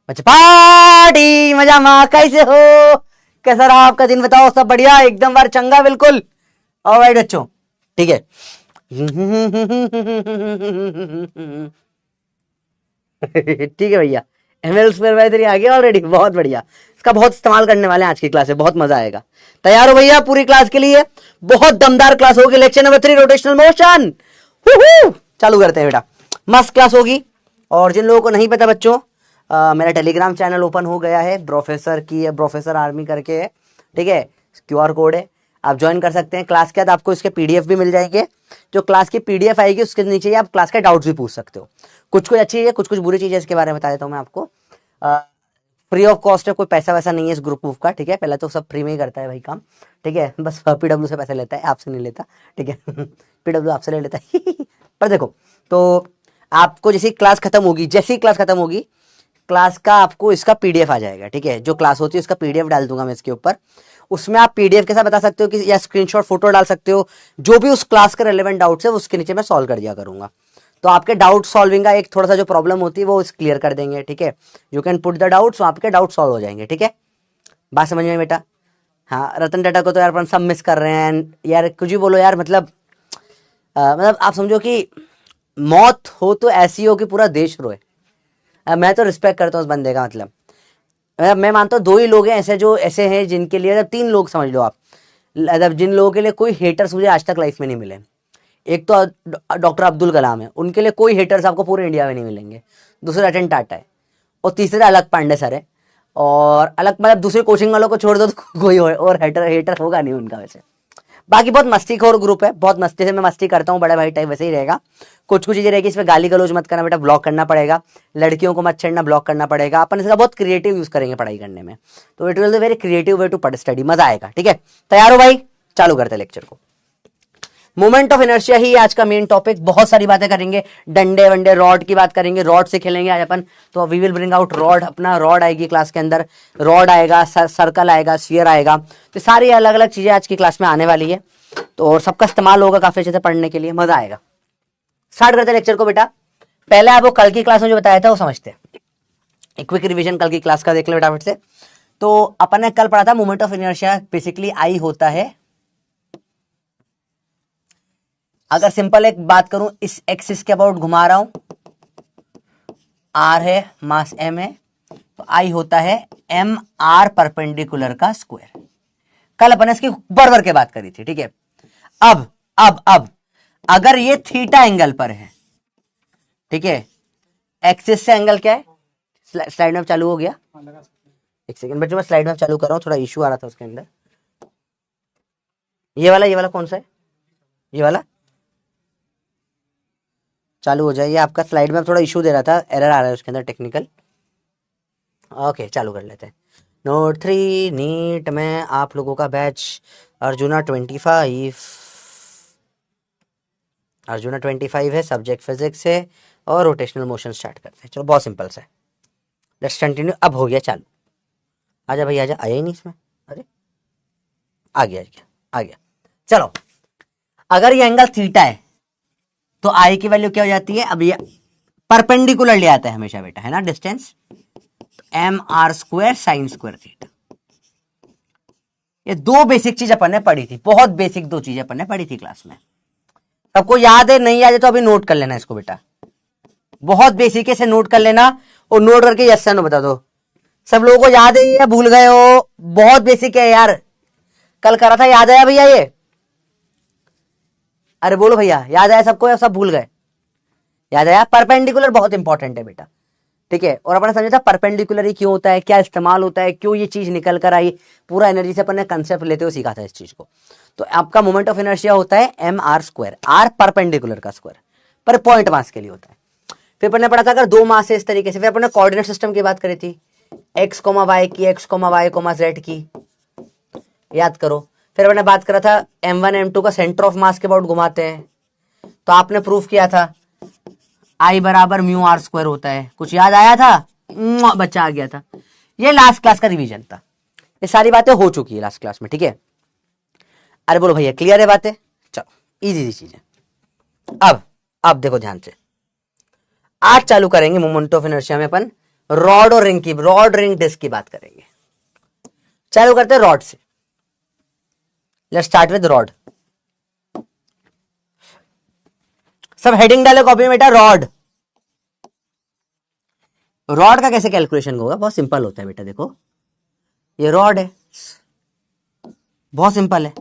बच्चे पार्टी मजा माँ, कैसे हो, कैसा रहा आपका दिन, बताओ। सब बढ़िया, एकदम बार चंगा, बिल्कुल। ऑलराइट बच्चों, ठीक है। ठीक है भैया, एमएल स्क्वायर बाय 3 आ गया ऑलरेडी, बहुत बढ़िया। इसका बहुत इस्तेमाल करने वाले हैं आज की क्लास में, बहुत मजा आएगा। तैयार हो भैया पूरी क्लास के लिए? बहुत दमदार क्लास होगी। लेक्चर नंबर 3 रोटेशनल मोशन, चालू करते हैं बेटा। मस्त क्लास होगी। और जिन लोगों को नहीं पता बच्चों, मेरा टेलीग्राम चैनल ओपन हो गया है, प्रोफेसर की, प्रोफेसर आर्मी करके है, ठीक है। क्यूआर कोड है, आप ज्वाइन कर सकते हैं। क्लास के बाद आपको इसके पीडीएफ भी मिल जाएंगे। जो क्लास की पीडीएफ आएगी उसके नीचे ही आप क्लास के डाउट्स भी पूछ सकते हो। कुछ कुछ अच्छी है, कुछ कुछ बुरी चीजें, इसके बारे में बता देता हूँ मैं आपको। फ्री ऑफ कॉस्ट है, कोई पैसा वैसा नहीं है इस ग्रुप मूव का, ठीक है। पहले तो सब फ्री में ही करता है भाई काम, ठीक है। बस पीडब्ल्यू से पैसा लेता है, आपसे नहीं लेता, ठीक है। पीडब्ल्यू आपसे ले लेता है। पर देखो, तो आपको जैसी क्लास खत्म होगी, क्लास का आपको इसका पीडीएफ आ जाएगा, ठीक है। जो क्लास होती है उसका पीडीएफ डाल दूंगा मैं इसके ऊपर। उसमें आप पीडीएफ के साथ बता सकते हो कि, या स्क्रीनशॉट फोटो डाल सकते हो, जो भी उस क्लास के रेलेवेंट डाउट्स है उसके नीचे मैं सॉल्व कर दिया करूंगा। तो आपके डाउट सॉल्विंग का एक थोड़ा सा जो प्रॉब्लम होती है वो क्लियर कर देंगे, ठीक है। You can put the doubts, आपके डाउट सॉल्व हो जाएंगे, ठीक है। बात समझ में बेटा? हाँ, रतन टाटा को तो यार अपन सब मिस कर रहे हैं यार, कुछ भी बोलो यार, मतलब आप समझो कि मौत हो तो ऐसी हो कि पूरा देश रोए। मैं तो रिस्पेक्ट करता हूँ उस बंदे का, मतलब मैं मानता हूँ 2 ही लोग हैं ऐसे, जो ऐसे हैं जिनके लिए, 3 लोग समझ लो आप, जिन लोगों के लिए कोई हेटर्स मुझे आज तक लाइफ में नहीं मिले। एक तो डॉक्टर अब्दुल कलाम है, उनके लिए कोई हेटर्स आपको पूरे इंडिया में नहीं मिलेंगे। दूसरा रतन टाटा है, और तीसरा अलग पांडे सर है। और अलग मतलब दूसरे कोचिंग वालों को छोड़ दो तो कोई और हेटर होगा नहीं उनका वैसे। बाकी बहुत मस्तीखोर ग्रुप है, बहुत मस्ती से मैं मस्ती करता हूँ, बड़े भाई टाइप वैसे ही रहेगा। कुछ कुछ चीजें रहेगी, इसमें गाली गलौज मत करना बेटा, ब्लॉक करना पड़ेगा। लड़कियों को मत छेड़ना, ब्लॉक करना पड़ेगा। अपन इसका बहुत क्रिएटिव यूज करेंगे पढ़ाई करने में, तो it will be very creative way to study, मजा आएगा, ठीक है। तैयार हो भाई? चालू करते लेक्चर को। मोमेंट ऑफ इनर्शिया ही आज का मेन टॉपिक। बहुत सारी बातें करेंगे, डंडे वंडे, रॉड की बात करेंगे, रॉड से खेलेंगे आज अपन। तो we will bring out rod, अपना रॉड आएगी क्लास के अंदर, रॉड आएगा, सर्कल आएगा, स्फीयर आएगा। तो सारी अलग अलग चीजें आज की क्लास में आने वाली है, तो और सबका इस्तेमाल होगा काफी अच्छे से पढ़ने के लिए, मजा आएगा। स्टार्ट करते लेक्चर को बेटा। पहले आपको कल की क्लास में जो बताया था वो समझते हैं। एक क्विक रिवीजन कल की क्लास का देख लो बेटा फिर से। तो अपन ने कल पढ़ा था moment of inertia basically I होता है, अगर सिंपल एक बात करूं, इस एक्सिस के अबाउट घुमा रहा हूं, आर है, मास एम है, तो आई होता है एम आर परपेंडिकुलर का स्क्वायर। कल अपन इसकी बराबर के बात करी थी, ठीक है। अब अगर ये थीटा एंगल पर है, ठीक है, एक्सिस से एंगल क्या है, स्लाइड में चालू हो गया, एक सेकंड बच्चों, मैं स्लाइड में चालू कर रहा हूं, थोड़ा इशू आ रहा था उसके अंदर। ये वाला कौन सा है, ये वाला चालू हो जाए। ये आपका स्लाइड में थोड़ा इशू दे रहा था, एरर आ रहा है उसके अंदर टेक्निकल। ओके, चालू कर लेते हैं। नोट 3 नीट में आप लोगों का बैच अर्जुना 25 है, सब्जेक्ट फिजिक्स है, और रोटेशनल मोशन स्टार्ट करते हैं। चलो बहुत सिंपल सा है, लेट्स कंटिन्यू। अब हो गया चालू, आजा भाई आजा, आया ही नहीं इसमें, अरे आ गया। चलो, अगर ये एंगल थीटा है तो आई की वैल्यू क्या हो जाती है, अब ये परपेंडिकुलर ले आता है हमेशा बेटा, है ना, distance, M R square sine square theta. ये 2 बेसिक चीज अपन ने पढ़ी थी, बहुत बेसिक 2 चीजें अपन ने पढ़ी थी क्लास में। सबको याद है? नहीं याद है तो अभी नोट कर लेना इसको बेटा, बहुत बेसिक से नोट कर लेना, और नोट करके यस नो बता दो। सब लोगों को याद है या भूल गए हो? बहुत बेसिक है यार, कल करा था, याद आया भैया ये? अरे बोलो भैया, याद आया सबको या सब भूल गए? याद आया? परपेंडिकुलर बहुत इंपॉर्टेंट है बेटा, ठीक है। और अपन ने समझा था परपेंडिकुलर ही क्यों होता है, क्या इस्तेमाल होता है, क्यों ये चीज निकल कर आई, पूरा एनर्जी से अपन ने कंसेप्ट लेते हुए सीखा था इस चीज को। तो आपका मोमेंट ऑफ इनर्शिया होता है M R square, R perpendicular का स्क्वायर, पर पॉइंट मास के लिए होता है। फिर अपन ने पढ़ा था अगर 2 मास है इस तरीके से, फिर अपन ने कोऑर्डिनेट सिस्टम की बात करी थी, एक्स कोमा वाई की, X comma Y comma Z की, याद करो। फिर मैंने बात करा था M1 M2 का सेंटर ऑफ मास के अबाउट घुमाते हैं, तो आपने प्रूफ किया था I बराबर म्यू आर स्क्वायर होता है। कुछ याद आया था? बच्चा आ गया था। ये लास्ट क्लास का रिवीजन था, ये सारी बातें हो चुकी है लास्ट क्लास में, ठीक है। अरे बोलो भैया क्लियर है बातें? चलो इजी चीज है। अब देखो ध्यान से, आज चालू करेंगे मोमेंट ऑफ इनर्शिया में अपन रॉड और रिंग की, रॉड रिंग डिस्क की बात करेंगे। चालू करते हैं रॉड से। Let's start with rod. सब हेडिंग डाले कॉपी में बेटा, रॉड। रॉड का कैसे कैलकुलेशन होगा, बहुत सिंपल होता है बेटा। देखो ये रॉड है, बहुत सिंपल है।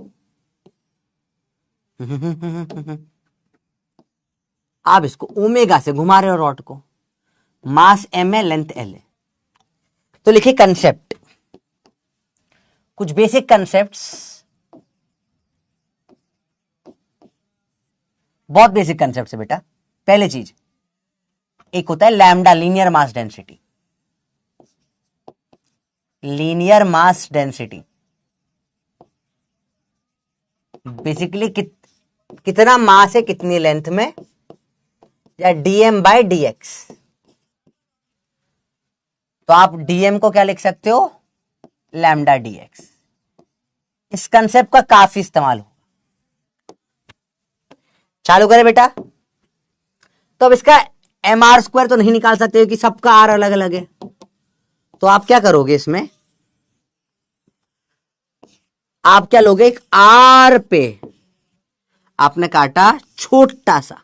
आप इसको ओमेगा से घुमा रहे हो रॉड को, मास m है, लेंथ l है। तो लिखिए कंसेप्ट, कुछ बेसिक कंसेप्ट्स, बहुत बेसिक कंसेप्ट है बेटा। पहले चीज, एक होता है lambda, linear mass density. Linear mass density basically कितना मास है कितनी लेंथ में, या dm बाय dx। तो आप dm को क्या लिख सकते हो, लैम्डा dx। इस कंसेप्ट का काफी इस्तेमाल हो। चालू करें बेटा। तो अब इसका mr स्क्वायर तो नहीं निकाल सकते क्योंकि सबका r अलग अलग है। तो आप क्या करोगे, इसमें आप क्या लोगे, एक r पे आपने काटा छोटा सा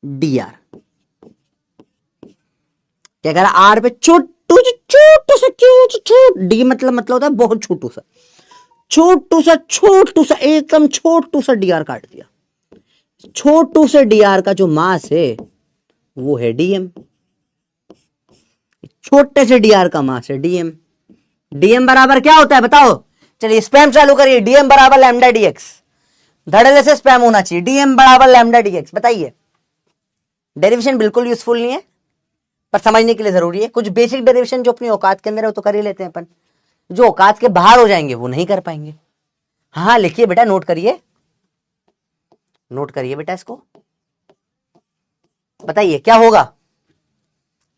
dr। क्या कह रहा, r पे छोटू सा, डी मतलब होता है बहुत छोटू सा, छोटू सा एकदम छोटू सा dr काट दिया। छोटू से dr का जो मास है वो है dm। छोटे से dr का मास है dm। dm बराबर क्या होता है बताओ, चलिए स्पैम चालू करिए। dm बराबर लैम्डा dx, धड़ल्ले से स्पैम होना चाहिए। dm बराबर लैम्डा dx, बताइए। डेरिवेशन बिल्कुल यूजफुल नहीं है पर समझने के लिए जरूरी है। कुछ बेसिक डेरिवेशन जो अपनी औकात के अंदर है वो तो कर ही लेते हैं अपन, जो औकात के बाहर हो जाएंगे वो नहीं कर पाएंगे। हाँ लिखिए बेटा, नोट करिए, नोट करिए बेटा इसको। बताइए क्या होगा,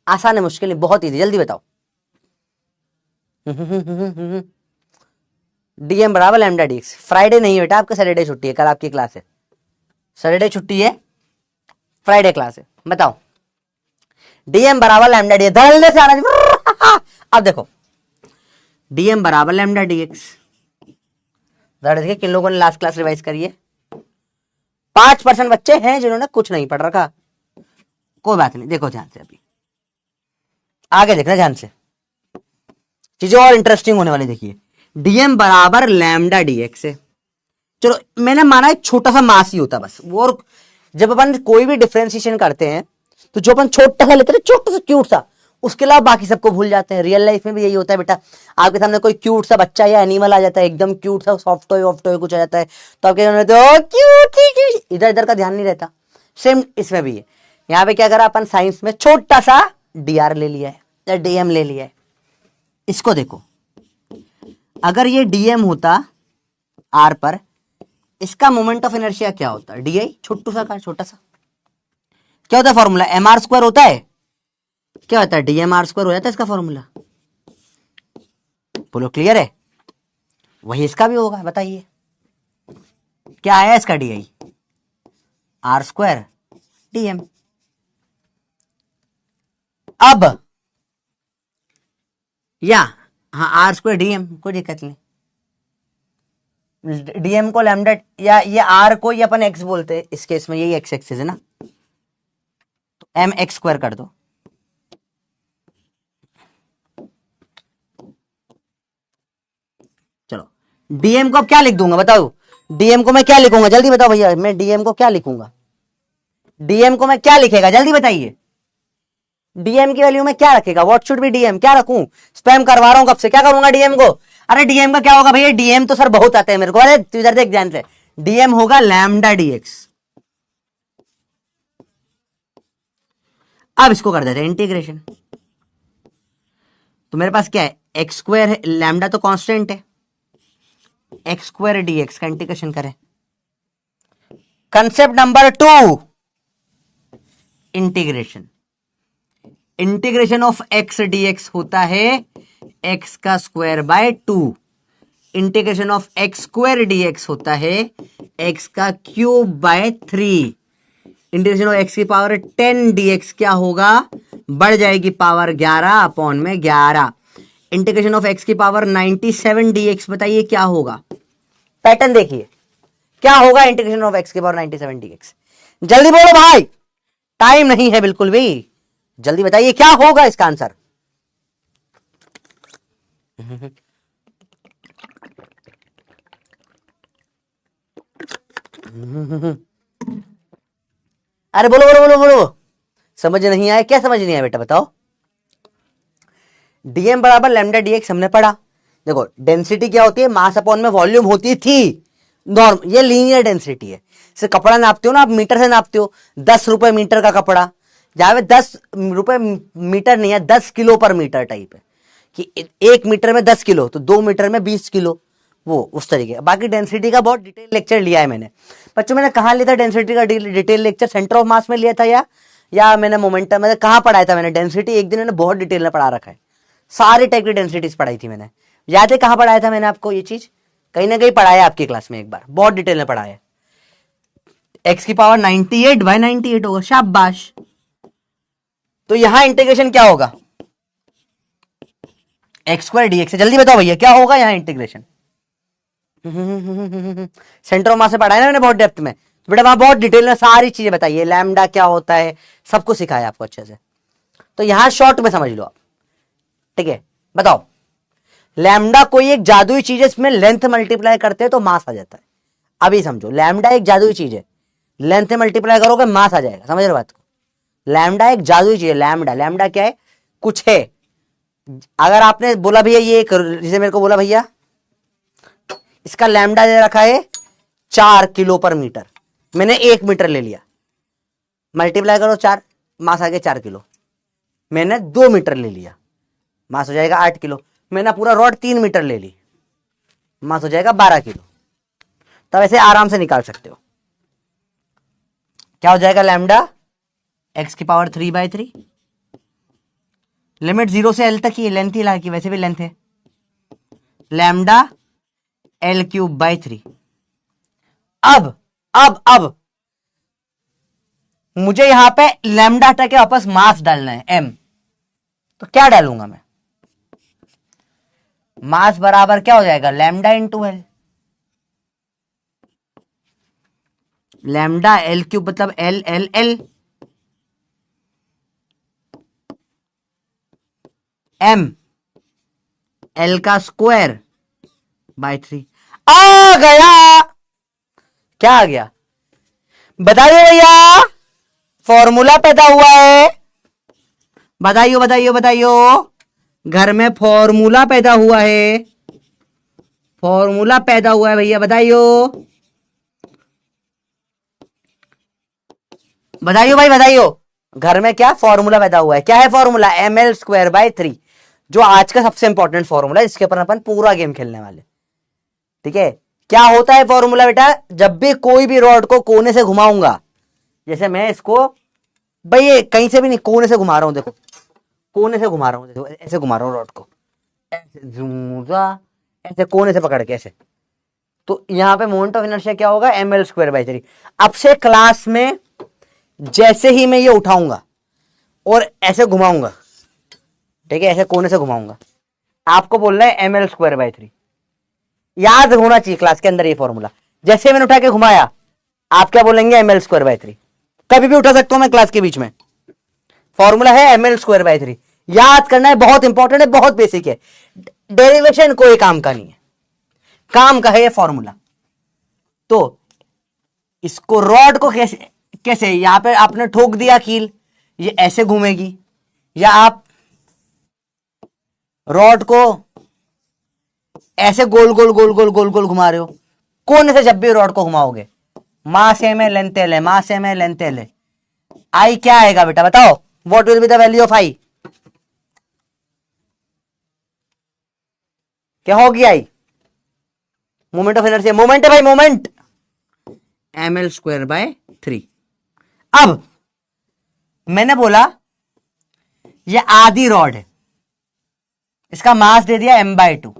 आसान है मुश्किल नहीं, बहुत इजी, जल्दी बताओ। डीएम बराबर लैम्डा डीएक्स। फ्राइडे नहीं बेटा, आपका सैटरडे छुट्टी है, कल आपकी क्लास है। सैटरडे छुट्टी है, फ्राइडे क्लास है। बताओ डीएम बराबर लैम्डा डीएक्स, धड़ल्ले से आना चाहिए। अब देखो डीएम बराबर लैम्डा डीएक्स, देखिए किन लोगों ने लास्ट क्लास रिवाइज करी है। 5% बच्चे हैं जिन्होंने कुछ नहीं पढ़ रखा, कोई बात नहीं, देखो ध्यान से, अभी आगे देखना ध्यान से, चीजें और इंटरेस्टिंग होने वाली। देखिए डीएम बराबर लैम्डा डीएक्स है। चलो मैंने माना एक छोटा सा मास ही होता बस वो, और जब अपन कोई भी डिफरेंशिएशन करते हैं तो जो अपन छोटा सा लेते हैं, छोटा सा क्यूट सा, उसके अलावा बाकी सबको भूल जाते हैं। रियल लाइफ में भी यही होता है बेटा। आपके सामने कोई क्यूट सा बच्चा या एनिमल आ जाता है, एकदम क्यूट सा सॉफ्ट टॉय कुछ आ जाता है, तो आपके सामने क्यूट, इधर इधर का ध्यान नहीं रहता। सेम इसमें भी है। यहाँ पे क्या करा अपन, साइंस में छोटा सा डीआर ले लिया है या डीएम ले लिया है। इसको देखो, अगर ये डीएम होता आर पर, इसका मोमेंट ऑफ इनर्शिया क्या होता है, डी आई, छोटू सा का छोटा सा, क्या होता है फॉर्मूला, एम आर स्क्वायर होता है। क्या होता है, डीएम आर स्क्वायर हो जाता है इसका फॉर्मूला। बोलो क्लियर है, वही इसका भी होगा। बताइए क्या आया इसका, D I R square DM. अब या हाँ आर स्क्वायर डीएम, कोई दिक्कत नहीं। डीएम को लैम्डा, या ये आर को ये अपन एक्स बोलते हैं, इस केस में यही एक्स एक्सिस है ना, तो एम एक्स स्क्वायर कर दो। चलो डीएम को अब क्या लिख दूंगा बताओ, डीएम को मैं क्या लिखूंगा, जल्दी बताओ भैया, मैं डीएम को क्या लिखूंगा, डीएम को मैं क्या लिखेगा, जल्दी बताइए। डीएम की वैल्यू में क्या रखेगा, व्हाट शुड बी डीएम, क्या रखूं, स्पैम करवा रहा हूं कब से, क्या करूंगा डीएम को। अरे डीएम का क्या होगा भैया, डीएम तो सर बहुत आते हैं मेरे को, अरे तू इधर देख ध्यान से, डीएम होगा लैम्डा डीएक्स। अब इसको कर देते हैं इंटीग्रेशन। तो मेरे पास क्या है, एक्स स्क्वायर है, लैम्डा तो कांस्टेंट है, एक्स स्क्वायर डीएक्स का इंटीग्रेशन करें। Concept number 2, integration. Integration of X DX होता है एक्स का square by 2। Integration of X square DX होता है एक्स का cube by 3। Integration of X की पावर 10 dx क्या होगा, बढ़ जाएगी पावर 11 अपॉन में 11। इंटीग्रेशन ऑफ एक्स की पावर 97 dx बताइए क्या होगा। पैटर्न देखिए क्या होगा इंटीग्रेशन ऑफ एक्स की पावर 97 dx। जल्दी बोलो भाई, टाइम नहीं है बिल्कुल भी, जल्दी बताइए क्या होगा इसका आंसर। अरे बोलो बोलो बोलो बोलो, समझ नहीं आया, क्या समझ नहीं आया बेटा बताओ। डीएम बराबर लैम्डा डीएक्स हमने पढ़ा। देखो डेंसिटी क्या होती है, मास अपॉन में वॉल्यूम होती थी नॉर्म, ये लीनियर डेंसिटी है। जैसे कपड़ा नापते हो ना आप, मीटर से नापते हो, 10 रुपए मीटर का कपड़ा, जहां पे 10 रुपए मीटर नहीं है, 10 किलो पर मीटर टाइप है कि 1 मीटर में 10 किलो तो 2 मीटर में 20 किलो, वो उस तरीके। बाकी डेंसिटी का बहुत डिटेल लेक्चर लिया है मैंने बच्चों। मैंने कहा लिया था डेंसिटी का detail lecture, centre of mass में लिया था या मैंने मोमेंटम में कहा पढ़ाया था मैंने डेंसिटी, एक दिन मैंने बहुत डिटेल में पढ़ा रखा है, सारी टाइप की डेंसिटीज पढ़ाई थी मैंने। याद है कहां पढ़ाया था मैंने आपको ये चीज, कहीं ना कहीं पढ़ाया आपकी क्लास में एक बार, बहुत डिटेल में पढ़ाया। एक्स की पावर 98/98 होगा, शाबाश। तो यहां इंटीग्रेशन क्या होगा, एक्स स्क्वायर डीएक्स। जल्दी बताओ भैया क्या होगा यहां इंटीग्रेशन। सेंटर ऑफ मास से पढ़ाया ना मैंने बहुत डेप्थ में, तो बेटा वहां बहुत डिटेल में सारी चीजें बताइए, लैम्डा क्या होता है सब कुछ सिखाया आपको अच्छे से। तो यहां शॉर्ट में समझ लो आप, ठीक है। बताओ लैम्डा कोई एक जादुई चीज है, इसमें लेंथ मल्टीप्लाई करते हैं तो मास आ जाता है। अभी समझो, लैम्डा एक जादुई चीज है, लेंथ मल्टीप्लाई करोगे मास आ जाएगा, समझ रहे बात को। लैम्डा एक जादुई चीज है, लैम्डा लैम्डा क्या है, कुछ है। अगर आपने बोला भैया ये जैसे मेरे को बोला भैया इसका लैम्डा दे रखा है 4 किलो पर मीटर, मैंने 1 मीटर ले लिया, मल्टीप्लाई करो 4, मास आ गया 4 किलो। मैंने 2 मीटर ले लिया, मास हो जाएगा 8 किलो। मैंने पूरा रॉड 3 मीटर ले ली, मास हो जाएगा 12 किलो। तब ऐसे आराम से निकाल सकते हो क्या हो जाएगा, लैम्डा एक्स की पावर 3/3, लिमिट 0 से एल तक ही, लेंथ ही ला की, वैसे भी लेंथ है, लैम्डा L3/3। अब मुझे यहां पे लैम्डा हटा के वापस मास डालना है m, तो क्या डालूंगा मैं, मास बराबर क्या हो जाएगा, lambda into L. Lambda L3 मतलब L L L, m L का स्क्वायर बाय 3। आ गया, क्या आ गया बताइए भैया, फॉर्मूला पैदा हुआ है, बताइयो बताइयो बताइयो, घर में फॉर्मूला पैदा हुआ है, फॉर्मूला पैदा हुआ है भैया, बताइयो बताइयो भाई बताइयो, घर में क्या फॉर्मूला पैदा हुआ है, क्या है फॉर्मूला, ml²/3, जो आज का सबसे इंपॉर्टेंट फॉर्मूला है, इसके ऊपर अपन पूरा गेम खेलने वाले, ठीक है। क्या होता है फॉर्मूला बेटा, जब भी कोई भी रॉड को कोने से घुमाऊंगा, जैसे मैं इसको भाई ये कहीं से भी नहीं, कोने से घुमा रहा हूं, देखो कोने से घुमा रहा हूं, देखो ऐसे घुमा रहा हूं रॉड को, ऐसे ऐसे कोने से पकड़ के ऐसे, तो यहां पे मोमेंट ऑफ इनर्शिया क्या होगा, ml²/3। अब से क्लास में जैसे ही मैं ये उठाऊंगा और ऐसे घुमाऊंगा, ठीक है, ऐसे कोने से घुमाऊंगा, आपको बोलना है ml²/3, याद होना चाहिए क्लास के अंदर ये फॉर्मूला। जैसे मैंने उठा के घुमाया, आप क्या बोलेंगे, ml²/3, कभी भी उठा सकता हूं मैं क्लास के बीच में, फॉर्मूला है ml²/3, याद करना है, बहुत इंपॉर्टेंट है, बहुत बेसिक है, डेरिवेशन कोई काम का नहीं है, काम का है ये फॉर्मूला। तो इसको रॉड को कैसे कैसे, यहां पे आपने ठोक दिया कील, ये ऐसे घूमेगी, या आप रॉड को ऐसे गोल गोल गोल गोल गोल गोल घुमा रहे हो, कोने से जब भी रॉड को घुमाओगे, मास एम है लेंथ एल है, मास एम है लेंथ एल है, आई क्या आएगा बेटा बताओ, what will be the value of I, क्या होगी I, moment of inertia, moment है भाई मोमेंट, ml²/3। अब मैंने बोला ये आधी रॉड है, इसका मास दे दिया m/2,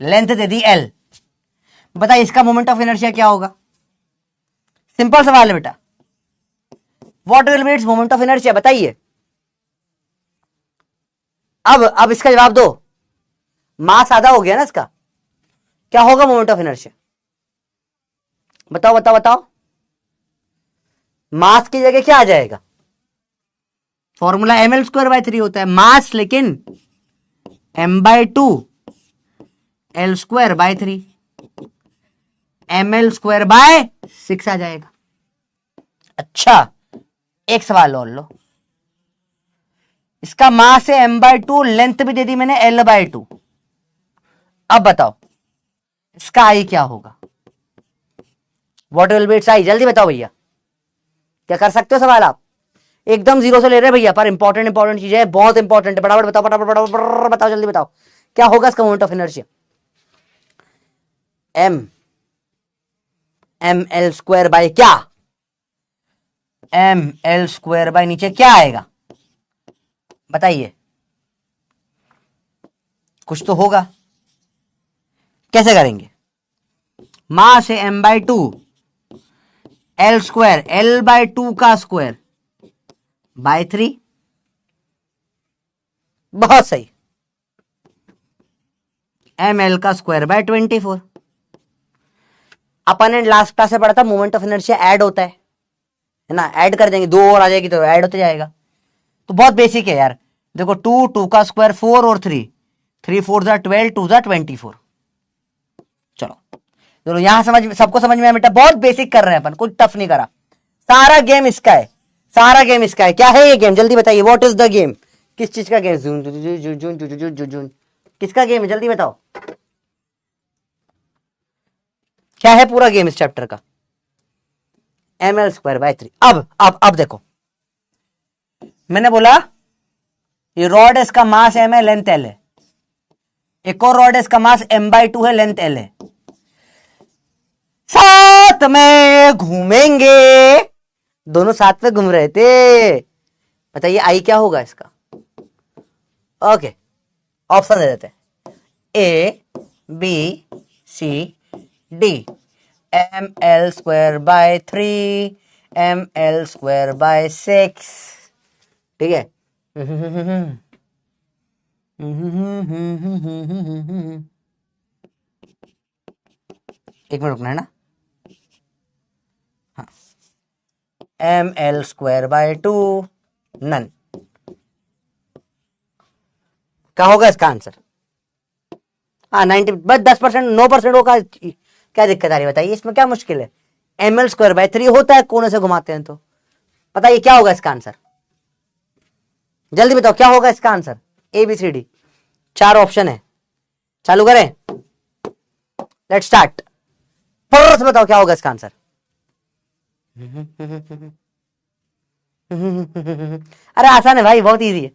लेंथ दे दी l, बताइए इसका मोमेंट ऑफ इनर्शिया क्या होगा, सिंपल सवाल है बेटा, what will B its moment of inertia, बताइए। अब इसका जवाब दो। मास आधा हो गया ना इसका, क्या होगा मोमेंट ऑफ इनर्शिया? बताओ बताओ बताओ। मास की जगह क्या आ जाएगा? फॉर्मूला ml²/3 होता है मास, लेकिन m/2 L²/3 ml²/6 आ जाएगा। अच्छा, एक सवाल और लो। इसका मास है m/2, लेंथ भी दे दी मैंने L/2। अब बताओ इसका आई क्या होगा? What will B it's I? जल्दी बताओ भैया, क्या कर सकते हो सवाल आप? एकदम जीरो से ले रहे हैं भैया, पर इंपॉर्टेंट चीज है, बहुत इंपॉर्टेंट है। फटाफट बताओ, फटाफट बताओ, जल्दी बताओ क्या होगा इसका मोमेंट ऑफ इनर्शिया? ml² क्या? ml² नीचे क्या आएगा बताइए? कुछ तो होगा, कैसे करेंगे? मास है m/2 L², L/2 का स्क्वायर बाय 3। बहुत सही, ml का स्क्वायर बाय 24। अपन ने लास्ट क्लास में पढ़ा था मोमेंट ऑफ इनर्शिया ऐड होता है ना, ऐड कर देंगे, 2 और आ जाएगी तो ऐड होते जाएगा। तो बहुत बेसिक है यार। देखो 2 का स्क्वायर 4 और 3 4 12 2 24। चलो चलो, यहां सबको समझ में आया बेटा? बहुत बेसिक कर रहे हैं अपन, कुछ टफ नहीं करा। सारा गेम इसका है, सारा गेम इसका है। क्या है ये गेम? जल्दी बताइए, व्हाट इज द गेम? किस चीज का गेम? किसका गेम है? जल्दी बताओ क्या है पूरा गेम इस चैप्टर का? ml²/3। अब देखो, मैंने बोला ये रॉड है, इसका मास m है, लेंथ l है। एक और रॉड है, इसका मास m/2 है, लेंथ l है। साथ में घूमेंगे, दोनों साथ में घूम रहे थे। बताइए आई क्या होगा इसका? ओके, ऑप्शन दे देते हैं, A B C D। ml²/3 ml²/6, ठीक है। एक मिनट रुकना है ना। हाँ, ml²/2 नन। क्या होगा इसका आंसर? हाँ 90, बस 10%, 9% होगा। क्या दिक्कत आ रही है बताइए, इसमें क्या मुश्किल है? ml²/3 होता है, कोने से घुमाते हैं तो। बताइए क्या होगा इसका आंसर? जल्दी बताओ क्या होगा इसका आंसर? ABCD 4 ऑप्शन है, चालू करें? Let's start. फटाफट से बताओ क्या होगा इसका आंसर? अरे आसान है भाई, बहुत इजी है।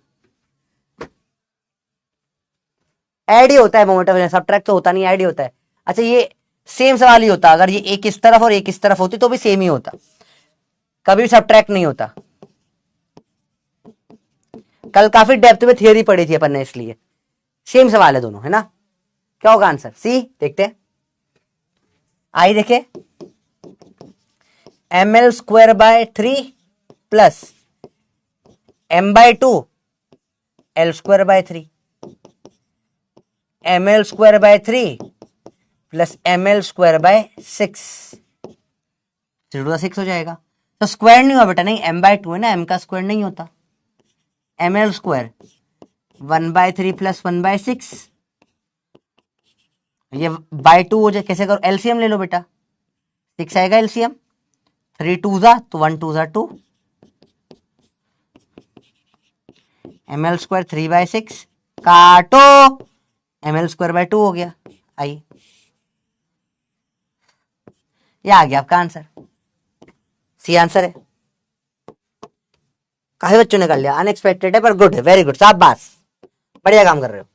ऐड ही होता है मोमेंट ऑफ इनर्शिया, सब्ट्रैक्ट तो होता नहीं, ऐड ही होता है। अच्छा, ये सेम सवाल ही होता, अगर ये एक इस तरफ और एक इस तरफ होती तो भी सेम ही होता, कभी भी सब्ट्रैक्ट नहीं होता। कल काफी डेप्थ में थियरी पढ़ी थी अपन ने, इसलिए सेम सवाल है दोनों, है ना? क्या होगा आंसर? सी, देखते हैं। आई देखे, ml²/3 plus m/2 L²/3, ml²/3 plus ml²/6, 3 हो जाएगा। तो स्क्वायर नहीं हुआ बेटा, नहीं, m/2 है ना, m का स्क्वायर नहीं होता। ml² 1/3 प्लस 1/6, ये बाय 2 हो जाए। कैसे करो? एलसीएम ले लो बेटा, 6 आएगा एलसीएम, 3 2 तो 1 2 2, ml² 3/6 काटो, ml²/2 हो गया। आई, ये आ गया आपका आंसर, सी आंसर है। काफी बच्चों ने कर लिया, अनएक्सपेक्टेड है पर गुड है, वेरी गुड, शाबाश, बढ़िया काम कर रहे हो।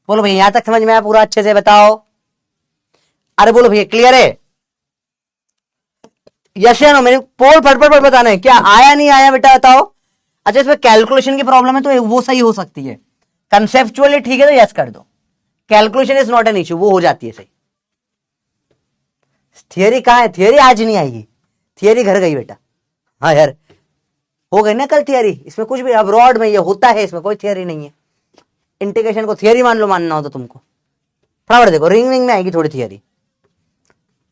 बोलो भैया यहां तक समझ में आया पूरा? अच्छे से बताओ। अरे बोलो भैया क्लियर है? यस या नो? मेरे पोल फटफट बताना है, क्या आया नहीं आया बेटा बताओ। अच्छा, इसमें कैलकुलेशन की प्रॉब्लम है तो वो सही हो सकती है, कंसेप्चुअली ठीक है तो यस कर दो। Calculation is not an issue, वो हो जाती है सही। थियरी कहां है? थियरी आज नहीं आएगी, थियरी घर गई बेटा। हाँ यार, हो गई ना कल थियरी, इसमें कुछ भी, अब रॉड में ये होता है, इसमें कोई थियरी नहीं है। इंटीग्रेशन को थियरी मान लो, मानना हो तो तुमको। फटाफट देखो, रिंग रिंग में आएगी थोड़ी थियरी,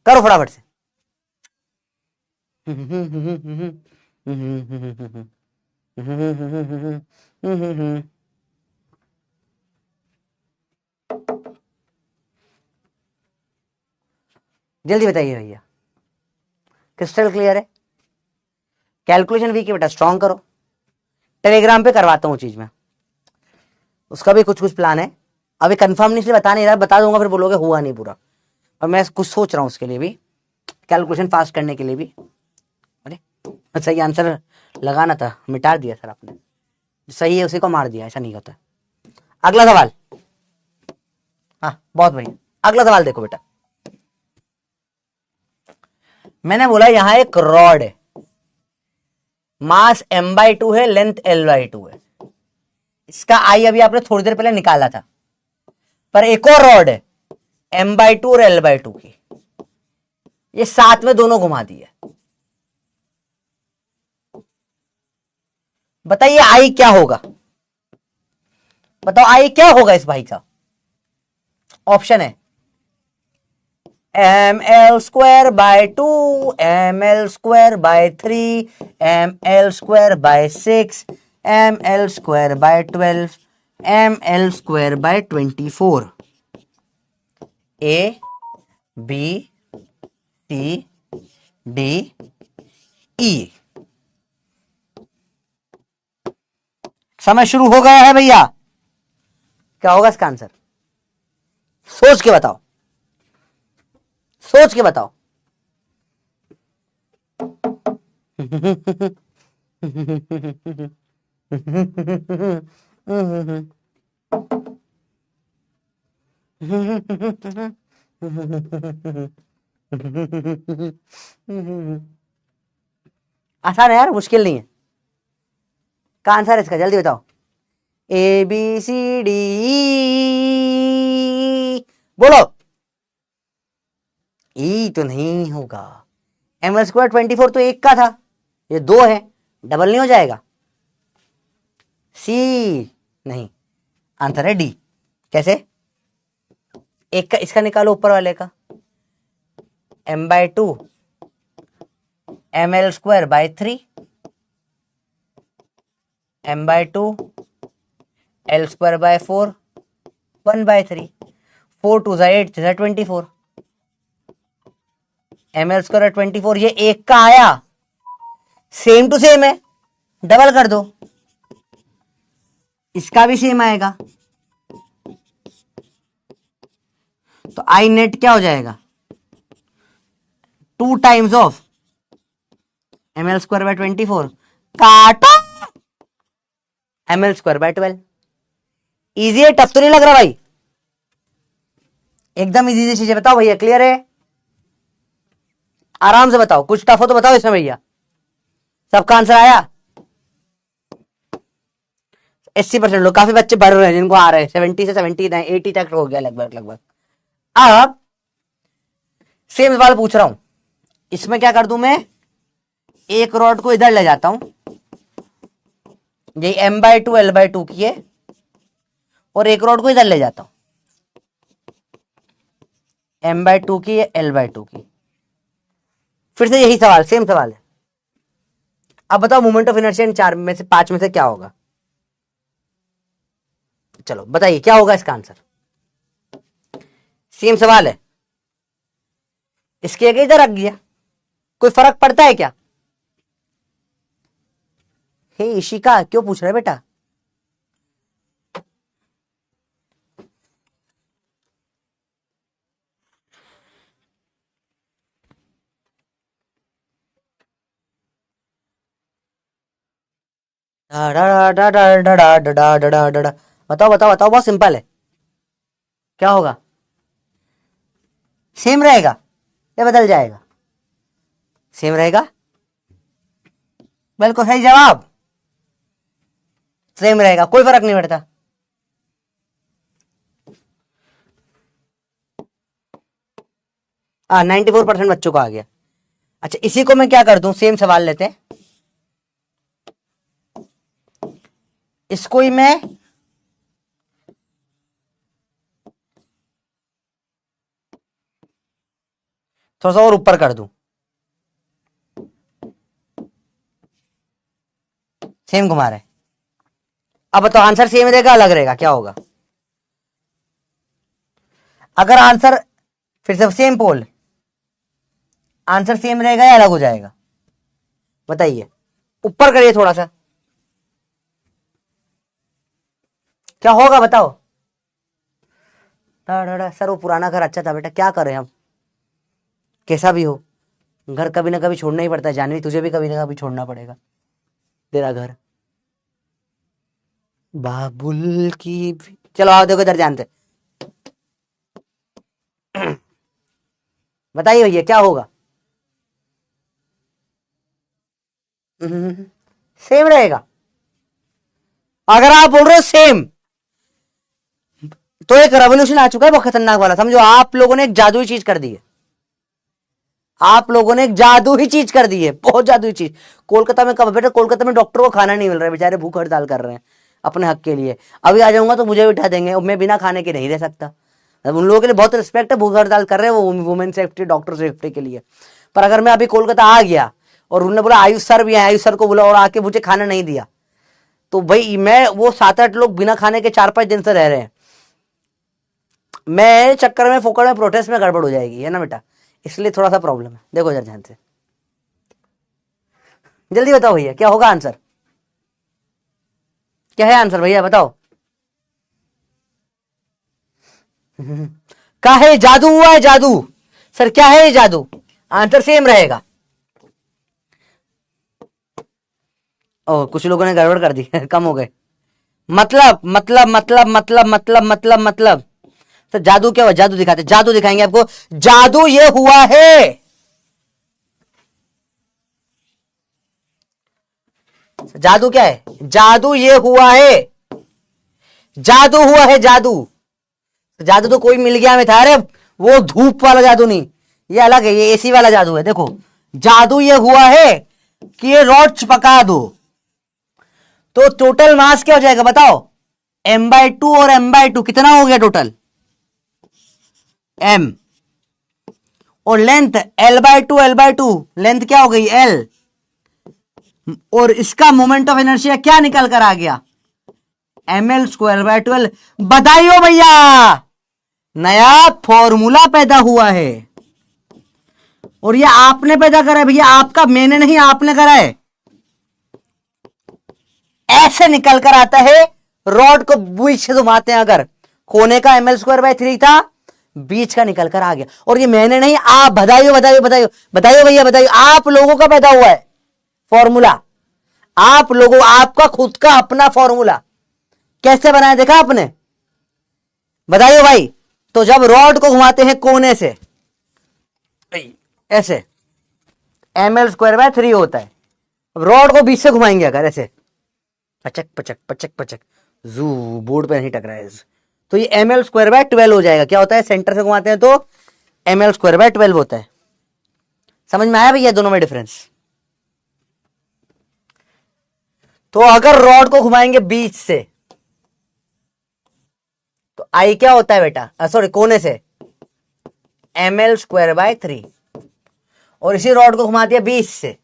करो फटाफट से। जल्दी बताइए भैया, क्रिस्टल क्लियर है? कैलकुलेशन वीक है बेटा, स्ट्रॉन्ग करो। टेलीग्राम पे करवाता हूँ चीज में, उसका भी कुछ कुछ प्लान है। अभी कंफर्म नहीं, इसलिए बता नहीं रहा, बता दूंगा फिर बोलोगे हुआ नहीं पूरा। और मैं कुछ सोच रहा हूँ उसके लिए भी, कैलकुलेशन फास्ट करने के लिए भी। अरे सही आंसर लगाना था, मिटा दिया सर आपने। सही है उसी को मार दिया, ऐसा नहीं होता। अगला सवाल, हाँ बहुत बढ़िया। अगला सवाल देखो बेटा, मैंने बोला यहां एक रॉड है, मास m/2 है, लेंथ l/2 है। इसका आई अभी आपने थोड़ी देर पहले निकाला था, पर एक और रॉड है m/2 और l/2 की, ये साथ में दोनों घुमा दी है। बताइए आई क्या होगा, बताओ आई क्या होगा इस भाई का। ऑप्शन है ml²/2, ml²/3, ml²/6, ml²/12, ml²/24। A B C D E। समय शुरू हो गया है भैया, क्या होगा इसका आंसर? सोच के बताओ, सोच के बताओ। आसान है यार, मुश्किल नहीं है। क्या आंसर है इसका, जल्दी बताओ। ABCD बोलो। ई तो नहीं होगा, ml²/24 तो एक का था, ये दो है, डबल नहीं हो जाएगा। सी नहीं, आंसर है डी। कैसे? एक का इसका निकालो, ऊपर वाले का, m/2 ml²/3, m/2 l²/4, 1/3, 4 2 8 24, ml²/24, ये एक का आया, सेम टू सेम है, डबल कर दो, इसका भी सेम आएगा, तो आई नेट क्या हो जाएगा, 2 टाइम्स ऑफ ml²/24 काटो ml²/12। इजी है, टफ तो नहीं लग रहा भाई, एकदम इजी चीजें बताओ भैया, क्लियर है? आराम से बताओ, कुछ टफ हो तो बताओ इसमें भैया। सबका आंसर आया? 80% लोग, काफी बच्चे बढ़ रहे हैं जिनको आ रहे हैं, 70 से 80 तक हो गया लगभग लगभग। अब सेम सवाल पूछ रहा हूं, इसमें क्या कर दूं मैं, एक रॉड को इधर ले जाता हूं, ये m/2 l/2 की है, और एक रॉड को इधर ले जाता हूं, m/2 की है, l/2 की। फिर से यही सवाल, सेम सवाल है। अब बताओ मोमेंट ऑफ इनर्शिया इन 4 में से 5 में से क्या होगा? चलो बताइए क्या होगा इसका आंसर। सेम सवाल है, इसके आगे इधर रख दिया, कोई फर्क पड़ता है क्या? हे इशिका, क्यों पूछ रहे बेटा? बताओ बताओ बताओ, बहुत सिंपल है, क्या होगा? सेम रहेगा या बदल जाएगा? सेम रहेगा, बिल्कुल सही जवाब, सेम रहेगा, कोई फर्क नहीं पड़ता। हाँ 94% बच्चों को आ गया। अच्छा इसी को मैं क्या कर दूं, सेम सवाल लेते हैं, इसको ही मैं थोड़ा सा और ऊपर कर दूं, सेम घुमा रहे। अब बताओ आंसर सेम रहेगा अलग रहेगा, क्या होगा? अगर आंसर फिर से सेम पोल, आंसर सेम रहेगा या अलग हो जाएगा? बताइए, ऊपर करिए थोड़ा सा, क्या होगा बताओ? सर वो पुराना घर अच्छा था बेटा, क्या करें हम, कैसा भी हो घर कभी ना कभी छोड़ना ही पड़ता है। जानवी तुझे भी कभी ना कभी छोड़ना पड़ेगा तेरा घर। बाबुल की चलो आओ देखो इधर जानते। बताइए भैया क्या होगा? सेम रहेगा। अगर आप बोल रहे हो सेम, तो एक रेवोल्यूशन आ चुका है बहुत खतरनाक वाला। समझो आप लोगों ने एक जादुई चीज कर दी है, आप लोगों ने एक जादू ही चीज कर दी है, बहुत जादुई चीज। कोलकाता में कब बेटा, कोलकाता में डॉक्टर को खाना नहीं मिल रहा है, बेचारे भूख हड़ताल कर रहे हैं अपने हक के लिए। अभी आ जाऊंगा तो मुझे भी उठा देंगे, मैं बिना खाने के नहीं रह सकता। उन लोगों के लिए बहुत रिस्पेक्ट है, भूख हड़ताल कर रहे हैं वो वुमेन सेफ्टी, डॉक्टर सेफ्टी के लिए। पर अगर मैं अभी कोलकाता आ गया और उन्होंने बोला आयुष सर भी है, आयुष सर को बोला और आके मुझे खाना नहीं दिया, तो भाई मैं वो 7-8 लोग बिना खाने के 4-5 दिन से रह रहे हैं, मैं चक्कर में फोकट में प्रोटेस्ट में गड़बड़ हो जाएगी, है ना बेटा? इसलिए थोड़ा सा प्रॉब्लम है। देखो जरा ध्यान से, जल्दी बताओ भैया क्या होगा आंसर, क्या है आंसर भैया बताओ? क्या है? जादू हुआ है, जादू। सर क्या है ये जादू? आंसर सेम रहेगा। ओ कुछ लोगों ने गड़बड़ कर दी कम हो गए। मतलब सर जादू क्या हुआ? जादू दिखाते, जादू दिखाएंगे आपको। जादू ये हुआ है, जादू क्या है? जादू ये हुआ है, जादू हुआ है, जादू। जादू तो कोई मिल गया में था, अरे वो धूप वाला जादू नहीं, ये अलग है, ये एसी वाला जादू है। देखो जादू ये हुआ है कि ये रॉड चिपका दो, तो टोटल मास क्या हो जाएगा बताओ? m/2 और m/2 कितना हो गया टोटल? m। और लेंथ l/2 लेंथ क्या हो गई? l। और इसका मोमेंट ऑफ इनर्शिया क्या निकल कर आ गया? ml²/12। बधाई हो भैया, नया फॉर्मूला पैदा हुआ है। और ये आपने पैदा करा है भैया, आपका, मैंने नहीं, आपने करा है। ऐसे निकल कर आता है, रॉड को बीच से घुमाते हैं, अगर कोने का ml²/3 था, बीच का निकल कर आ गया। और ये मैंने नहीं, आप, बधाई हो बधाई हो बधाई हो बधाई हो भैया, बधाई हो, आप लोगों का पैदा हुआ है फॉर्मूला। आप लोगों, आपका खुद का अपना फॉर्मूला कैसे बनाया देखा आपने? बधाई हो भाई। तो जब रॉड को घुमाते हैं कोने से ऐसे, ml²/3 होता है। रॉड को बीच से घुमाएंगे अगर ऐसे, पचक पचक पचक पचक, जू, बोर्ड पे नहीं टकराए, तो ये ml²/12 हो जाएगा। क्या होता है? सेंटर से घुमाते हैं तो ml²/12 होता है। समझ में आया भैया दोनों में डिफरेंस? तो अगर रॉड को घुमाएंगे बीच से तो आई क्या होता है बेटा? सॉरी, कोने से ml²/3। और इसी रॉड को घुमा दिया बीच से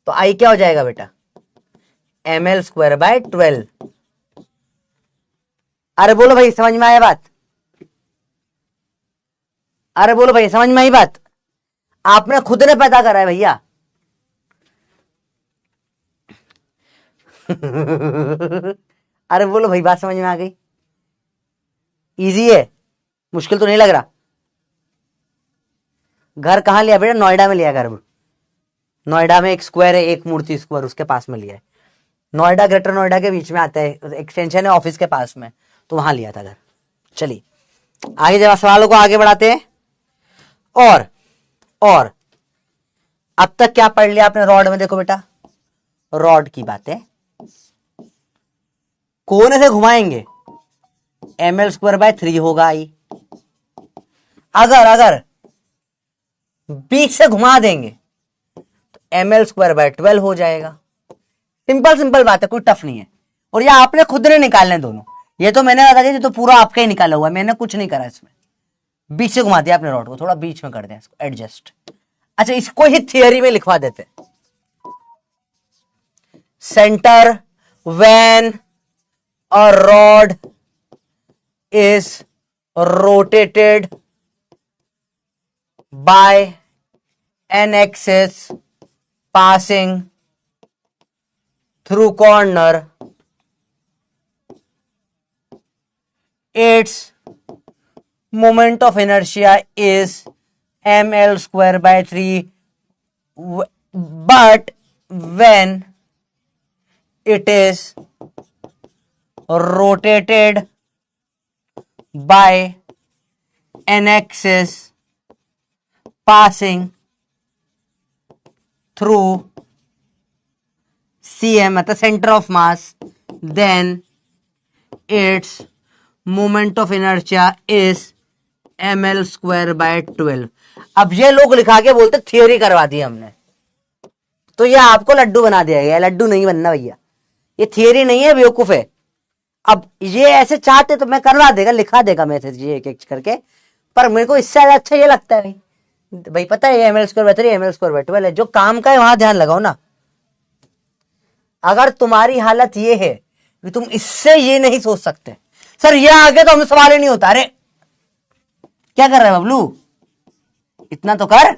तो आई क्या हो जाएगा बेटा? ml²/12। अरे बोलो भाई समझ में आया बात? अरे बोलो भाई समझ में आई बात? आपने खुद ने पैदा करा है भैया। अरे बोलो भाई, बात समझ में आ गई? इजी है, मुश्किल तो नहीं लग रहा? घर कहां लिया बेटा? नोएडा में लिया घर। नोएडा में एक स्क्वायर है, एक मूर्ति स्क्वायर, उसके पास में लिया है। नोएडा ग्रेटर नोएडा के बीच में आता है, एक्सटेंशन है ऑफिस के पास में, तो वहां लिया था घर। चलिए आगे जब सवालों को आगे बढ़ाते हैं। और अब तक क्या पढ़ लिया आपने रॉड में? देखो बेटा, रॉड की बातें कोने से घुमाएंगे ml²/3 होगा आई। अगर बीच से घुमा देंगे तो ml²/12 हो जाएगा। सिंपल बात है, कोई टफ नहीं है। और ये आपने खुद ने निकालने दोनों। ये तो मैंने बता दिया, ये तो पूरा आपका ही निकाला हुआ है, मैंने कुछ नहीं करा इसमें। बीच से घुमा दिया आपने रॉड को, थोड़ा बीच में कर दें इसको एडजस्ट। अच्छा, इसको ही थियरी में लिखवा देते। Centre when a rod is rotated bye an axis passing through corner, its moment of inertia is ml square by 3, but when it is rotated by an axis passing through cm at the center of mass, then its moment of inertia is ml square by 12। अब ये लोग लिखा के बोलते theory करवा दी हमने, तो ये आपको लड्डू बना दिया गया। लड्डू नहीं बनना भैया, ये थियोरी नहीं है, बेवकूफ है। अब ये ऐसे चाहते तो मैं करवा देगा, लिखा देगा मैसेज ये एक एक करके, पर मेरे को इससे अच्छा ये लगता है भाई पता है ml square by 3 ml square by 12 है। जो काम का है वहां ध्यान लगाओ ना। अगर तुम्हारी हालत ये है कि तुम इससे ये नहीं सोच सकते, सर ये आगे तो हमें सवाल ही नहीं होता, अरे क्या कर रहे हैं बबलू, इतना तो कर।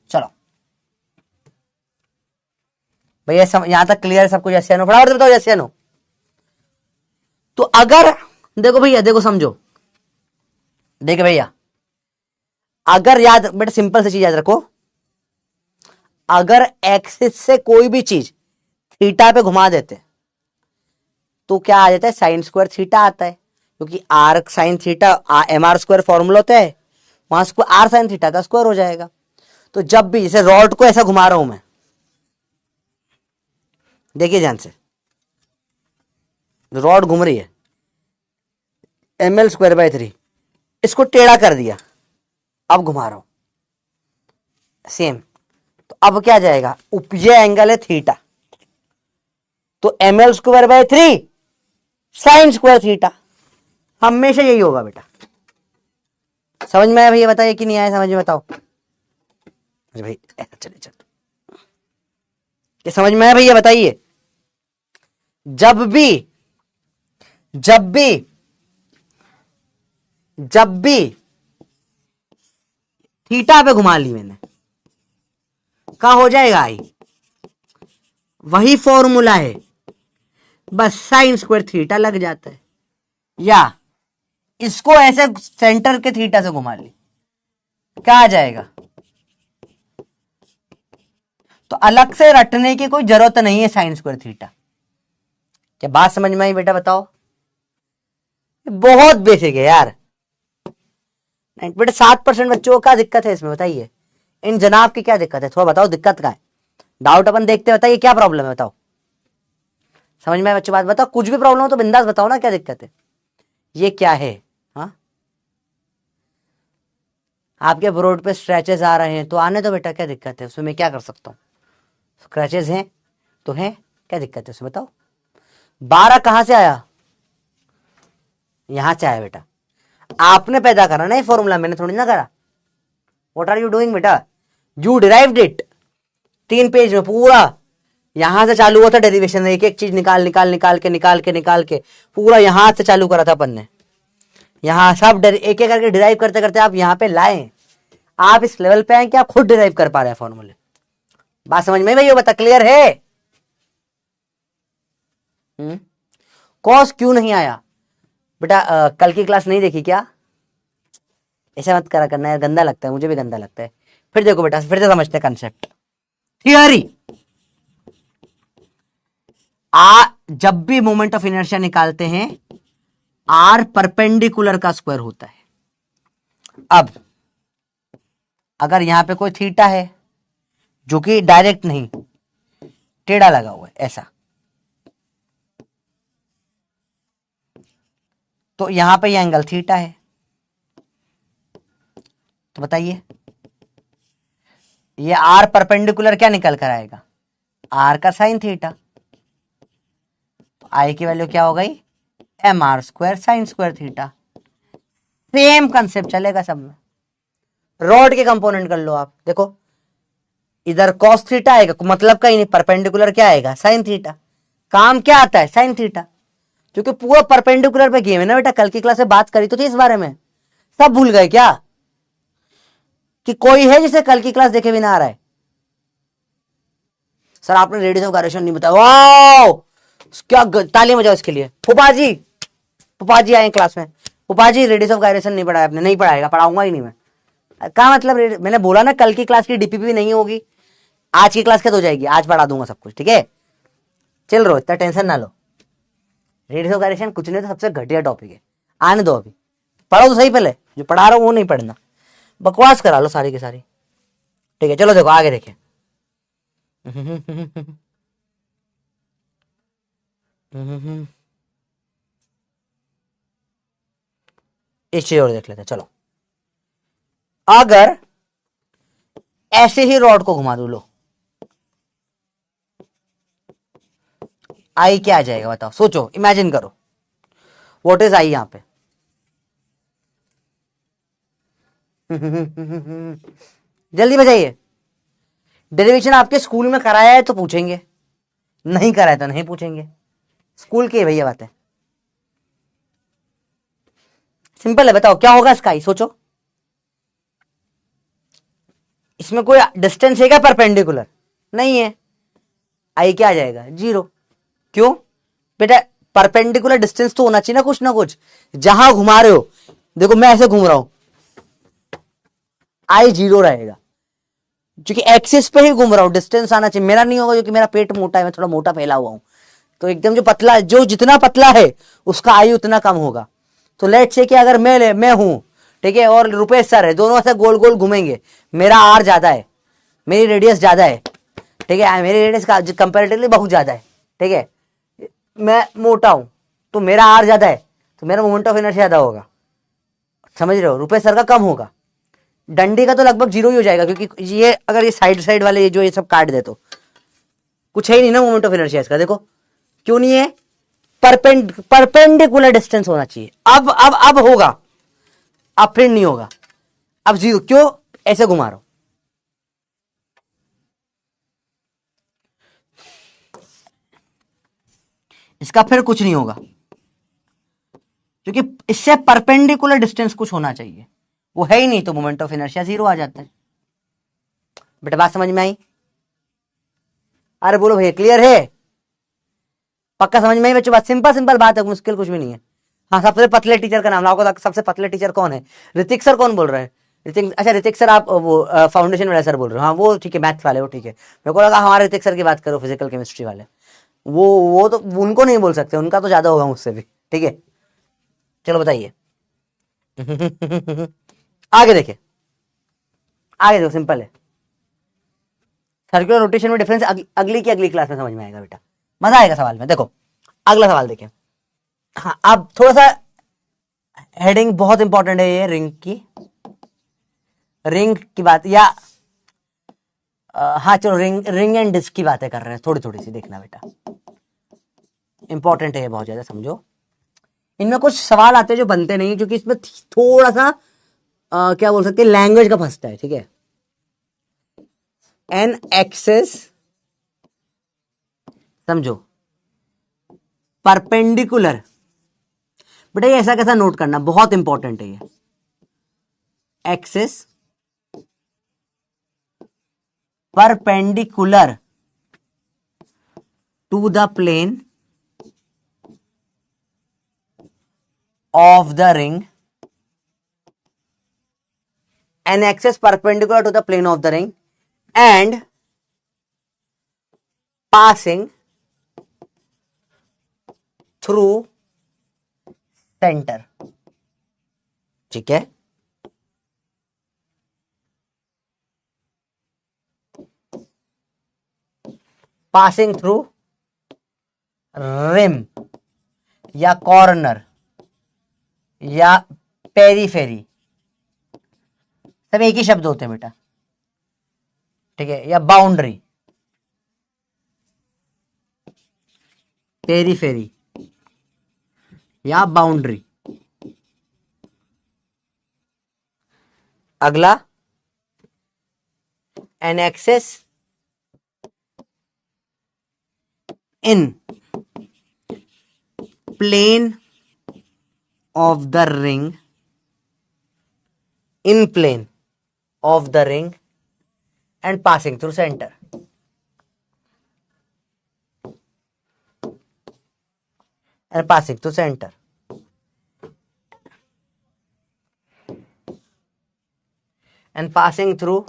चलो भैया यहां तक क्लियर है सब कुछ? ऐसे फटाफट बताओ ऐसे नो। तो अगर देखो भैया, देखो समझो, देखो भैया, अगर याद बेटा सिंपल सी चीज याद रखो, अगर एक्सिस से कोई भी चीज थीटा पे घुमा देते तो क्या आ जाता है, साइन स्क्वायर थीटा आता है, क्योंकि R sine theta M R square formula होता है, वहां से आर साइन थीटा का स्क्वायर हो जाएगा। तो जब भी जैसे रॉड को ऐसा घुमा रहा हूं मैं, देखिए ध्यान से, रॉड घूम रही है, ml स्क्वायर बाय 3, इसको टेढ़ा कर दिया, अब घुमा रहा हूं सेम, तो अब क्या जाएगा, ये एंगल है थीटा, तो ml square by 3 sign square theta, हमेशा यही होगा बेटा। समझ में आया भैया? बताइए कि नहीं आया समझ में, बताओ। अरे भाई चलिए चल, ये समझ में आया भैया? बताइए। जब भी जब भी जब भी थीटा पे घुमा ली मैंने, क्या हो जाएगा आई, वही फॉर्मूला है, बस साइन स्क्वायर थीटा लग जाता है। या इसको ऐसे सेंटर के थीटा से घुमा ली, क्या आ जाएगा? तो अलग से रटने की कोई जरूरत नहीं है साइन स्क्वायर थीटा। क्या बात समझ में आई बेटा? बताओ। बहुत बेसिक है यार बेटा। 7% बच्चों को क्या दिक्कत है इसमें बताइए? इन जनाब की क्या दिक्कत है, थोड़ा बताओ दिक्कत क्या है, डाउट अपन देखते हैं। बताइए क्या प्रॉब्लम है, बताओ। समझ में आए बच्चों बात? बताओ, कुछ भी प्रॉब्लम हो तो बिंदास बताओ ना, क्या दिक्कत है, ये क्या है? हाँ, आपके ब्रोड पे स्ट्रेचेस आ रहे हैं तो आने दो बेटा, क्या दिक्कत है उसमें, मैं क्या कर सकता हूँ? स्क्रैचेस हैं तो हैं, क्या दिक्कत है उसमें बताओ। 12 कहां से आया? यहां से आया बेटा, आपने पैदा करा ना ये फॉर्मूला, मैंने थोड़ी ना करा। व्हाट आर यू डूइंग बेटा? You derived it. 3 पेज में पूरा यहां से चालू हुआ था डेरिवेशन, एक एक चीज निकाल निकाल निकाल के निकाल के निकाल के पूरा यहां से चालू करा था अपन ने। यहां सब एक एक करके डिराइव करते करते आप यहां पे लाए, आप इस लेवल पे आए कि आप खुद डिराइव कर पा रहे हैं फॉर्मूले। बात समझ में भैया? बता, क्लियर है? कॉस क्यों नहीं आया बेटा? कल की क्लास नहीं देखी क्या? ऐसा मत करा करना यार, गंदा लगता है, मुझे भी गंदा लगता है। फिर देखो बेटा, फिर से समझते हैं कंसेप्ट, थियरी। जब भी मोमेंट ऑफ इनर्शिया निकालते हैं, आर परपेंडिकुलर का स्क्वायर होता है। अब अगर यहां पे कोई थीटा है जो कि डायरेक्ट नहीं, टेढ़ा लगा हुआ है ऐसा, तो यहां पे ये एंगल थीटा है, तो बताइए ये आर परपेंडिकुलर क्या निकल कर आएगा? आर का साइन थीटा। आई की वैल्यू क्या हो गई, mr² sin square theta. Same concept चलेगा सब में। रॉड के कंपोनेंट कर लो आप, देखो इधर cos थीटा आएगा, मतलब कहीं नहीं, परपेंडिकुलर क्या आएगा, sin थीटा। काम क्या आता है, sin थीटा, क्योंकि पूरा परपेंडिकुलर पे गेम है ना बेटा। कल की क्लास में बात करी तो थी इस बारे में, सब भूल गए क्या? कि कोई है जिसे कल की क्लास देखे बिना आ रहा है? सर आपने रेडियस ऑफ गायरेशन नहीं बताया, वाओ क्या ताली बजाओ इसके लिए। फूफा जी आए क्लास में, फूफा जी रेडियस ऑफ गायरेशन नहीं पढ़ाया आपने। नहीं पढ़ाएगा, पढ़ाऊंगा ही नहीं मैं। क्या मतलब, मैंने बोला ना कल की क्लास की डीपीपी नहीं होगी, आज की क्लास क्या हो जाएगी, आज पढ़ा दूंगा सब कुछ, ठीक है। चल रहो, इतना टेंशन ना लो। रेडियस ऑफ गायरेशन कुछ नहीं तो सबसे घटिया टॉपिक है, आने दो अभी, पढ़ो तो सही पहले, जो पढ़ा रहा हूं वो नहीं पढ़ना, बकवास करा लो सारी की सारी, ठीक है। चलो देखो आगे देखें। एक चीज और देख लेते हैं, चलो। अगर ऐसे ही रॉड को घुमा दू, लो आई क्या आ जाएगा बताओ, सोचो, इमेजिन करो, व्हाट इज आई यहां पे। जल्दी बताइए। डेरिवेशन आपके स्कूल में कराया है तो पूछेंगे, नहीं कराया तो नहीं पूछेंगे, स्कूल की भैया बात है। सिंपल है, बताओ क्या होगा इसका, आई सोचो। इसमें कोई डिस्टेंस है क्या परपेंडिकुलर, नहीं है, आई क्या आ जाएगा, 0। क्यों बेटा, परपेंडिकुलर डिस्टेंस तो होना चाहिए ना कुछ। जहां घुमा रहे हो, देखो मैं ऐसे घूम रहा हूं, आई 0 रहेगा, क्योंकि एक्सिस पे ही घूम रहा हूं, डिस्टेंस आना चाहिए। मेरा नहीं होगा क्योंकि मेरा पेट मोटा है, मैं थोड़ा मोटा फैला हुआ हूं, तो एकदम जो पतला, जो जितना पतला है उसका आई उतना कम होगा। तो लेट से कि अगर मैं हूं, ठीक है, और रुपेश सर है, दोनों ऐसे गोल गोल घूमेंगे, मेरा आर ज्यादा है, मेरी रेडियस ज्यादा है, ठीक है, मेरी रेडियस कंपेरेटिवली बहुत ज्यादा है, ठीक है, मैं मोटा हूं तो मेरा आर ज्यादा है, तो मेरा मोमेंट ऑफ इनर्शिया ज्यादा होगा, समझ रहे हो। रुपेश सर का कम होगा, डंडी का तो लगभग 0 ही हो जाएगा, क्योंकि ये अगर ये साइड वाले जो ये सब काट दे तो कुछ है ही नहीं ना मोमेंट ऑफ इनर्शिया इसका। देखो क्यों नहीं है, परपेंडिकुलर डिस्टेंस होना चाहिए। अब होगा, अब फिर नहीं होगा, अब 0। क्यों, ऐसे घुमा रहा हूं, इसका फिर कुछ नहीं होगा, क्योंकि इससे परपेंडिकुलर डिस्टेंस कुछ होना चाहिए, वो है ही नहीं, तो मोमेंट ऑफ इनर्शिया 0 आ जाता है। बेटा बात समझ में आई? अरे बोलो भैया, क्लियर है, पक्का समझ में आई बच्चों? बात सिंपल बात है, मुश्किल कुछ भी नहीं है। हाँ, सबसे पतले टीचर का नाम लाओ, सबसे पतले टीचर कौन है? ऋतिक सर कौन बोल रहे हैं? अच्छा ऋतिक सर, आप वो फाउंडेशन वाले सर बोल रहे हो? हाँ वो ठीक है, मैथ्स वाले, वो ठीक है। मेरे को लगा हमारे ऋतिक सर की बात करो, फिजिकल केमिस्ट्री वाले, वो तो उनको नहीं बोल सकते, उनका तो ज्यादा होगा मुझसे भी, ठीक है। चलो बताइए। आगे देखिए, आगे देखो, सिंपल है। सर्कुलर रोटेशन में डिफरेंस अगली की अगली क्लास में समझ में आएगा बेटा, मजा आएगा सवाल में। देखो अगला सवाल देखिए। हाँ, अब थोड़ा सा हेडिंग बहुत इंपॉर्टेंट है, ये रिंग की बात, या हाँ चलो, रिंग एंड डिस्क की बातें कर रहे हैं, थोड़ी सी देखना बेटा, इंपॉर्टेंट है ये बहुत ज्यादा, समझो। इनमें कुछ सवाल आते हैं जो बनते नहीं, क्योंकि इसमें थोड़ा सा क्या बोल सकते हैं, लैंग्वेज का फंसता है, ठीक है। एन एक्सेस, समझो, परपेंडिकुलर, बेटा ये ऐसा कैसा नोट करना, बहुत इंपॉर्टेंट है ये। Axis perpendicular to the plane of the ring, an axis perpendicular to the plane of the ring and passing through center, ठीक है। पासिंग थ्रू रिम या कॉर्नर या पेरीफेरी, सब एक ही शब्द होते हैं बेटा, ठीक है, या बाउंड्री, पेरीफेरी, या बाउंड्री। अगला an axis in plane of the ring, in plane of the ring and passing through centre. And passing through centre. And passing through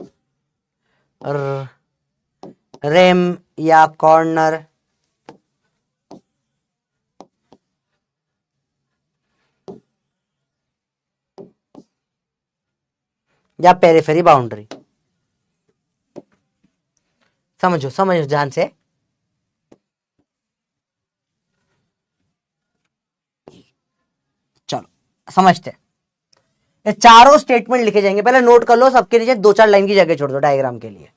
rim या कॉर्नर या पेरिफेरी बाउंड्री। समझो समझो ध्यान से। चलो समझते हैं। ये चारों स्टेटमेंट लिखे जाएंगे, पहले नोट कर लो, सबके नीचे 2-4 लाइन की जगह छोड़ दो डायग्राम के लिए,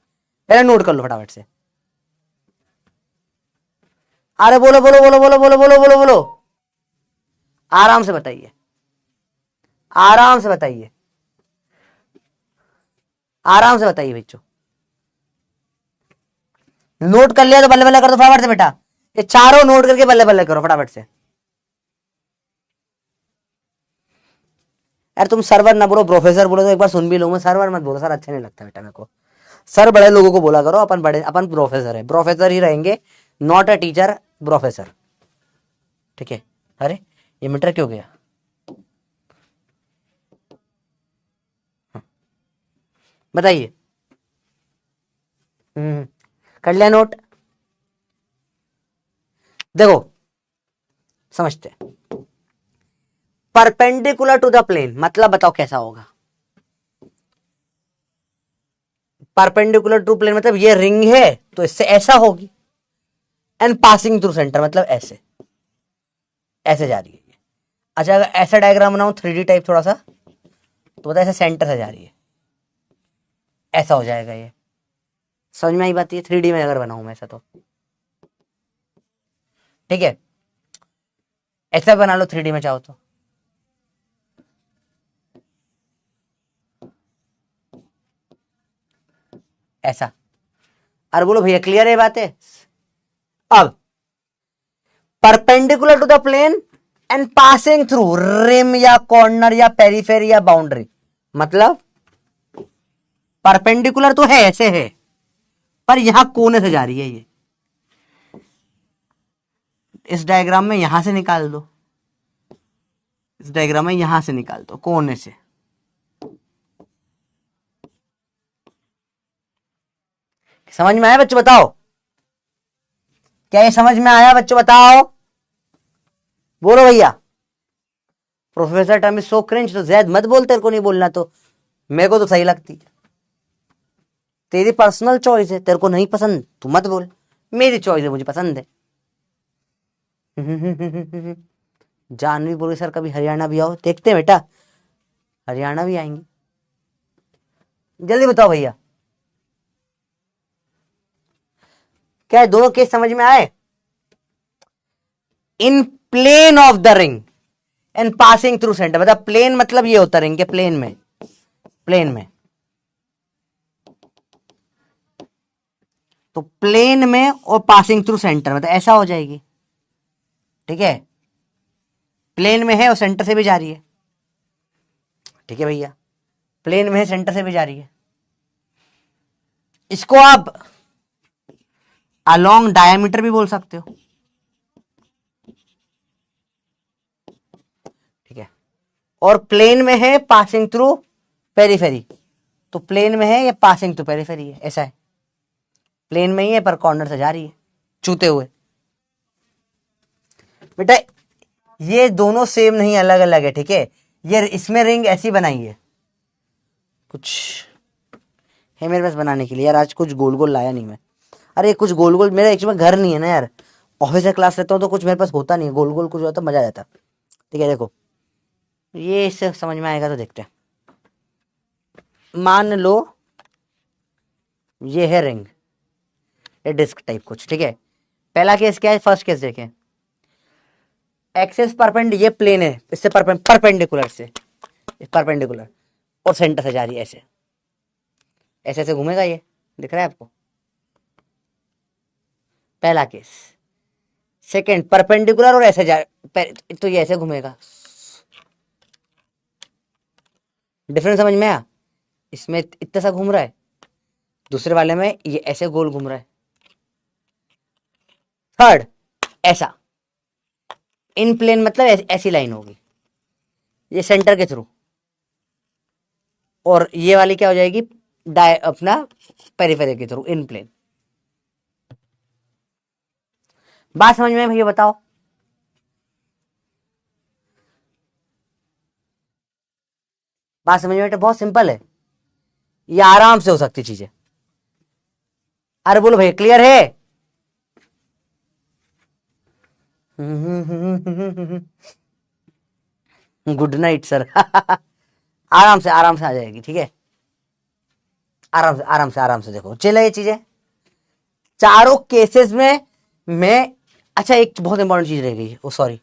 पहले नोट कर लो फटाफट से। अरे बोलो बोलो बोलो बोलो बोलो बोलो बोलो बोलो, आराम से बताइए, आराम से बताइए, आराम से बताइए बच्चों। नोट कर लिया तो बल्ले बल्ले कर दो फटाफट से बेटा, ये चारों नोट करके बल्ले बल्ले करो फटाफट से। यार तुम सर्वर ना बोलो, प्रोफेसर बोलो तो एक बार सुन भी लो। मैं सर्वर मत बोलो सर, अच्छा नहीं लगता बेटा मेरे को। सर बड़े लोगों को बोला करो, अपन बड़े, अपन प्रोफेसर है, प्रोफेसर ही रहेंगे, नॉट अ टीचर, प्रोफेसर। ठीक है। अरे ये मीटर क्यों गया? बताइए। कर लिया नोट? देखो समझते हैं। परपेंडिकुलर टू द प्लेन मतलब बताओ कैसा होगा? परपेंडिकुलर टू प्लेन मतलब ये रिंग है तो इससे ऐसा होगी, एंड पासिंग थ्रू सेंटर मतलब ऐसे, ऐसे जा रही है। अच्छा अगर ऐसा डायग्राम बनाऊं 3D टाइप थोड़ा सा, तो बताओ ऐसे सेंटर से जा रही है, ऐसा हो जाएगा ये। समझ में आई बात? ये 3D में अगर बनाऊं मैं ऐसा तो ठीक है, ऐसा बना लो 3D में चाहो तो। ऐसा। अरे बोलो भैया क्लियर है बात है? अब perpendicular to the plane and passing through rim या कॉर्नर या पेरिफेरी या बाउंड्री, मतलब परपेंडिकुलर तो है, ऐसे है, पर यहां कोने से जा रही है ये। इस डायग्राम में यहां से निकाल दो, इस डायग्राम में यहां से निकाल दो कोने से। समझ में आया बच्चों? बताओ क्या ये समझ में आया बच्चों? बताओ बोलो भैया। Professor term is so cringe, तो जैद मत बोल, तेरे को नहीं बोलना तो मेरे को तो सही लगती है। तेरी पर्सनल चॉइस है, तेरे को नहीं पसंद तू मत बोल, मेरी चॉइस है, मुझे पसंद है। जानवी बोले सर कभी हरियाणा भी आओ, देखते हैं बेटा, हरियाणा भी आएंगे। जल्दी बताओ भैया, क्या है दोनों केस समझ में आए? In plane of the ring and passing through centre, मतलब प्लेन मतलब ये होता रिंग के प्लेन में, प्लेन में, तो प्लेन में और पासिंग थ्रू सेंटर मतलब ऐसा हो जाएगी। ठीक है, प्लेन में है और सेंटर से भी जा रही है। ठीक है भैया, प्लेन में है सेंटर से भी जा रही है। इसको आप अलोंग डायमीटर भी बोल सकते हो। ठीक है, और प्लेन में है पासिंग थ्रू पेरिफेरी, तो प्लेन में है या पासिंग थ्रू पेरिफेरी है, ऐसा है। प्लेन में ही है पर कॉर्नर से जा रही है चूते हुए। बेटा ये दोनों सेम नहीं, अलग अलग है। ठीक है, ये इसमें रिंग ऐसी बनाई है, कुछ है मेरे पास बनाने के लिए यार, आज कुछ गोल गोल लाया नहीं मैं। अरे कुछ गोल गोल मेरा एक्चुअली घर नहीं है ना यार, ऑफिस से क्लास लेता हूँ तो कुछ मेरे पास होता नहीं है, गोल गोल कुछ होता मजा आ जाता। ठीक है देखो, ये इससे समझ में आएगा तो देखते हैं। मान लो ये है रिंग, ये डिस्क टाइप कुछ। ठीक है, पहला केस क्या है, फर्स्ट केस देखें। एक्सेस परपेंडिकुलर, ये प्लेन है, इससे परपेंडिकुलर से, परपेंडिकुलर, और सेंटर से जा रही है ऐसे, ऐसे ऐसे घूमेगा, ये दिख रहा है आपको, पहला केस। सेकंड परपेंडिकुलर और ऐसे जा, तो ये ऐसे घूमेगा। डिफरेंस समझ में आया? इसमें इतना सा घूम रहा है, दूसरे वाले में ये ऐसे गोल घूम रहा है। थर्ड ऐसा, इन प्लेन मतलब ऐसी लाइन होगी, ये सेंटर के थ्रू, और ये वाली क्या हो जाएगी, अपना पेरिफेरी के थ्रू, इन प्लेन। बात समझ में भैया बताओ? बात समझ में बेटा? बहुत सिंपल है, ये आराम से हो सकती चीजें। अरे बोलो भैया क्लियर है? Good night sir. आराम से आ जाएगी, ठीक है, आराम से देखो चले ये चीजें चारों केसेस में। मैं अच्छा एक बहुत इंपॉर्टेंट चीज रह गई, ओ सॉरी,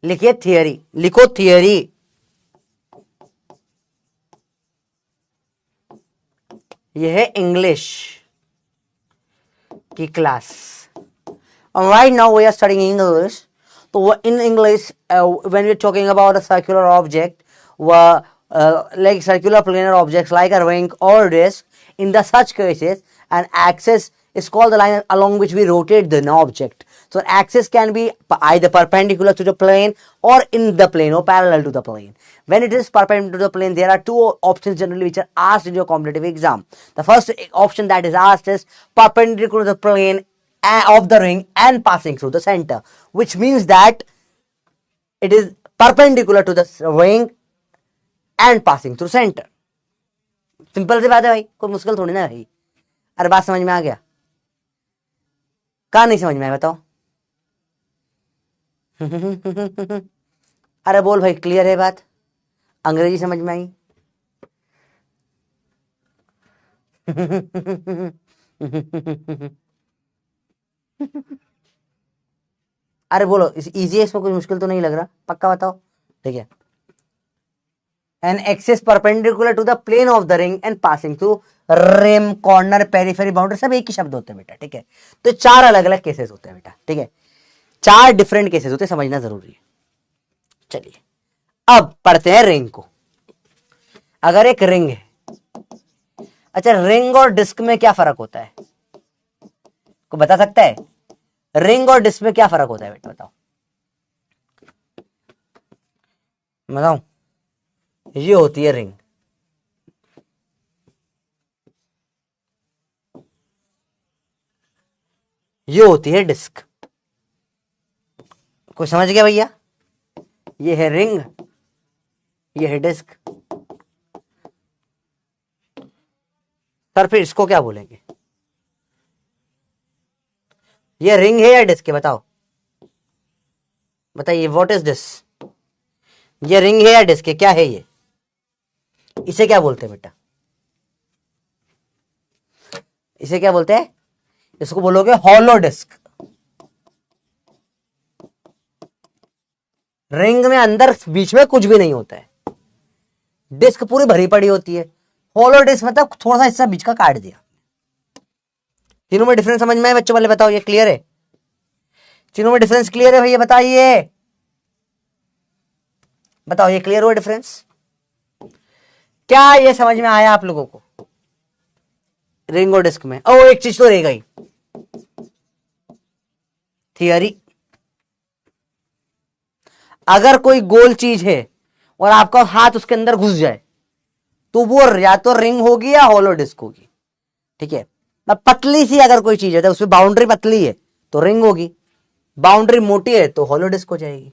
लिखिए थियरी, लिखो थियरी। यह है इंग्लिश की class, right now we are studying English. So in English, when we're talking about a circular object, like circular planar objects like a ring or disc, in the such cases, an axis is called the line along which we rotate the object. So an axis can be either perpendicular to the plane or in the plane or parallel to the plane. When it is perpendicular to the plane, there are two options generally which are asked in your competitive exam. The first option that is asked is perpendicular to the plane of the ring and passing through the center, which means that it is perpendicular to the ring and passing through center. Simple सी बात है भाई, कोई मुश्किल थोड़ी ना भाई। अरे बात समझ में आ गया? कहाँ नहीं समझ में आया बताओ? अरे बोल भाई क्लियर है बात? अंग्रेजी समझ में आई? अरे बोलो इजी है, इसमें कोई मुश्किल तो नहीं लग रहा? पक्का बताओ, ठीक है। An axis perpendicular to the plane of the ring and passing through rim, corner, periphery, boundary, सब एक ही शब्द होते हैं बेटा, ठीक है। तो चार अलग अलग केसेस होते हैं बेटा, ठीक है, चार डिफरेंट केसेस होते हैं, समझना जरूरी है। चलिए अब पढ़ते हैं रिंग को। अगर एक रिंग है, अच्छा रिंग और डिस्क में क्या फर्क होता है, को बता सकता है? रिंग और डिस्क में क्या फर्क होता है बेटा, बताओ बताओ। ये होती है रिंग, ये होती है डिस्क। कोई समझ गया भैया? ये है रिंग, ये है डिस्क। सर फिर इसको क्या बोलेंगे? ये रिंग है या डिस्क है, बताओ बताइए, व्हाट इज दिस? ये रिंग है या डिस्क है, क्या है ये? इसे क्या बोलते हैं बेटा? इसे क्या बोलते हैं? इसको बोलोगे हॉलो डिस्क। रिंग में अंदर बीच में कुछ भी नहीं होता है, डिस्क पूरी भरी पड़ी होती है। हॉलो डिस्क मतलब थोड़ा सा हिस्सा बीच का काट दिया। तीनों में डिफरेंस समझ में आए बच्चों वाले? बताओ ये क्लियर है? तीनों में डिफरेंस क्लियर है भैया? बताइए बताओ, ये क्लियर हुआ डिफरेंस? क्या ये समझ में आया आप लोगों को? रिंग और डिस्क में। ओ एक चीज तो रह गई, थियरी। अगर कोई गोल चीज है और आपका हाथ उसके अंदर घुस जाए तो वो या तो रिंग होगी या हॉलो डिस्क होगी, ठीक है। पतली सी अगर कोई चीज है तो उसमें बाउंड्री पतली है तो रिंग होगी, बाउंड्री मोटी है तो हॉलो डिस्क हो जाएगी।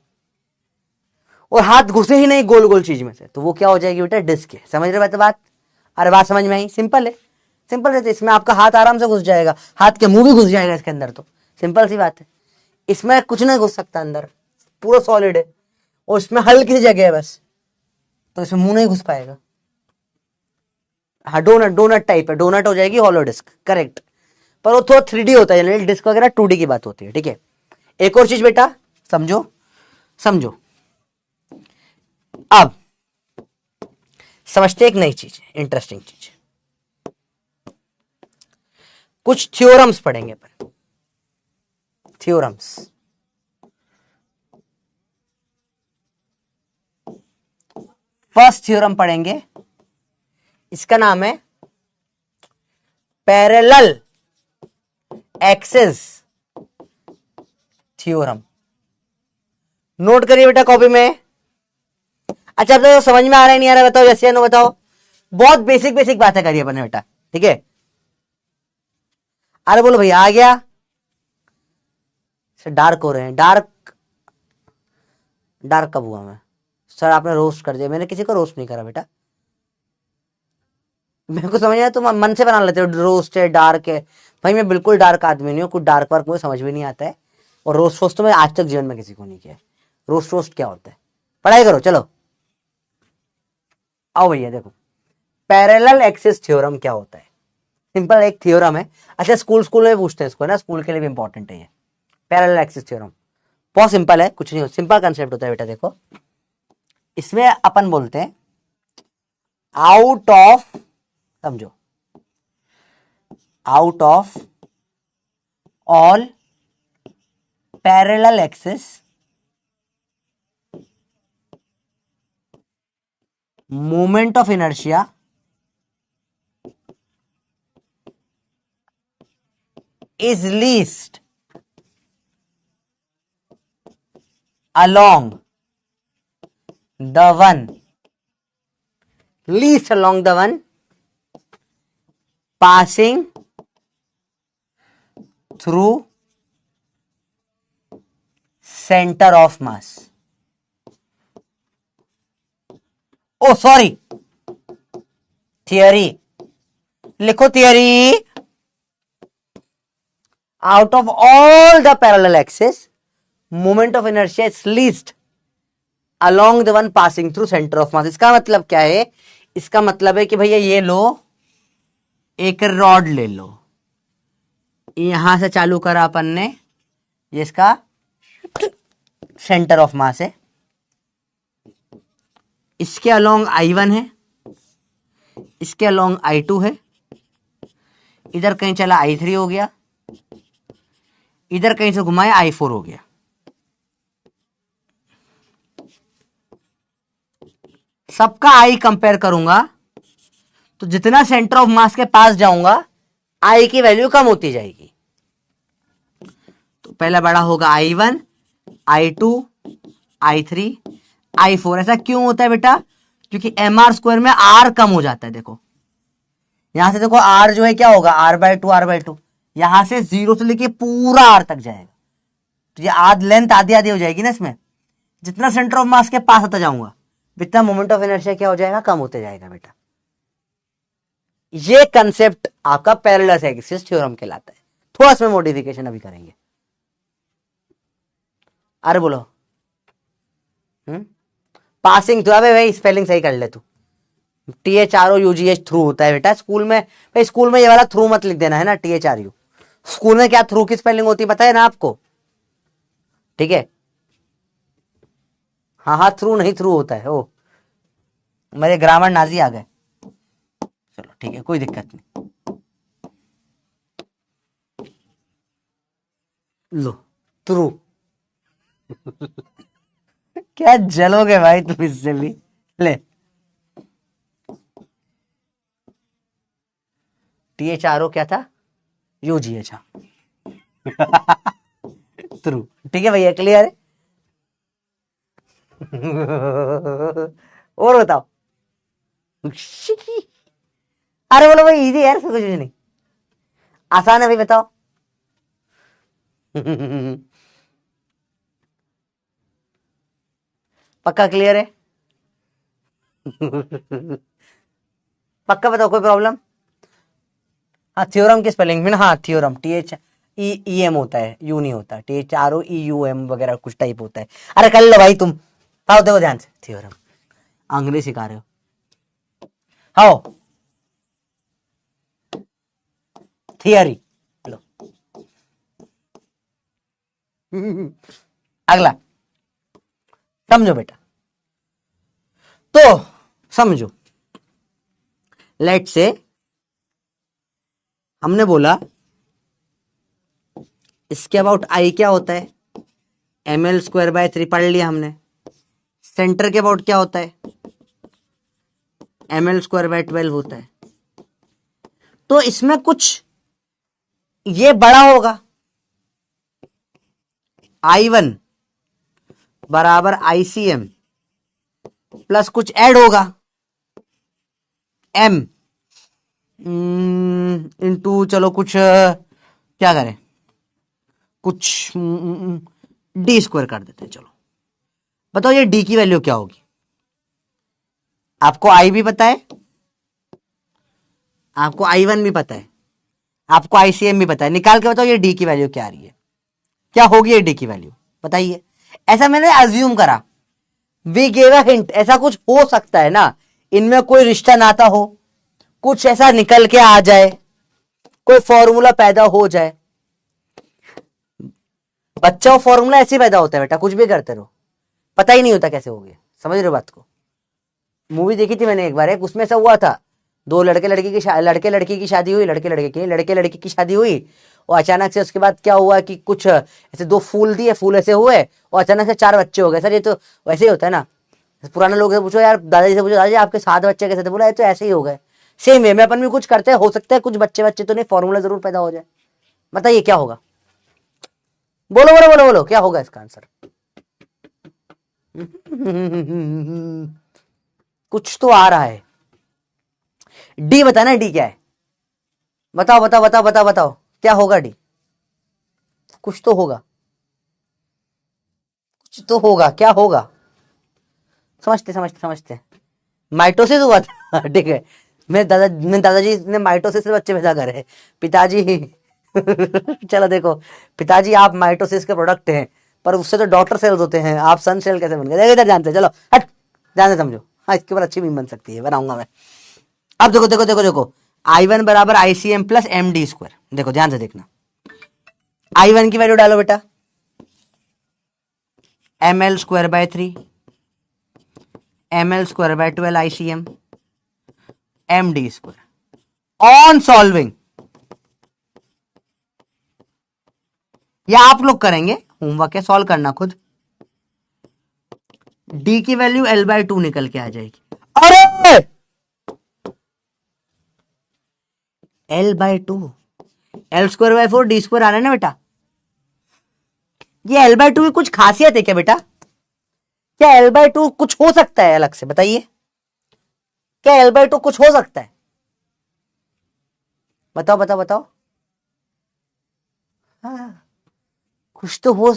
और हाथ घुसे ही नहीं गोल गोल चीज में से तो वो क्या हो जाएगी बेटा? डिस्क है। समझ रहे बात? अरे बात समझ में आई? सिंपल है, सिंपल है। तो इसमें आपका हाथ आराम से घुस जाएगा, हाथ के मुंह भी घुस जाएगा इसके अंदर, तो सिंपल सी बात है। इसमें कुछ नहीं घुस सकता अंदर, पूरा सॉलिड है, और इसमें हल्की सी जगह है बस, तो इसमें मुंह नहीं घुस पाएगा। हाँ डोनट टाइप है, डोनट हो जाएगी हॉलो डिस्क, करेक्ट। पर वो थोड़ा 3D होता है, जनरली डिस्क वगैरह 2D की बात होती है, ठीक है। एक और चीज बेटा समझो, समझो, अब समझते एक नई चीज, इंटरेस्टिंग चीज, कुछ थ्योरम्स पढ़ेंगे अपन, थ्योरम्स। फर्स्ट थ्योरम पढ़ेंगे, इसका नाम है पैरेलल एक्सिस थ्योरम। नोट करिए बेटा कॉपी में। अच्छा, अब तो समझ में आ रहा है नहीं आ रहा बताओ, यस या नो बताओ। बहुत बेसिक बेसिक बातें करिए अपन बेटा, ठीक है। अरे बोलो भैया आ गया। डार्क हो रहे हैं, डार्क, डार्क कब हुआ मैं? सर आपने रोस्ट कर दिया। मैंने किसी को रोस्ट नहीं करा बेटा, मेरे को समझ आया, तुम मन से बना लेते हो रोस्ट है डार्क है। भाई मैं बिल्कुल डार्क आदमी नहीं हूँ, कुछ डार्क वर्क मुझे समझ भी नहीं आता है, और रोस्ट वोस्ट तो मैं आज तक जीवन में किसी को नहीं किया है। रोस्ट वोस्ट क्या होता है, पढ़ाई करो चलो। आओ भैया देखो, पैरेलल एक्सिस थ्योरम क्या होता है। सिंपल एक थ्योरम है। अच्छा स्कूल स्कूल में पूछते हैं इसको ना, स्कूल के लिए भी इंपॉर्टेंट है ये पैरेलल एक्सिस थ्योरम। बहुत सिंपल है, कुछ नहीं, सिंपल कंसेप्ट होता है बेटा। देखो इसमें अपन बोलते हैं आउट ऑफ, समझो, out of all parallel axis moment of inertia is least along the one, least along the one passing through center of mass. Oh sorry, theory लिखो, theory out of all the parallel axis moment of inertia is least along the one passing through center of mass। इसका मतलब क्या है? इसका मतलब है कि भैया ये लो, एक रॉड ले लो, यहां से चालू करा अपन ने, ये इसका सेंटर ऑफ मास है, इसके अलोंग I1 है, इसके अलोंग I2 है, इधर कहीं चला I3 हो गया, इधर कहीं से घुमाए I4 हो गया। सबका आई कंपेयर करूंगा तो जितना सेंटर ऑफ मास के पास जाऊंगा आई की वैल्यू कम होती जाएगी। तो पहला बड़ा होगा I1, I2, I3, I4। ऐसा क्यों होता है बेटा? क्योंकि mr² में r कम हो जाता है। देखो यहां से, देखो r जो है क्या होगा, r/2, r/2, यहां से 0 से लेके पूरा r तक जाएगा, तो ये आध लेंथ आधी आधी हो जाएगी ना इसमें। जितना सेंटर ऑफ मास के पास आता जाऊंगा जितना मोमेंट ऑफ इनर्शिया क्या हो जाएगा, कम होते जाएगा बेटा। ये कंसेप्ट आपका पैरेलल एक्सिस थ्योरम कहलाता है। थोड़ा इसमें मॉडिफिकेशन अभी करेंगे। अरे बोलो, पासिंग थ्रू, अबे भाई स्पेलिंग सही कर ले तू। THROUGH थ्रू होता है बेटा स्कूल में। भाई स्कूल में ये वाला थ्रू मत लिख देना है ना, THRU। स्कूल में क्या थ्रू की स्पेलिंग होती है पता है ना आपको? ठीक है, हाँ हाँ, थ्रू नहीं थ्रू होता है। ओ मेरे ग्रामर नाजी आ गए। चलो ठीक है, कोई दिक्कत नहीं। लो थ्रू क्या जलोगे भाई तुम इससे भी। ले THRO क्या था? UGH। थ्रू, ठीक है भैया, क्लियर है। और बताओ। अरे बोलो भाई, इजी है, कुछ नहीं, आसान है भाई, बताओ। पक्का क्लियर है? पक्का बताओ, कोई प्रॉब्लम? हाँ थ्योरम की स्पेलिंग में ना, हाँ थ्योरम THEEM होता है, यू नहीं होता। THROEUM वगैरह कुछ टाइप होता है। अरे कर लो भाई तुम, आओ देखो ध्यान से, थ्योरम अंग्रेजी सिखा रहे हो। आओ थियरी लो। अगला समझो बेटा, तो समझो, लेट से हमने बोला इसके अबाउट आई क्या होता है, ml² पढ़ लिया हमने। सेंटर के अबाउट क्या होता है, ml²/12 होता है। तो इसमें कुछ ये बड़ा होगा, I1 बराबर ICM प्लस कुछ ऐड होगा M इंटू, चलो कुछ क्या करें, कुछ D² कर देते हैं। चलो बताओ ये D की वैल्यू क्या होगी। आपको I भी पता है, आपको I1 भी पता है, आपको ICM भी पता है, निकाल के बताओ ये D की वैल्यू क्या आ रही है, क्या होगी ये D की वैल्यू, बताइए। ऐसा मैंने अज्यूम करा, वी गेव अ हिंट, ऐसा कुछ हो सकता है ना, इनमें कोई रिश्ता नाता हो, कुछ ऐसा निकल के आ जाए, कोई फॉर्मूला पैदा हो जाए। बच्चा फॉर्मूला ऐसे पैदा होता है बेटा, कुछ भी करते रहो, पता ही नहीं होता कैसे हो गया। समझ रहे हो बात को। मूवी देखी थी मैंने एक बार, एक उसमें ऐसा हुआ था, दो लड़के लड़की की शादी हुई, लड़के लड़की की शादी हुई, और अचानक से उसके बाद क्या हुआ कि कुछ ऐसे दो फूल दिए, फूल ऐसे हुए और अचानक से 4 बच्चे हो गए। सर ये तो वैसे ही होता है ना, पुराने लोग से पूछो यार, दादाजी से पूछो, दादाजी आपके 7 बच्चे कैसे थे, बोला तो ऐसे ही हो गए। सेम वे में अपन भी कुछ करते हैं, हो सकता है कुछ बच्चे तो नहीं, फॉर्मूला जरूर पैदा हो जाए। बताइए क्या होगा, बोलो बोलो बोलो बोलो, क्या होगा इसका आंसर। कुछ तो आ रहा है, डी बताना, डी क्या है, बताओ बताओ बताओ बताओ बताओ, क्या होगा डी, कुछ तो होगा, कुछ तो होगा, क्या होगा, समझते समझते समझते। माइटोसिस हुआ था ठीक है, मेरे दादाजी ने माइटोसिस से बच्चे पैदा करे, पिताजी चलो देखो, पिताजी आप माइटोसिस के प्रोडक्ट हैं, पर उससे तो डॉटर सेल्स होते हैं, आप सन सेल कैसे बन गए, देखो इधर जानते, चलो हट, ध्यान से समझो। हाँ इसके ऊपर अच्छी मीम बन सकती है, बनाऊंगा मैं। अब देखो देखो देखो देखो, I1 बराबर ICM प्लस MD², देखो ध्यान से देखना, I1 की वैल्यू डालो बेटा, ml²/3 ml²/12 ICM MD²। On solving, या आप लोग करेंगे, होमवर्क है, सॉल्व करना खुद। डी की वैल्यू L/2 निकल के आ जाएगी। अरे L/2, L²/4 D² आ रहा है ना बेटा, ये L/2 की कुछ खासियत है क्या बेटा, क्या L/2 कुछ हो सकता है अलग से, बताइए क्या L/2 कुछ हो सकता है, बताओ बताओ बताओ। हाँ, कुछ तो हो,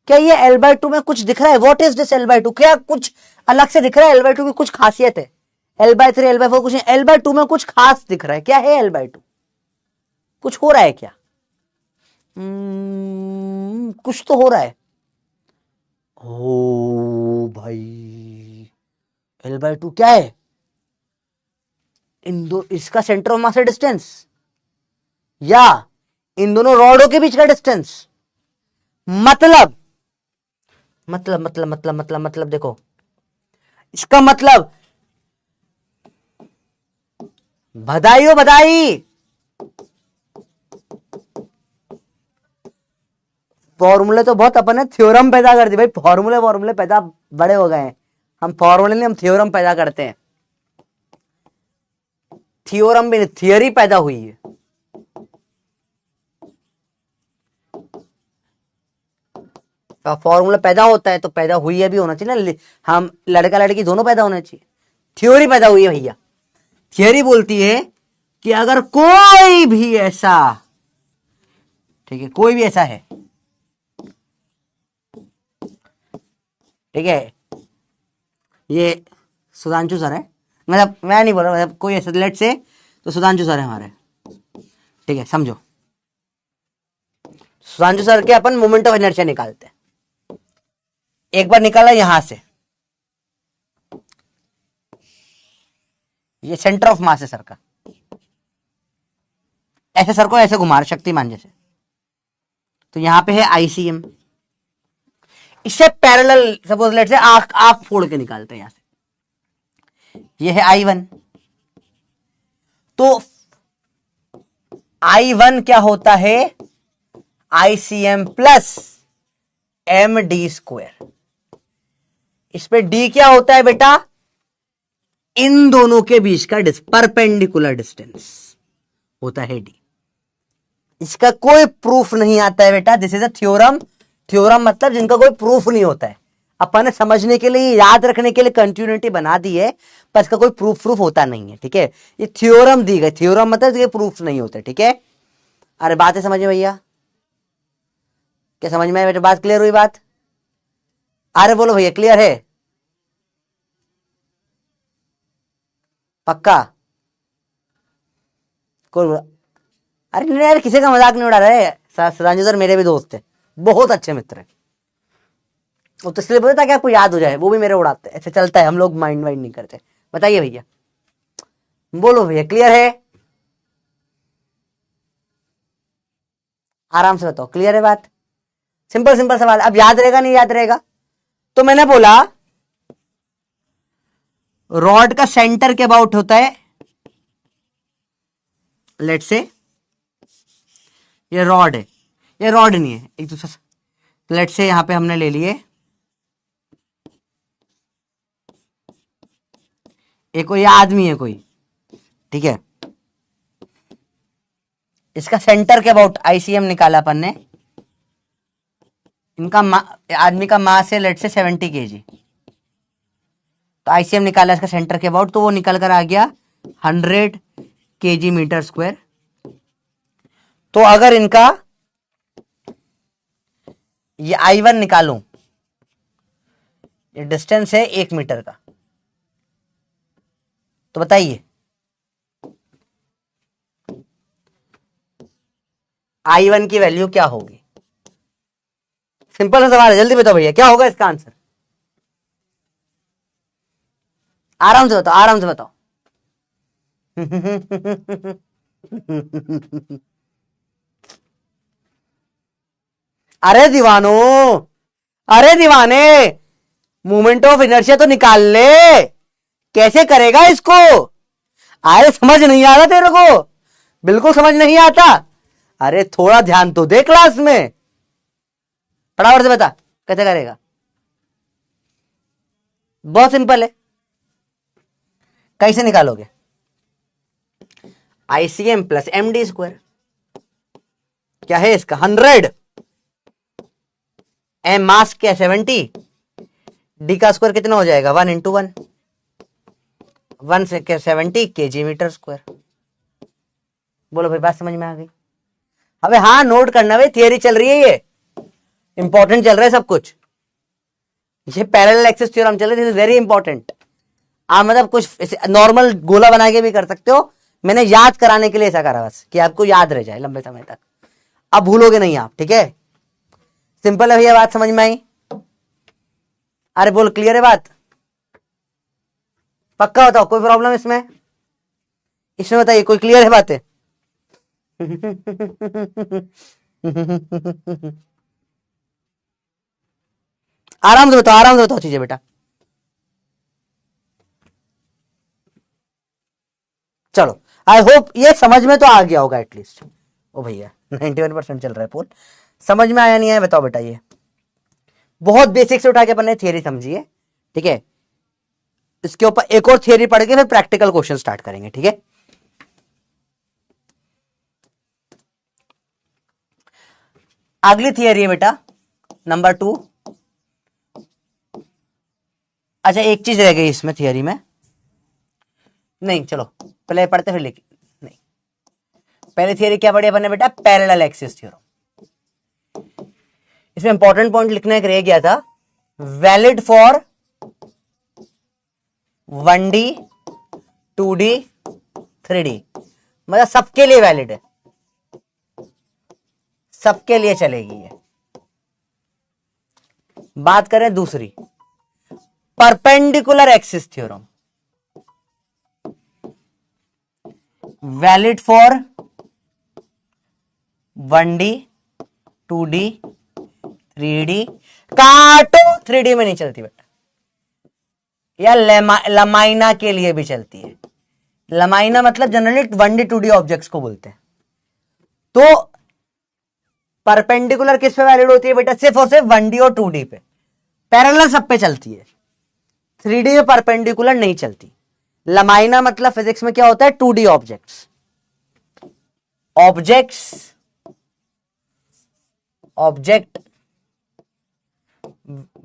क्या ये L/2 में कुछ दिख रहा है, व्हाट इज दिस L/2, क्या कुछ अलग से दिख रहा है, L/2 की कुछ खासियत है, L/3 L/4 कुछ नहीं, L/2 में कुछ खास दिख रहा है, क्या है L/2, कुछ हो रहा है क्या, कुछ तो हो रहा है। ओ भाई L/2 क्या है, इन दो, इसका सेंटर ऑफ मास डिस्टेंस, या इन दोनों रॉडों के बीच का डिस्टेंस, मतलब मतलब देखो, इसका मतलब, बधाई हो बधाई, फॉर्मूले तो बहुत अपन ने थ्योरम पैदा कर दी भाई, फॉर्मूले पैदा बड़े हो गए हैं हम, फॉर्मूले नहीं, हम थ्योरम पैदा करते हैं, थ्योरम भी नहीं, थियरी पैदा हुई है। तो फॉर्मूला पैदा होता है तो पैदा हुई है भी होना चाहिए ना, हम लड़का लड़की दोनों पैदा होने चाहिए, थ्योरी पैदा हुई है भैया। थियरी बोलती है कि अगर कोई भी ऐसा, ठीक है, कोई भी ऐसा है, ठीक है, ये सुधांशु सर है, मतलब मैं नहीं बोल रहा, मतलब कोई ऐसा लेट से, तो सुधांशु सर है हमारे, ठीक है, समझो, सुधांशु सर के अपन मोमेंट ऑफ इनर्शिया निकालते हैं, एक बार निकाला यहां से, ये सेंटर ऑफ मास है सर का, ऐसे सर को ऐसे घुमा रहे शक्तिमान जैसे, तो यहां पे है ICM, इससे पैरेलल सपोज लेट से आंख आंख फोड़ के निकालते हैं यहां से, ये है I1। तो I1 क्या होता है, ICM प्लस MD²। इस पे D क्या होता है बेटा, इन दोनों के बीच का परपेंडिकुलर डिस्टेंस होता है D। इसका कोई प्रूफ नहीं आता है बेटा, this is a theorem. Theorem मतलब जिनका कोई प्रूफ नहीं होता है। अपन ने समझने के लिए, याद रखने के लिए कंटिन्यूटी बना दी है, पर इसका कोई प्रूफ होता नहीं है, ठीक है। ये थ्योरम दी गई, थ्योरम मतलब ये प्रूफ नहीं होते, ठीक है। अरे बात है समझ में भैया, क्या समझ में बेटा, बात क्लियर हुई बात? अरे बोलो भैया क्लियर है, पक्का? कोई, अरे नहीं यार, किसी का मजाक नहीं उड़ा रहे। सदांजू सर मेरे भी दोस्त है, बहुत अच्छे मित्र है। वो तो इसलिए बोलता कि आपको याद हो जाए, वो भी मेरे उड़ाते, ऐसे चलता है, हम लोग माइंड वाइंड नहीं करते। बताइए भैया, बोलो भैया क्लियर है, आराम से बताओ, क्लियर है बात? सिंपल सिंपल सवाल, अब याद रहेगा नहीं याद रहेगा? तो मैंने बोला रॉड का सेंटर के अबाउट होता है, लेट से ये रॉड है, ये रॉड नहीं है एक दूसरा, लेट से यहां पे हमने ले लिए एक, कोई आदमी है कोई, ठीक है। इसका सेंटर के अबाउट ICM निकाला अपन ने, इनका आदमी का मास है लेट से 70 kg, तो ICM निकाला इसका सेंटर के अबाउट, तो वो निकल कर आ गया 100 kg मीटर स्क्वायर। तो अगर इनका ये I1 निकालूं, ये डिस्टेंस है 1 मीटर का, तो बताइए I1 की वैल्यू क्या होगी? सिंपल सा सवाल है, जल्दी बताओ भैया क्या होगा इसका आंसर, आराम से बताओ, आराम से बताओ। अरे दीवानो, अरे दीवाने, मोमेंट ऑफ इनर्शिया तो निकाल ले, कैसे करेगा इसको? अरे समझ नहीं आ रहा तेरे को, बिल्कुल समझ नहीं आता। अरे थोड़ा ध्यान तो दे क्लास में, फटाफट से बता कैसे करेगा। बहुत सिंपल है, कैसे निकालोगे? ICM प्लस MD², क्या है इसका 100, एम मास क्या 70, डी का स्क्वायर कितना हो जाएगा 1 × 1, 1 से क्या 70 kg मीटर स्क्वायर। बोलो भाई बात समझ में आ गई? अबे हाँ नोट करना भाई, थियरी चल रही है, ये इंपॉर्टेंट चल रहा है सब कुछ, ये पैरेलल एक्सिस थ्योरम चल रही है, दिस इज वेरी इंपॉर्टेंट। आप मतलब कुछ नॉर्मल गोला बना के भी कर सकते हो, मैंने याद कराने के लिए ऐसा करा बस, कि आपको याद रह जाए लंबे समय तक, अब भूलोगे नहीं आप, ठीक है। सिंपल है भैया, बात समझ में आई? अरे बोल क्लियर है बात, पक्का बताओ, कोई प्रॉब्लम इसमें? इसमें बताइए कोई क्लियर है बातें? आराम से बताओ, आराम से बताओ चीजें बेटा। चलो आई होप ये समझ में तो आ गया होगा एटलीस्ट। ओ भैया 91% चल रहा है पोल, समझ में आया नहीं आया बताओ बेटा। ये बहुत बेसिक से उठा के अपन ने थियरी समझी है, ठीक है। इसके ऊपर एक और थियरी पढ़ के फिर प्रैक्टिकल क्वेश्चन स्टार्ट करेंगे, ठीक है। अगली थियरी है बेटा नंबर 2। अच्छा एक चीज रह गई इसमें थियरी में, नहीं चलो पहले पढ़ते फिर लिख, नहीं पहले थियरी क्या पढ़ी अपन ने बेटा, पैरेलल एक्सिस थ्योरम। इसमें इंपॉर्टेंट पॉइंट लिखने एक रह गया था, valid for 1D 2D 3D, मतलब सबके लिए वैलिड है, सबके लिए चलेगी ये। बात करें दूसरी, perpendicular axis theorem, valid for 1D 2D 3D, काटो 3D में नहीं चलती बेटा, या लमाइना के लिए भी चलती है। लमाइना मतलब जनरली 1D 2D ऑब्जेक्ट्स को बोलते हैं। तो परपेंडिकुलर किस पे वैलिड होती है बेटा? सिर्फ और सिर्फ 1D और 2D पे। पैरेलल सब पे चलती है, 3D में परपेंडिकुलर नहीं चलती। लमाइना मतलब फिजिक्स में क्या होता है? 2D objects, object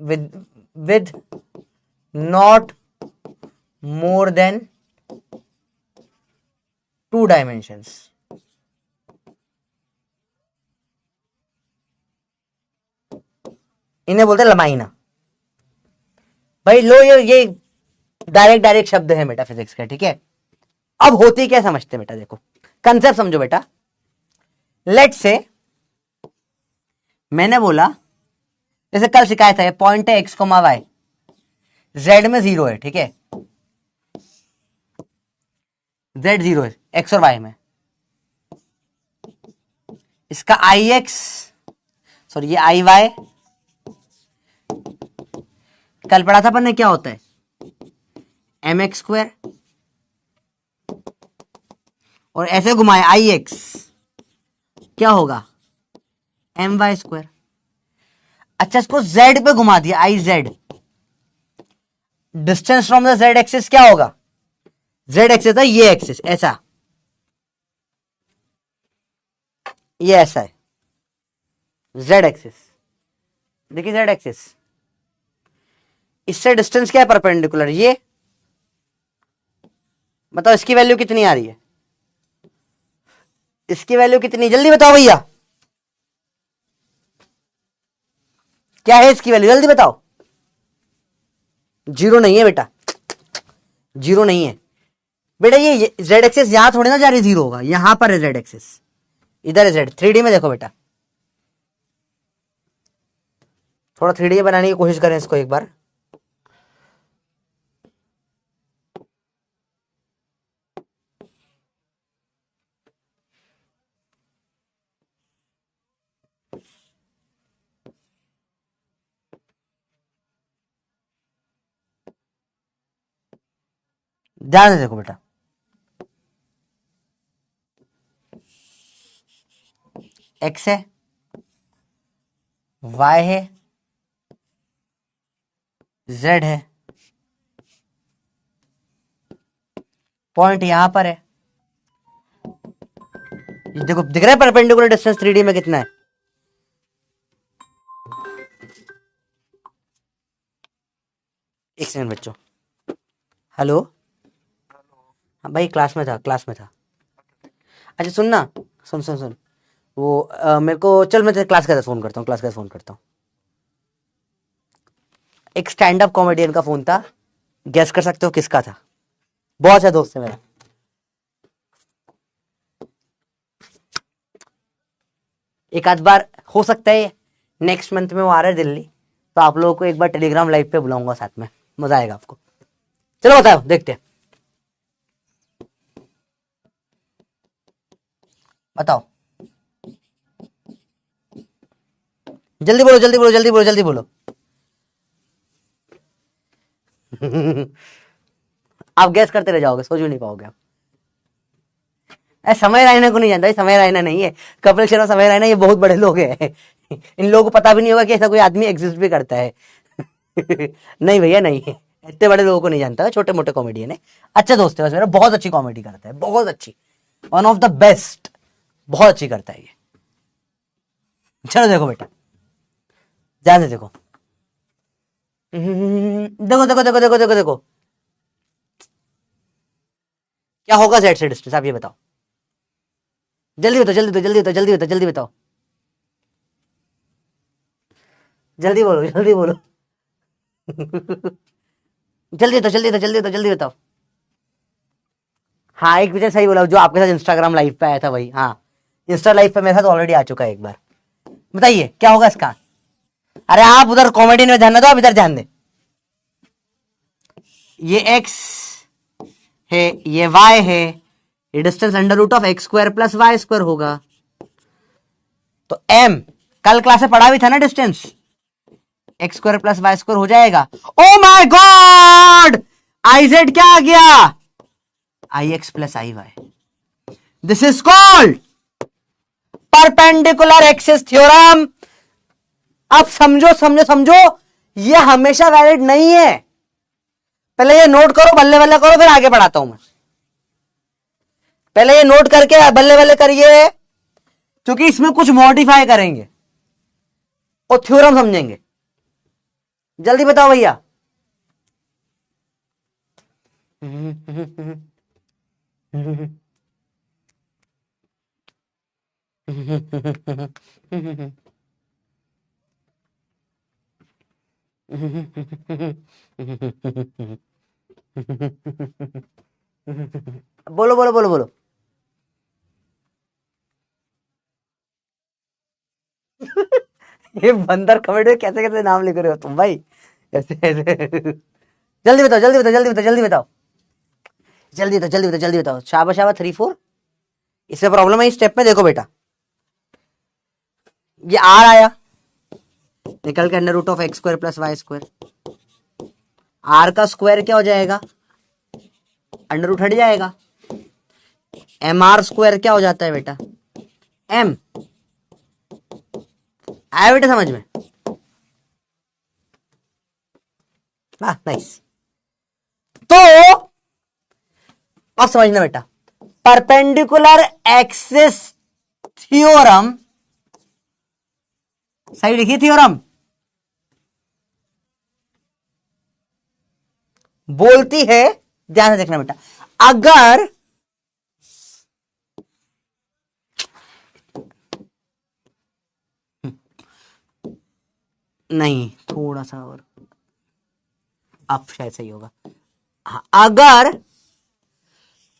with not more than 2 dimensions। इन्हें बोलते हैं लमाइना। भाई लो, ये डायरेक्ट शब्द है बेटा फिजिक्स का, ठीक है। अब होती क्या समझते हैं बेटा, देखो कंसेप्ट समझो बेटा। लेट से मैंने बोला, जैसे कल सिखाया था, ये पॉइंट है एक्स कोमा वाई, जेड में 0 है, ठीक है, जेड 0 है एक्स और वाई में। इसका आई एक्स, सॉरी ये आई वाई, कल पढ़ा था अपन ने क्या होता है, एम एक्स स्क्वायर, और ऐसे घुमाए आई एक्स, क्या होगा? M Y square. अच्छा, इसको जेड पे घुमा दिया, I Z, distance from the Z axis क्या होगा? जेड एक्सिस था ये एक्सिस, ऐसा, ये ऐसा है जेड एक्सिस, देखिए जेड एक्सिस, इससे डिस्टेंस क्या है? परपेंडिकुलर। ये बताओ इसकी वैल्यू कितनी आ रही है? इसकी वैल्यू कितनी, जल्दी बताओ भैया, क्या है इसकी वैल्यू, जल्दी बताओ। 0 नहीं है बेटा, 0 नहीं है बेटा। ये जेड एक्सिस यहां थोड़ी ना जा रही 0 होगा, यहां पर है जेड एक्सिस, इधर है जेड। 3D में देखो बेटा, थोड़ा 3D बनाने की कोशिश करें इसको एक बार। ध्यान से देखो बेटा, एक्स है, वाई है, जेड है, पॉइंट यहां पर है। देखो दिख रहा है परपेंडिकुलर डिस्टेंस 3D में कितना है? एक सेकंड बच्चों, हेलो, हाँ भाई क्लास में था, क्लास में था। अच्छा सुन ना, सुन सुन सुन, वो मेरे को, चल मैं तेरे क्लास का फोन करता हूँ, क्लास का फोन करता हूँ। एक स्टैंड अप कॉमेडियन का फोन था, गेस कर सकते हो किसका था? बहुत अच्छा दोस्त है मेरा। एक आध बार हो सकता है नेक्स्ट मंथ में वो आ रहा है दिल्ली, तो आप लोगों को एक बार टेलीग्राम लाइव पे बुलाऊंगा साथ में, मजा आएगा आपको। चलो बताओ, देखते हैं, बताओ, जल्दी बोलो जल्दी बोलो जल्दी बोलो जल्दी बोलो। आप गैस करते रह जाओगे, सोच भी नहीं पाओगे आप। समय रैना को नहीं जानता, समय रैना नहीं है, कपिल शर्मा, समय रैना, ये बहुत बड़े लोग हैं। इन लोगों को पता भी नहीं होगा कि ऐसा कोई आदमी एग्जिस्ट भी करता है। नहीं भैया नहीं, इतने बड़े लोगों को नहीं जानता, छोटे मोटे कॉमेडियन है। अच्छा दोस्त है बस मेरा, बहुत अच्छी कॉमेडी करता है, बहुत अच्छी, वन ऑफ द बेस्ट, बहुत अच्छी करता है ये। चलो देखो बेटा, ध्यान से देखो, देखो देखो देखो देखो देखो देखो, क्या होगा जेड से डिस्टेंस, आप ये बताओ, जल्दी बताओ जल्दी बताओ जल्दी बताओ जल्दी बताओ जल्दी बताओ, जल्दी बोलो जल्दी बोलो। जल्दी बताओ जल्दी बताओ जल्दी बताओ जल्दी बताओ। हाँ एक विजय सही बोला, जो आपके साथ इंस्टाग्राम लाइव पे आया था वही, हाँ इंस्टा लाइव पे मेरे साथ ऑलरेडी आ चुका है एक बार। बताइए क्या होगा इसका? अरे आप उधर कॉमेडी में ध्यान दो, आप इधर ध्यान दे। ये x है, ये y है, ये distance under root of X square plus Y square होगा। तो m, कल क्लास में पढ़ा भी था ना distance, X square plus Y square हो जाएगा। Oh my god, I Z क्या आ गया, I X plus I Y. This is called perpendicular axis theorem. अब समझो समझो समझो, ये हमेशा वैलिड नहीं है। पहले ये नोट करो, बल्ले बल्ले करो, फिर आगे बढ़ाता हूं मैं। पहले ये नोट करके बल्ले बल्ले करिए, क्योंकि इसमें कुछ मॉडिफाई करेंगे और थ्योरम समझेंगे। जल्दी बताओ भैया। बोलो बोलो बोलो बोलो। ये बंदर कमेंट में कैसे कैसे नाम लिख रहे हो तुम भाई, ऐसे ऐसे। जल्दी बताओ जल्दी बताओ जल्दी बताओ जल्दी बताओ जल्दी बताओ जल्दी बताओ जल्दी बताओ। शाबाश शाबाश 3 4। इससे प्रॉब्लम है इस स्टेप में। देखो बेटा, ये आर आया, निकल के under root of X square plus Y square. R का स्क्वायर क्या हो जाएगा, अंडर रूट हट जाएगा। एम आर स्क्वायर क्या हो जाता है बेटा, एम। आया बेटा समझ में? नाइस। तो अब समझना बेटा, परपेंडिकुलर एक्सिस थ्योरम, सही लिखी थ्योरम, बोलती है, ध्यान से देखना बेटा, अगर नहीं, थोड़ा सा और, अब शायद सही होगा। हाँ, अगर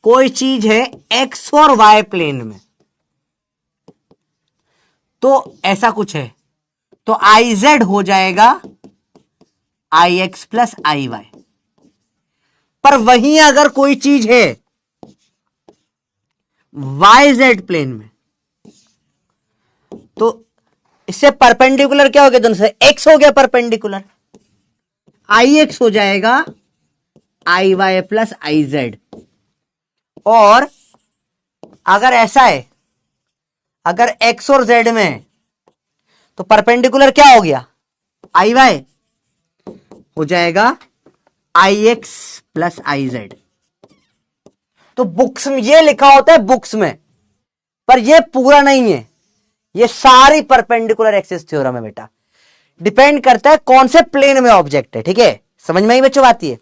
कोई चीज है एक्स और वाई प्लेन में, तो ऐसा कुछ है, तो आई जेड हो जाएगा आई एक्स प्लस आई वाई। पर वहीं अगर कोई चीज है वाई जेड प्लेन में, तो इससे परपेंडिकुलर क्या हो गया, दोनों से एक्स हो गया परपेंडिकुलर, आई एक्स हो जाएगा आई वाई प्लस आई जेड। और अगर ऐसा है, अगर एक्स और जेड में है, तो परपेंडिकुलर क्या हो गया, आई वाई हो जाएगा आई एक्स प्लस आई जेड। तो बुक्स में ये लिखा होता है, बुक्स में, पर ये पूरा नहीं है, ये सारी परपेंडिकुलर एक्सिस थ्योरम है बेटा। डिपेंड करता है कौन से प्लेन में ऑब्जेक्ट है, ठीक है, समझ में ही बच्चों आती है।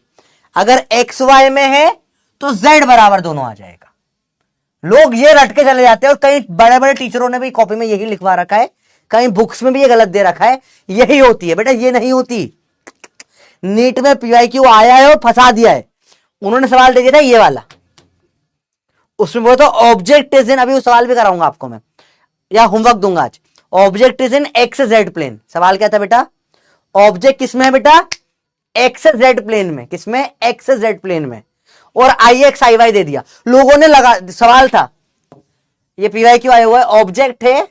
अगर एक्स वाई में है तो जेड बराबर दोनों आ जाएगा। लोग ये रट के चले जाते हैं, और कई बड़े बड़े टीचरों ने भी कॉपी में यही लिखवा रखा है, कहीं बुक्स में भी ये गलत दे रखा है, यही होती है बेटा, ये नहीं होती। नीट में पीवाईक्यू आया है और फंसा दिया है, उन्होंने सवाल दे दिया था ये वाला, उसमें बोला तो ऑब्जेक्ट इज इन, अभी वो सवाल भी कराऊंगा आपको मैं, या होमवर्क दूंगा आज। Object is in X Z plane. सवाल क्या था बेटा, ऑब्जेक्ट किसमें है बेटा, एक्स जेड प्लेन में। किसमें, एक्स जेड प्लेन में। और आई एक्स आई वाई दे दिया, लोगों ने लगा, सवाल था ये पीवाई क्यों आया हुआ है, ऑब्जेक्ट है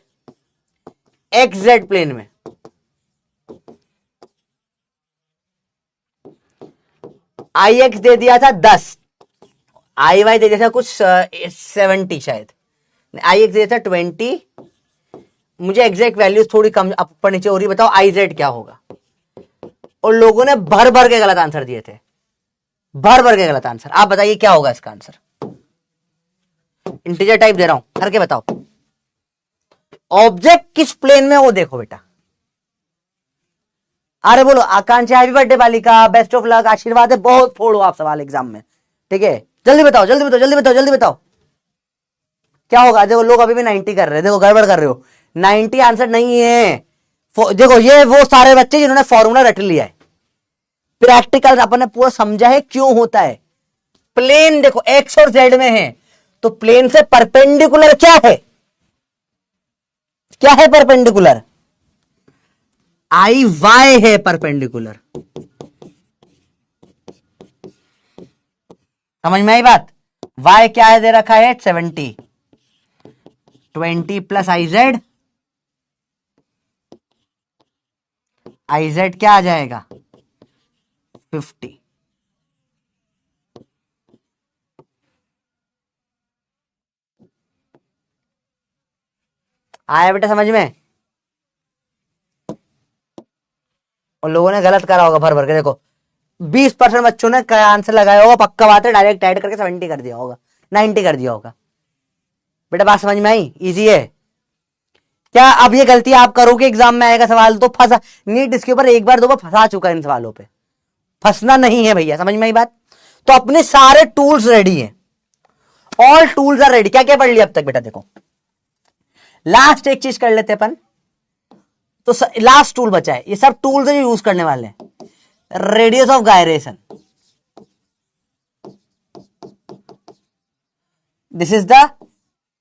एक्स जेड प्लेन में, आई एक्स दे दिया था 10, आई वाई दे दिया था कुछ 70 शायद, आई एक्स दे दिया था 20, मुझे एग्जैक्ट वैल्यूज थोड़ी कम ऊपर नीचे हो रही, बताओ आई जेड क्या होगा। और लोगों ने भर भर के गलत आंसर दिए थे, भर भर के गलत आंसर। आप बताइए क्या होगा इसका आंसर, इंटीजर टाइप दे रहा हूं, करके बताओ। ऑब्जेक्ट किस प्लेन में, वो देखो बेटा। अरे बोलो आकांक्षा, हैप्पी बर्थडे बालिका, बेस्ट ऑफ लक, आशीर्वाद है, बहुत फोड़ो आप सवाल एग्जाम में, ठीक है। जल्दी बताओ जल्दी बताओ जल्दी बताओ जल्दी बताओ क्या होगा। देखो लोग अभी भी 90 कर रहे हैं, देखो गड़बड़ कर रहे हो, 90 आंसर नहीं है। देखो ये वो सारे बच्चे जिन्होंने फॉर्मूला रट लिया है, प्रैक्टिकल अपन ने पूरा समझा है क्यों होता है। प्लेन देखो एक्स और जेड में है, तो प्लेन से परपेंडिकुलर क्या है, क्या है परपेंडिकुलर, आई वाई है परपेंडिकुलर। समझ में आई बात, वाई क्या है दे रखा है 70, 20 प्लस आई जेड Iz क्या आ जाएगा 50। आया बेटा समझ में? उन लोगों ने गलत करा होगा भर भर के, देखो 20% बच्चों ने आंसर लगाया होगा, पक्का बात है, डायरेक्ट ऐड करके 70 कर दिया होगा, 90 कर दिया होगा। बेटा बात समझ में आई? इजी है क्या? अब ये गलती आप करोगे, एग्जाम में आएगा सवाल तो फंसा। नीट इसके ऊपर एक बार दो बार फंसा चुका है इन सवालों पे, फंसना नहीं है भैया, समझ में आई बात? तो अपने सारे टूल्स रेडी हैं, ऑल टूल्स आर रेडी। क्या क्या पढ़ लिया अब तक बेटा? देखो लास्ट एक चीज कर लेते अपन, तो लास्ट टूल बचा है, ये सब टूल्स है जो यूज करने वाले हैं। Radius of gyration, this is the,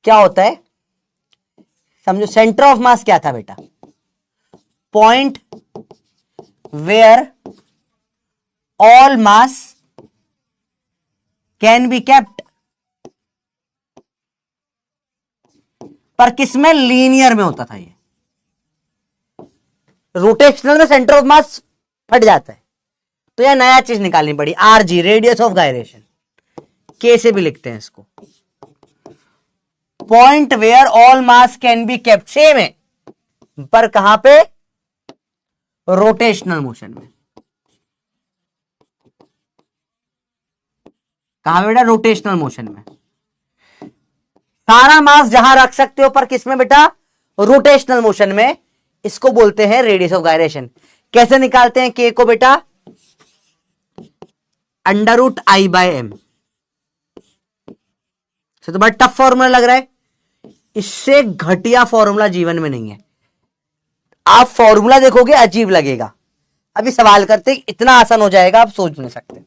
क्या होता है समझो, सेंटर ऑफ मास क्या था बेटा? Point where all mass can be kept, पर किसमें? लीनियर में होता था ये। रोटेशनल में सेंटर ऑफ मास फट जाता है, तो यह नया चीज निकालनी पड़ी, आरजी, रेडियस ऑफ गायरेशन। के से भी लिखते हैं इसको, point where all mass can be kept, same है पर कहां पे? रोटेशनल मोशन में। कहां पे बेटा? रोटेशनल मोशन में। सारा मास जहां रख सकते हो, पर किसमें बेटा? रोटेशनल मोशन में। इसको बोलते हैं रेडियस ऑफ गायरेशन। कैसे निकालते हैं के को बेटा? √I/m। तो बड़ा टफ फॉर्मूला लग रहा है, इससे घटिया फॉर्मूला जीवन में नहीं है। आप फॉर्मूला देखोगे अजीब लगेगा, अभी सवाल करते इतना आसान हो जाएगा आप सोच नहीं सकते।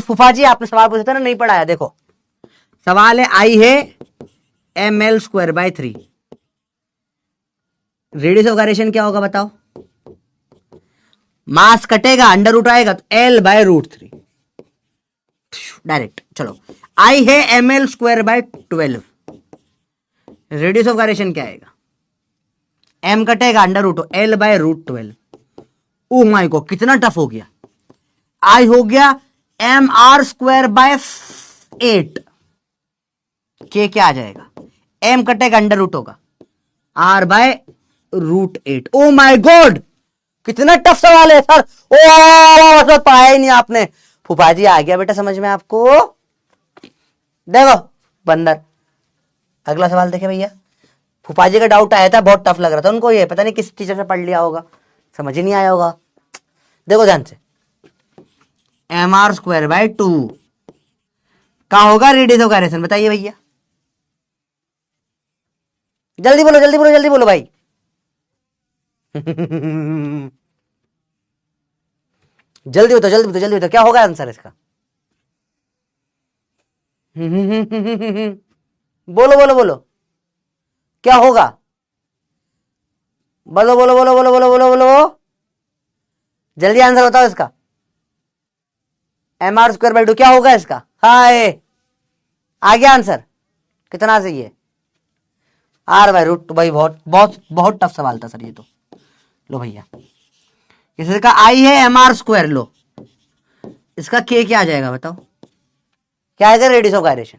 फूफा जी आपने सवाल पूछा था ना, नहीं पढ़ाया? देखो सवाल है, आई है ml²/3, रेडियस ऑफ गायरेशन क्या होगा बताओ? मास कटेगा, अंडर रूट आएगा तो L/√3 डायरेक्ट। चलो आई है ml²/12, रेडियस ऑफ गायरेशन क्या आएगा? m कटेगा, under root L/√12। Oh my god कितना टफ हो गया। आई हो गया mr²/8, के क्या आ जाएगा? m कटेगा, अंडर रूट होगा, r/√8। ओ माय गॉड कितना टफ सवाल है सर, ओ पाया ही नहीं आपने। फूफा जी आ गया बेटा समझ में आपको? देखो बंदर, अगला सवाल देखे भैया। फूफा जी का डाउट आया था, बहुत टफ लग रहा था उनको, ये पता नहीं किस टीचर से पढ़ लिया होगा, समझ ही नहीं आया होगा। देखो ध्यान से, mr²/2 का होगा रेडियस ऑफ गायरेशन, बताइए भैया, जल्दी बोलो जल्दी बोलो जल्दी बोलो भाई। जल्दी बताओ जल्दी बताओ जल्दी बताओ, क्या होगा आंसर इसका? बोलो बोलो बोलो, क्या होगा? बोलो बोलो बोलो बोलो बोलो बोलो बोलो, जल्दी आंसर बताओ इसका। mr²/2 क्या होगा इसका? हाय आ गया आंसर, कितना सही है? r/√2। भाई बहुत बहुत बहुत टफ सवाल था सर ये तो। लो भैया इसका आई है mr², लो इसका के क्या आ जाएगा बताओ? क्या आएगा? Radius of gyration.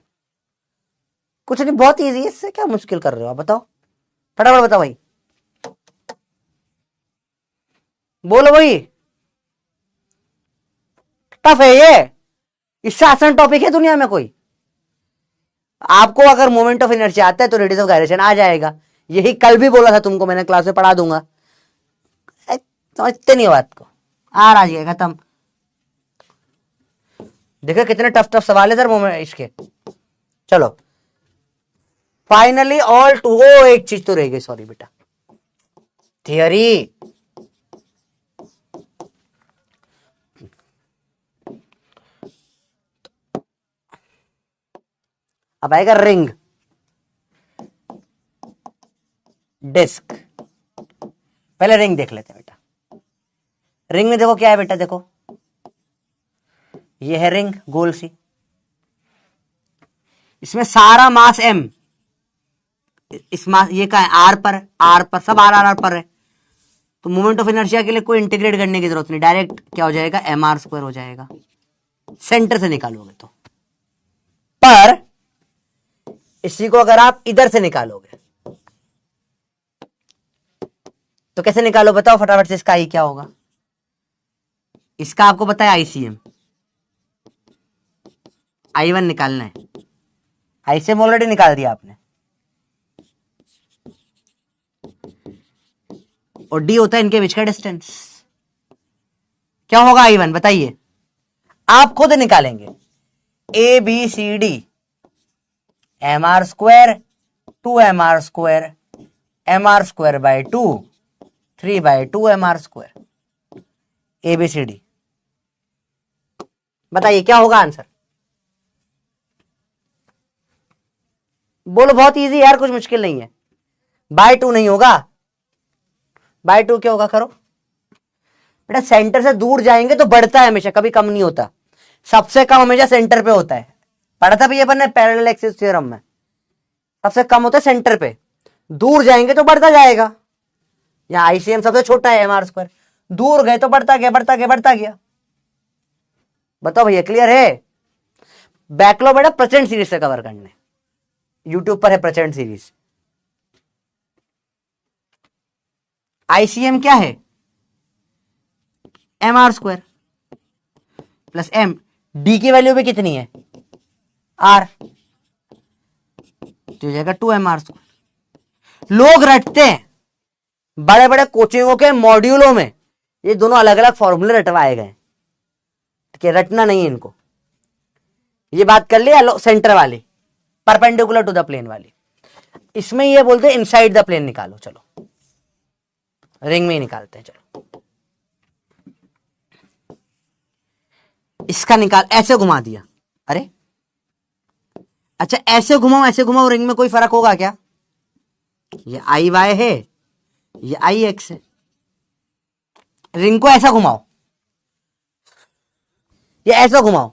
कुछ नहीं, बहुत इजी है, इससे क्या मुश्किल कर रहे हो आप? बताओ फटाफट बताओ भाई, बोलो भाई। टफ है ये, इससे आसान टॉपिक है दुनिया में कोई? आपको अगर मोमेंट ऑफ इनर्शिया आता है तो रेडियस ऑफ गायरेशन आ जाएगा, यही कल भी बोला था तुमको मैंने, क्लास में पढ़ा दूंगा, समझते नहीं बात को। आ गया खत्म। देखो कितने टफ टफ सवाल है सर मोमेंट इसके। चलो फाइनली ऑल टू, वो एक चीज तो रह गई, सॉरी बेटा, थियरी। अब आएगा रिंग, डिस्क। पहले रिंग देख लेते हैं बेटा। रिंग में देखो क्या है बेटा, देखो ये है रिंग गोल सी, इसमें सारा मास m, इस मास ये का है आर पर, आर पर सब आर आर आर पर है, तो मोमेंट ऑफ इनर्शिया के लिए कोई इंटीग्रेट करने की जरूरत नहीं, डायरेक्ट क्या हो जाएगा, mr² हो जाएगा, सेंटर से निकालोगे तो। पर इसी को अगर आप इधर से निकालोगे तो कैसे निकालो बताओ फटाफट से, इसका आई क्या होगा? इसका आपको पता है आईसीएम, I1 निकालना है, आईसीएम ऑलरेडी निकाल दिया आपने, और डी होता है इनके बीच का डिस्टेंस। क्या होगा I1 बताइए, आप खुद निकालेंगे, ABCD mr², 2mr², mr²/2, 3/2 mr², ABCD। बताइए क्या होगा आंसर? बोलो, बहुत इजी यार, कुछ मुश्किल नहीं है। बाय 2 नहीं होगा, बाय 2 क्या होगा, करो बेटा। सेंटर से दूर जाएंगे तो बढ़ता है हमेशा, कभी कम नहीं होता, सबसे कम हमेशा सेंटर पे होता है। पढ़ा था भैया अपन ने पैरेलल एक्सिस थ्योरम में, सबसे कम होता है सेंटर पे, दूर जाएंगे तो बढ़ता जाएगा। यहां आईसीएम सबसे छोटा है mr², दूर गए तो बढ़ता गया बढ़ता गया बढ़ता गया। बताओ भैया क्लियर है? बैकलॉग बेटा प्रचंड सीरीज से कवर करने, यूट्यूब पर है प्रचंड सीरीज। आईसीएम क्या है, mr² प्लस m, डी की वैल्यू भी कितनी है, r, तो हो जाएगा 2mr²। लोग रटते हैं बड़े बड़े कोचिंगों के मॉड्यूलों में, ये दोनों अलग अलग फॉर्मूले रटवाए गए, ठीक है, रटना नहीं है इनको। ये बात कर लिया सेंटर वाली, परपेंडिकुलर टू द प्लेन वाली। इसमें ये बोलते हैं इनसाइड द प्लेन निकालो, चलो रिंग में ही निकालते हैं। चलो इसका निकाल, ऐसे घुमा दिया, अरे अच्छा ऐसे घुमाओ रिंग में कोई फर्क होगा क्या? ये आई वाई है, ये आई एक्स है, रिंग को ऐसा घुमाओ, ये ऐसा घुमाओ,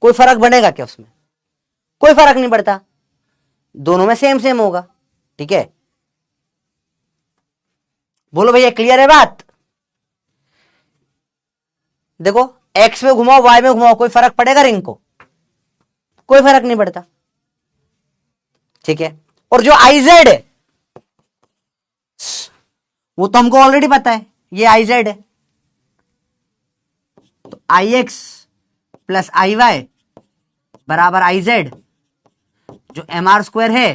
कोई फर्क बनेगा क्या उसमें? कोई फर्क नहीं पड़ता, दोनों में सेम सेम होगा, ठीक है। बोलो भैया क्लियर है बात? देखो एक्स में घुमाओ वाई में घुमाओ, कोई फर्क पड़ेगा रिंग को? कोई फर्क नहीं पड़ता, ठीक है। और जो आईजेड है वो तो हमको ऑलरेडी पता है, ये आईजेड है, तो आई एक्स प्लस आई वाई बराबर आईजेड, जो mr² है,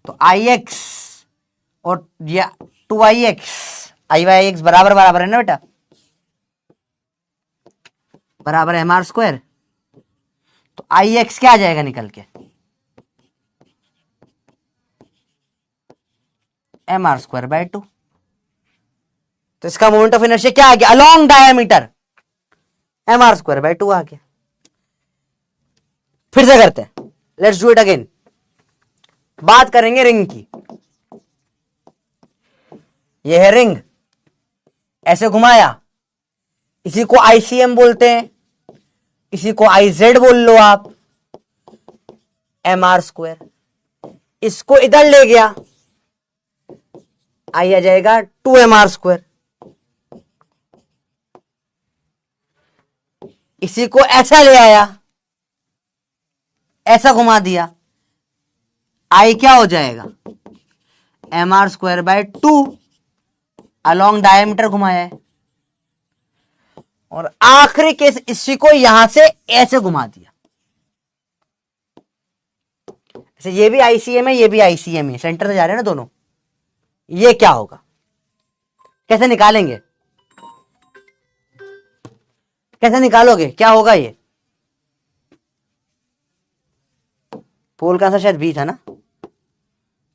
तो आई एक्स और ये 2ix, आई वाई एक्स बराबर बराबर है ना बेटा, बराबर mr², तो आई एक्स क्या आ जाएगा निकल के, mr²/2। तो इसका मोमेंट ऑफ इनर्शिया क्या आ गया, अलोंग डायमीटर mr²/2 आ गया। फिर से करते हैं, लेट्स डू इट अगेन। बात करेंगे रिंग की, यह है रिंग, ऐसे घुमाया, इसी को आईसीएम बोलते हैं, इसी को आईजेड बोल लो आप, mr²। इसको इधर ले गया, आई आ जाएगा 2mr²। इसी को ऐसा ले आया, ऐसा घुमा दिया, आई क्या हो जाएगा, mr²/2 अलोंग डायमीटर घुमाया है। और आखिरी केस, इसी को यहां से ऐसे घुमा दिया, ऐसे, ये भी आईसीएम है ये भी आईसीएम है, सेंटर से जा रहे हैं ना दोनों। ये क्या होगा, कैसे निकालेंगे, कैसे निकालोगे, क्या होगा? ये पोल का आंसर शायद बी था ना,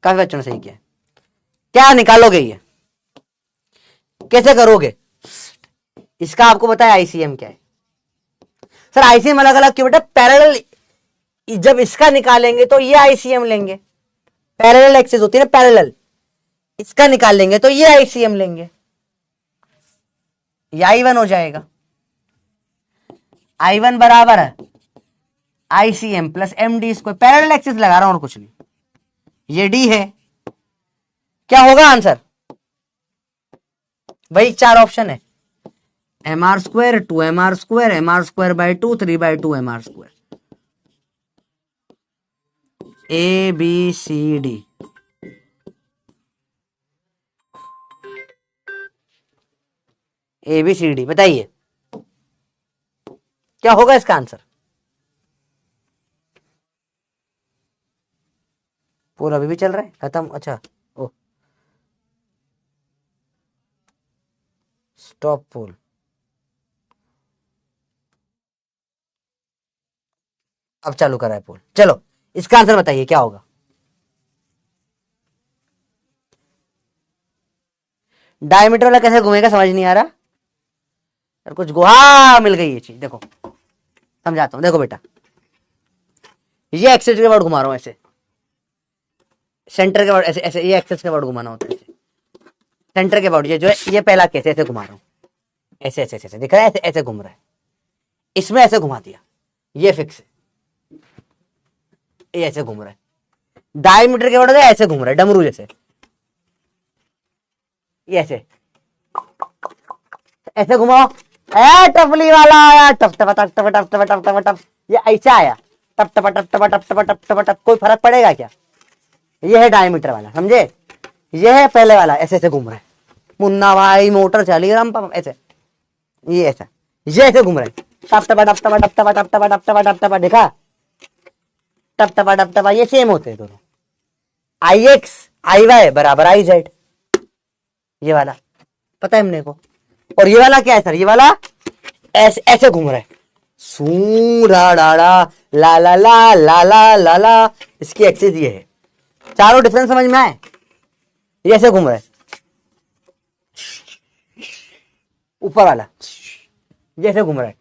काफी बच्चों ने सही किया। क्या निकालोगे, ये कैसे करोगे? इसका आपको पता है आईसीएम क्या है? सर आईसीएम अलग अलग क्यों बेटा? पैरेलल, जब इसका निकालेंगे तो ये आईसीएम लेंगे, पैरेलल एक्सिस होती है ना पैरेलल, इसका निकालेंगे तो ये आईसीएम लेंगे, ये I1 हो जाएगा, I1 बराबर है ICM plus md², parallel axis लगा रहा हूं और कुछ नहीं, ये d है। क्या होगा आंसर? वही 4 ऑप्शन है, mr², 2mr², mr²/2, 3/2 mr², ABCD। ABCD बताइए क्या होगा इसका आंसर। पोल अभी भी चल रहा है, खत्म? अच्छा, ओ स्टॉप पोल। अब चालू करा है पोल। चलो इसका आंसर बताइए क्या होगा। डायमीटर वाला कैसे घूमेगा समझ नहीं आ रहा यार, कुछ गुहा मिल गई ये चीज। देखो समझाता हूं, देखो बेटा, ये एक्सेस के वर्ड घुमा रहा हूं ऐसे, सेंटर के वर्ड ऐसे ऐसे, ये एक्सेस के वर्ड घुमाना होता है ऐसे, सेंटर के वर्ड ये जो है, ये पहला कैसे ऐसे घुमा रहा हूं, ऐसे ऐसे ऐसे दिख रहा है, ऐसे ऐसे घूम रहा है, इसमें ऐसे घुमा दिया, ये फिक्स है, ये ऐसे घूम रहा है। डायमीटर के वर्ड ऐसे घूम रहा है डमरू जैसे, ये ऐसे ऐसे घुमाओ, ए टपली वाला आया, टप टप टप टप टप टप टप टप टप, ये ऐसे आया, टप टप टप टप टप टप टप टप टप, कोई फर्क पड़ेगा क्या? ये है डायमीटर वाला, समझे? ये है पहले वाला, ऐसे ऐसे घूम रहा है, मुन्ना भाई मोटर चली राम पापा ऐसे, ये ऐसा, ये ऐसे घूम रहा है, टप टप टप टप टप टप टप टप टप टप टप, देखा? टप टप टप टप, ये सेम होते हैं दोनों, IX IY बराबर IZ, ये वाला पता है हमने को। और ये वाला क्या है सर? ये वाला ऐसे ऐसे घूम रहा है, सू रा डा ला ला ला ला ला ला ला, इसकी एक्सिस ये है। चारों डिफरेंस समझ में आए? ये ऐसे घूम रहा है, ऊपर वाला जैसे घूम रहा है,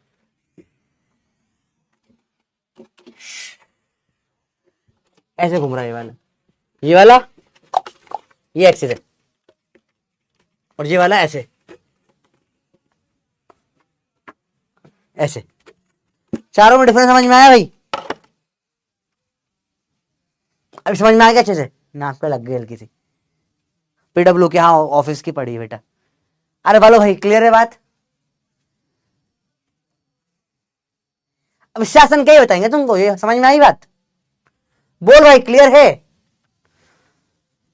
ऐसे घूम रहा है, ये वाला, ये वाला, ये एक्सिस है, और ये वाला ऐसे ऐसे। चारों में डिफरेंस समझ में आया भाई? अभी समझ में आया क्या अच्छे से? नाक पे लग गई हल्की सी, PW के हाँ ऑफिस की पड़ी है बेटा। अरे बोलो भाई, क्लियर है बात? अब शासन क्या ही बताएंगे तुमको, ये समझ में आई बात? बोल भाई, क्लियर है?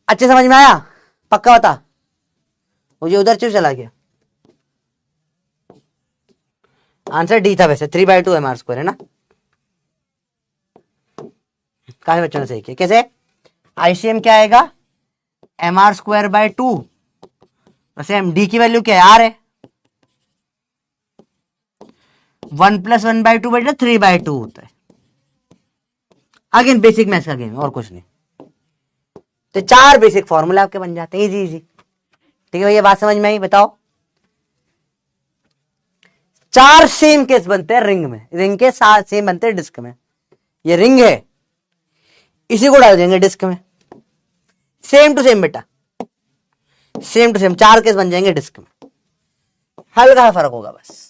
अच्छे समझ में आया? पक्का बता, मुझे उधर क्यों चला गया? आंसर डी था वैसे, 3/2 mr² है ना। काफी बच्चों ने सही किया। कैसे? ICM क्या आएगा? mr²/2, वैसे डी की वैल्यू क्या है? R है, 1 + 1/2 बेटा 3/2 होता है। अगेन बेसिक मैथ्स का गेम है और कुछ नहीं। तो 4 बेसिक फॉर्मूला आपके बन जाते हैं, इजी इजी। ठीक है भैया, बात समझ में आई? बताओ। 4 सेम केस बनते हैं रिंग में, रिंग के 7 सेम बनते हैं डिस्क में। ये रिंग है, इसी को डाल देंगे डिस्क में, सेम टू सेम बेटा, सेम टू सेम 4 केस बन जाएंगे डिस्क में। हल्का फर्क होगा बस।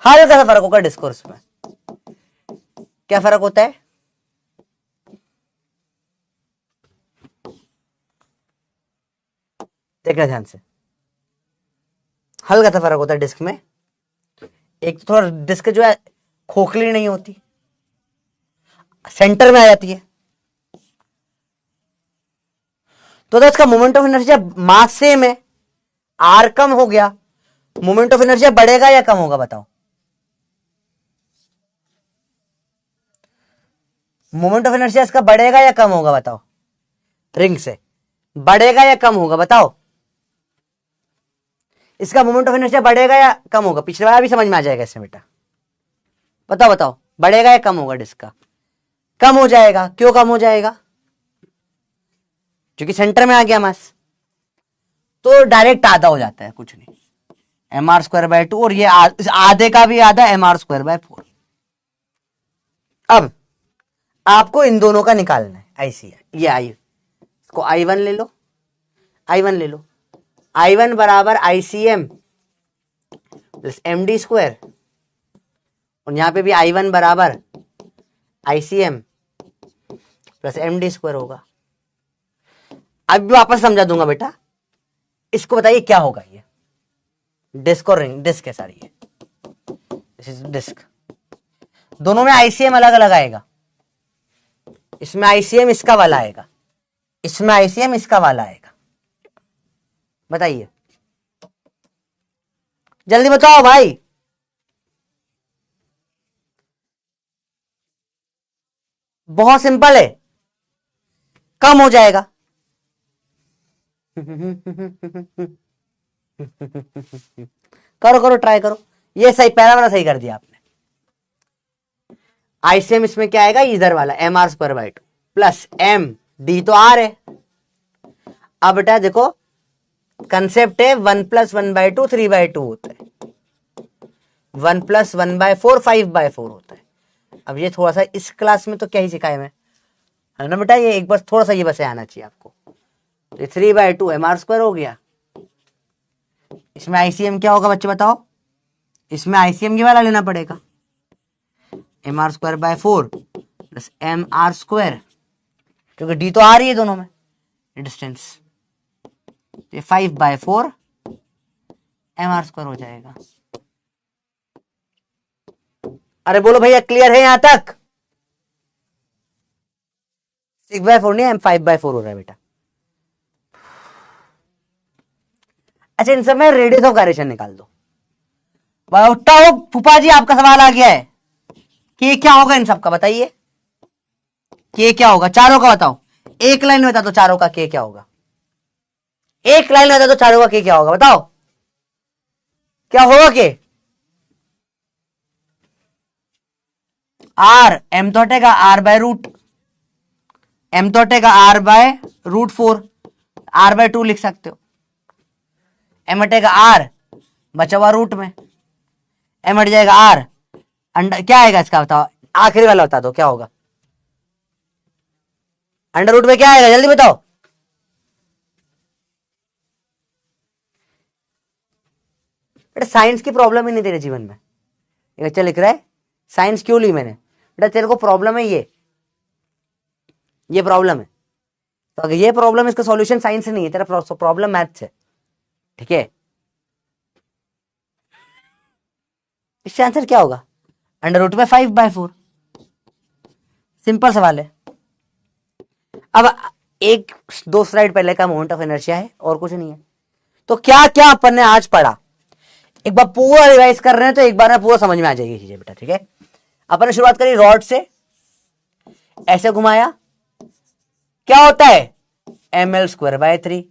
हल्का सा फर्क होगा डिस्कोर्स में। क्या फर्क होता है? देखना ध्यान से, हल्का सा फर्क होता है डिस्क में। एक तो थोड़ा डिस्क जो है खोखली नहीं होती, सेंटर में आ जाती है, तो इसका moment of inertia mass same है, आर कम हो गया, मोमेंट ऑफ इनर्शिया बढ़ेगा या कम होगा बताओ? मोमेंट ऑफ इनर्शिया इसका बढ़ेगा या कम होगा बताओ? रिंग से बढ़ेगा या कम होगा बताओ? इसका मोमेंट ऑफ इनर्शिया बढ़ेगा या कम होगा? पिछले वाला भी समझ में आ जाएगा इससे बेटा, बताओ बताओ, बढ़ेगा या कम होगा? डिस्क का कम हो जाएगा। क्यों कम हो जाएगा? क्योंकि सेंटर में आ गया मास, तो डायरेक्ट आधा हो जाता है, कुछ नहीं, mr²/2, और ये आधे का भी आधा mr²/4। अब आपको इन दोनों का निकालना है, ICM, ये इसको I1 ले लो, I1 ले लो, I1 बराबर ICM प्लस MD², और यहां पे भी I1 बराबर ICM plus M D square होगा। अब भी वापस समझा दूंगा बेटा, इसको बताइए क्या होगा। ये डिस्क और रिंग, डिस्क है सारी, ये दिस इज डिस्क। दोनों में आईसीएम अलग अलग आएगा। इसमें आईसीएम इसका वाला आएगा, इसमें आईसीएम इसका वाला आएगा। बताइए, जल्दी बताओ भाई। बहुत सिंपल है, कम हो जाएगा। करो करो, ट्राई करो। ये सही, पहला वाला सही कर दिया आपने। आईसीएम इसमें क्या आएगा, इधर वाला M R square by 2 plus M D तो आर है। अब बेटा देखो, कंसेप्ट है 1 + 1/2 3/2 होता है, 1 + 1/4 5/4 होता है। अब ये थोड़ा सा इस क्लास में तो क्या ही सिखाया मैं, है ना बेटा। ये एक बार थोड़ा सा ये बस आना चाहिए आपको। ये 3/2 एम आर स्क्वायर हो गया। इसमें आईसीएम क्या होगा बच्चे बताओ, इसमें आईसीएम ये वाला लेना पड़ेगा, M R square by 4 plus M R square, क्योंकि डी तो आ रही है दोनों में, डिस्टेंस। ये 5/4 एम आर स्क्वायर हो जाएगा। अरे बोलो भैया, क्लियर है यहां तक? 6/4 नहीं, 5/4 हो रहा है बेटा। अच्छा, इन सब में रेडियस ऑफ गायरेशन निकाल दो। उठाओ फूफा जी, आपका सवाल आ गया है कि क्या होगा इन सब का, बताइए के क्या होगा। चारों का बताओ, एक लाइन में बता दो चारों का के क्या होगा। एक लाइन में बता दो चारों का के क्या होगा, बताओ क्या होगा के। आर, एम तो हटेगा, आर बाय रूट, एम तो हटेगा आर बाय √4, r/2 लिख सकते हो। एम हटेगा आर, बचा हुआ रूट में, एम हट जाएगा आर, अंडर क्या आएगा इसका बताओ, आखिरी वाला बता दो क्या होगा। अंडर रूट में क्या आएगा, जल्दी बताओ। बेटा साइंस की प्रॉब्लम ही नहीं तेरे जीवन में। एक बच्चा लिख रहा है साइंस क्यों ली मैंने। बेटा तेरे को प्रॉब्लम है, ये प्रॉब्लम है। तो अगर ये प्रॉब्लम है, इसका सॉल्यूशन साइंस से नहीं है, तेरा प्रॉब्लम मैथ्स है, ठीक है। इसका आंसर क्या होगा, अंडर रूट में 5/4। सिंपल सवाल है। अब एक दो स्लाइड पहले का मोमेंट ऑफ इनर्शिया है, और कुछ नहीं है। तो क्या क्या अपन ने आज पढ़ा, एक बार पूरा रिवाइज कर रहे हैं तो एक बार में पूरा समझ में आ जाएगी चीजें बेटा, ठीक है। अपन ने शुरुआत करी रॉड से, ऐसे घुमाया, क्या होता है ml²/3।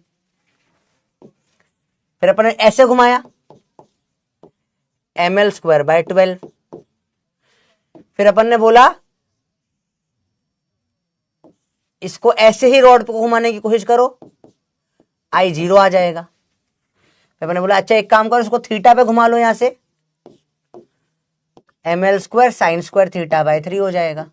फिर अपन ने ऐसे घुमाया, ml²/12। फिर अपन ने बोला इसको ऐसे ही रॉड को घुमाने की कोशिश करो, I0 आ जाएगा। फिर मैंने बोला अच्छा एक काम करो, इसको थीटा पे घुमा लो, यहां से ml² sin² θ/3 हो जाएगा।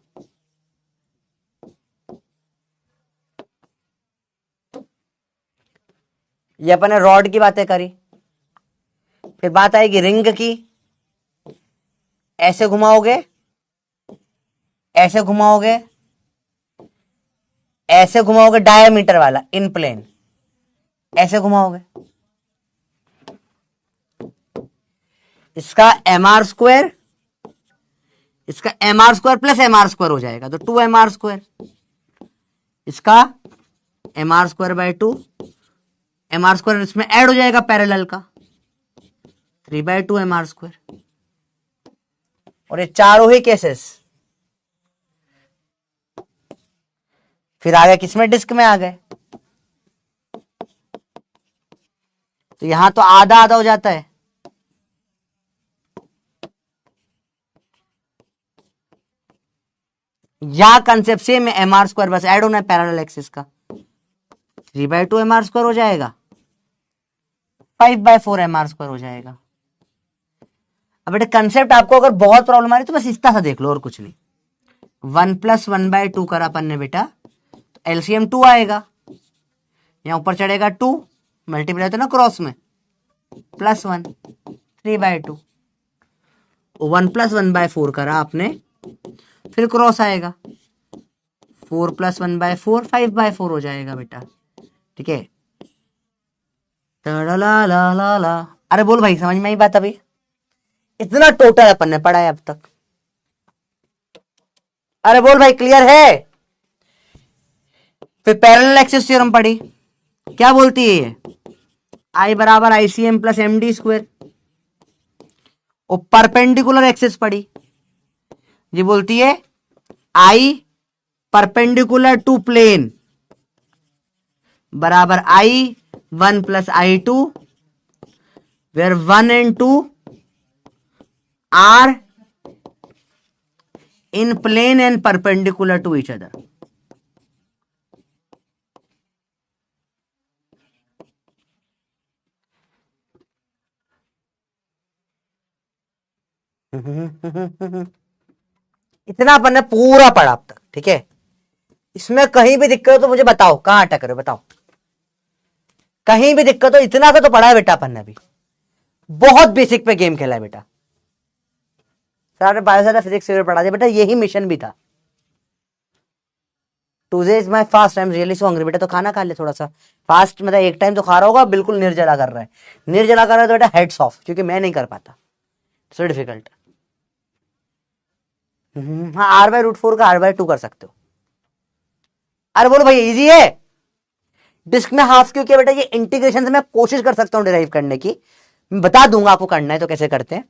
ये अपन ने रॉड की बातें करी। फिर बात आएगी रिंग की, ऐसे घुमाओगे, ऐसे घुमाओगे, ऐसे घुमाओगे, डायमीटर वाला इन प्लेन, ऐसे घुमाओगे, इसका mr², इसका mr² प्लस mr² हो जाएगा, तो 2mr²। इसका mr²/2, mr² इसमें ऐड हो जाएगा पैरेलल का, 3/2 mr²। और ये चारों ही केसेस फिर आ गए किसमें, डिस्क में आ गए। तो यहां तो आधा आधा हो जाता है, यहां कंसेप्ट सेम है, mr² बस ऐड होना है पैरेलल एक्सिस का, 3/2 mr² हो जाएगा, 5/4 mr² हो जाएगा। अब बेटा कंसेप्ट आपको अगर बहुत प्रॉब्लम आ रही है तो बस इतना सा देख लो और कुछ नहीं। 1 + 1/2 करा अपन ने बेटा, तो एलसीएम 2 आएगा, यहां ऊपर चढ़ेगा 2, मल्टीप्लाई होता है ना क्रॉस में, +1 3/2। 1 + 1/4 करा आपने, फिर क्रॉस आएगा 4 + 1/4 5/4 हो जाएगा बेटा, ठीक है। ला। अरे बोल भाई, समझ में आई बात? अभी इतना टोटल अपन ने पढ़ा है अब तक। अरे बोल भाई, क्लियर है? फिर पैरेलल एक्सिस थ्योरम पढ़ी, क्या बोलती है ये? I बराबर ICM + MD²। और परपेंडिकुलर एक्सिस पढ़ी, ये बोलती है I परपेंडिकुलर टू प्लेन बराबर I1 + I2, where 1 and 2 are in plane and perpendicular to each other। इतना अपन ने पूरा पढ़ा अब तक, ठीक है। इसमें कहीं भी दिक्कत हो तो मुझे बताओ, कहां अटक रहे हो बताओ, कहीं भी दिक्कत हो। इतना सा तो पढ़ा है बेटा अपन ने अभी, बहुत बेसिक पे गेम खेला है बेटा। सर ने बायोसाइड फिजिक्स पढ़ा दिया बेटा, यही मिशन भी था। Today is my fast, I am really so hungry. बेटा तो खाना खा ले थोड़ा सा फास्ट, मतलब एक टाइम तो खा रहा होगा, बिल्कुल निर्जला कर रहा है। निर्जला कर रहा है तो बेटा हेड्स ऑफ, क्योंकि मैं नहीं कर पाता, सो डिफिकल्ट। हाँ, R/√4 का R/2 कर सकते हो। अरे बोलो भैया, इजी है। डिस्क में हाफ क्यों किया बेटा? ये इंटीग्रेशन से मैं कोशिश कर सकता हूं डिराइव करने की, मैं बता दूंगा आपको करना है तो कैसे करते हैं,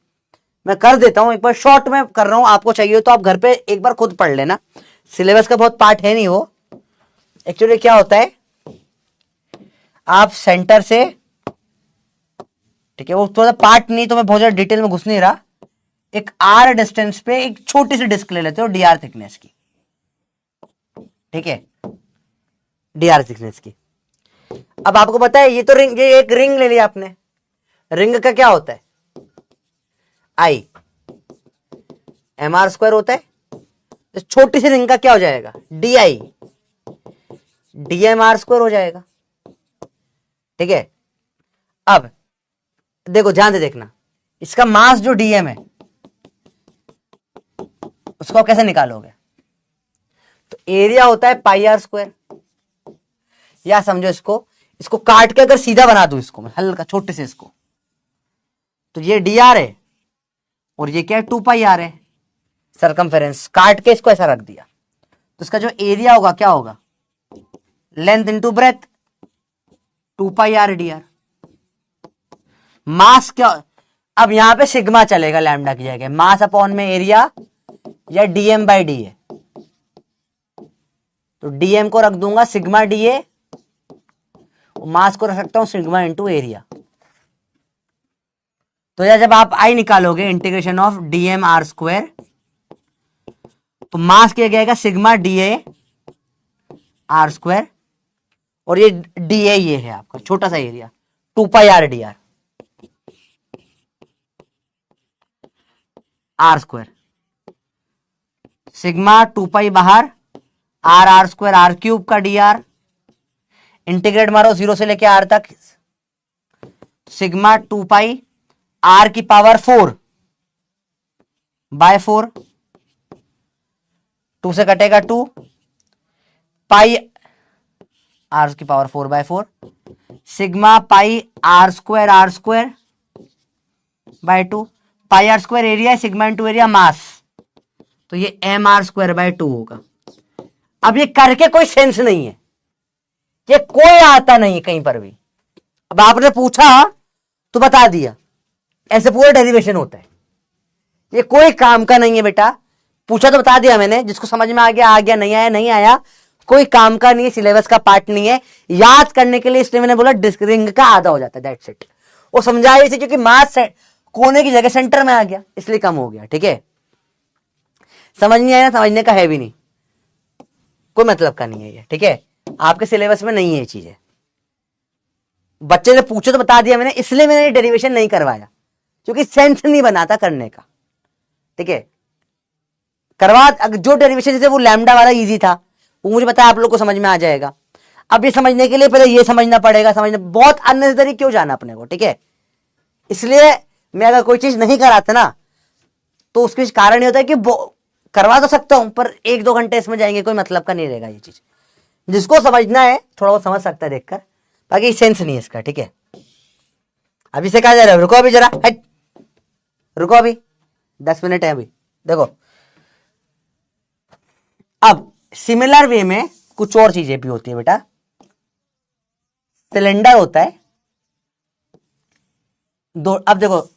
मैं कर देता हूं। एक बार शॉर्ट में कर रहा हूं, आपको चाहिए तो आप घर पे एक बार खुद पढ़ लेना, सिलेबस का बहुत पार्ट है नहीं वो। एक्चुअली क्या होता है, आप सेंटर से, ठीक है, वो थोड़ा पार्ट नहीं तो मैं बहुत ज्यादा डिटेल में घुस नहीं रहा। एक R डिस्टेंस पे एक छोटी सी डिस्क ले लेते हो DR थिकनेस की, ठीक है, DR थिकनेस की। अब आपको पता है ये तो रिंग, ये एक रिंग ले लिया आपने, रिंग का क्या होता है? I mr² होता है। तो छोटी सी रिंग का क्या हो जाएगा? DI DMr² हो जाएगा, ठीक है। अब देखो, ध्यान से देखना, इसका मास जो DM है उसको आप कैसे निकालोगे? तो एरिया होता है πr², या समझो इसको काट के अगर सीधा बना दूं, इसको मैं हल्का छोटे से इसको, तो ये dr है और ये क्या है? 2πr है सरकमफेरेंस। काट के इसको ऐसा रख दिया तो इसका जो एरिया होगा क्या होगा? Length into breadth, 2πr dr। मास क्या? अब यहां पे सिग्मा चलेगा लैम्डा की जगह, मास अपॉन में एरिया या dm/d है, तो dm को रख दूंगा सिग्मा dA, मास को रख सकता हूं सिग्मा इंटू एरिया। तो यार जब आप I निकालोगे इंटीग्रेशन ऑफ dmr², तो मास क्या जाएगा? सिग्मा dA r², और ये dA ये है आपका छोटा सा area 2πr dr r²। Sigma 2π बाहर, r² r³ का dr, इंटीग्रेट मारो 0 से लेके r तक, सिग्मा 2π r⁴ बाय 4, 2 से कटेगा 2 pi r⁴ by 4, sigma pi r² by 2, pi r² area है, सिग्मा इंटू एरिया मास, तो ये mr² बाय 2 होगा। अब ये करके कोई सेंस नहीं है, ये कोई आता नहीं है कहीं पर भी। अब आपने पूछा तो बता दिया, ऐसे पूरा डेरिवेशन होता है, ये कोई काम का नहीं है बेटा। पूछा तो बता दिया मैंने, जिसको समझ में आ गया, नहीं आया नहीं आया, कोई काम का नहीं है, सिलेबस का पार्ट नहीं है, याद करने के लिए इसलिए मैंने बोला डिस्क रिंग का आधा हो जाता है, दैट्स इट। वो समझाया इसे क्योंकि मास कोने की जगह सेंटर में आ गया, इसलिए कम हो गया, ठीक है। समझ नहीं आया, समझने का है भी नहीं, कोई मतलब का नहीं है ये, ठीक है। आपके सिलेबस में नहीं है ये चीजें, बच्चे ने पूछे तो बता दिया मैंने, इसलिए मैंने डेरिवेशन नहीं करवाया क्योंकि सेंस नहीं बनाता करने का, ठीक है। करवा जो डेरिवेशन जैसे वो लैम्डा वाला इजी था, वो मुझे पता है आप लोग को समझ में आ जाएगा। अब ये समझने के लिए पहले ये समझना पड़ेगा, समझना बहुत अननेसेसरी क्यों जाना अपने को, ठीक है। इसलिए मैं अगर कोई चीज नहीं कराता ना तो उसके कारण ये होता है कि करवा तो सकता हूं पर 1-2 घंटे इसमें जाएंगे, कोई मतलब का नहीं रहेगा ये चीज। जिसको समझना है थोड़ा बहुत समझ सकता है देखकर, बाकी सेंस नहीं है इसका, ठीक है। अभी से कहा जा रहा है, रुको अभी जरा, हट, रुको अभी 10 मिनट है अभी। देखो अब सिमिलर वे में कुछ और चीजें भी होती है बेटा। सिलेंडर होता है दो, अब देखो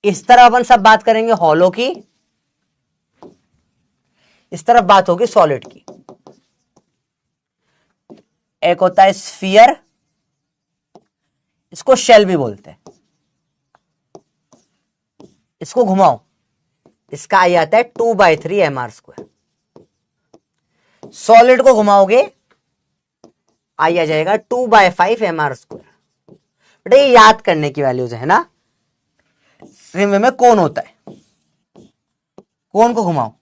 इस तरफ अपन सब बात करेंगे हॉलो की, इस तरफ बात होगी सॉलिड की। एक होता है स्फीयर, इसको शेल भी बोलते हैं। इसको घुमाओ, इसका आई आता है 2/3 mr²। सॉलिड को घुमाओगे आई आ जाएगा 2/5 mr²। बेटा ये याद करने की वैल्यूज है ना। सेम में कौन होता है, कौन को घुमाओ,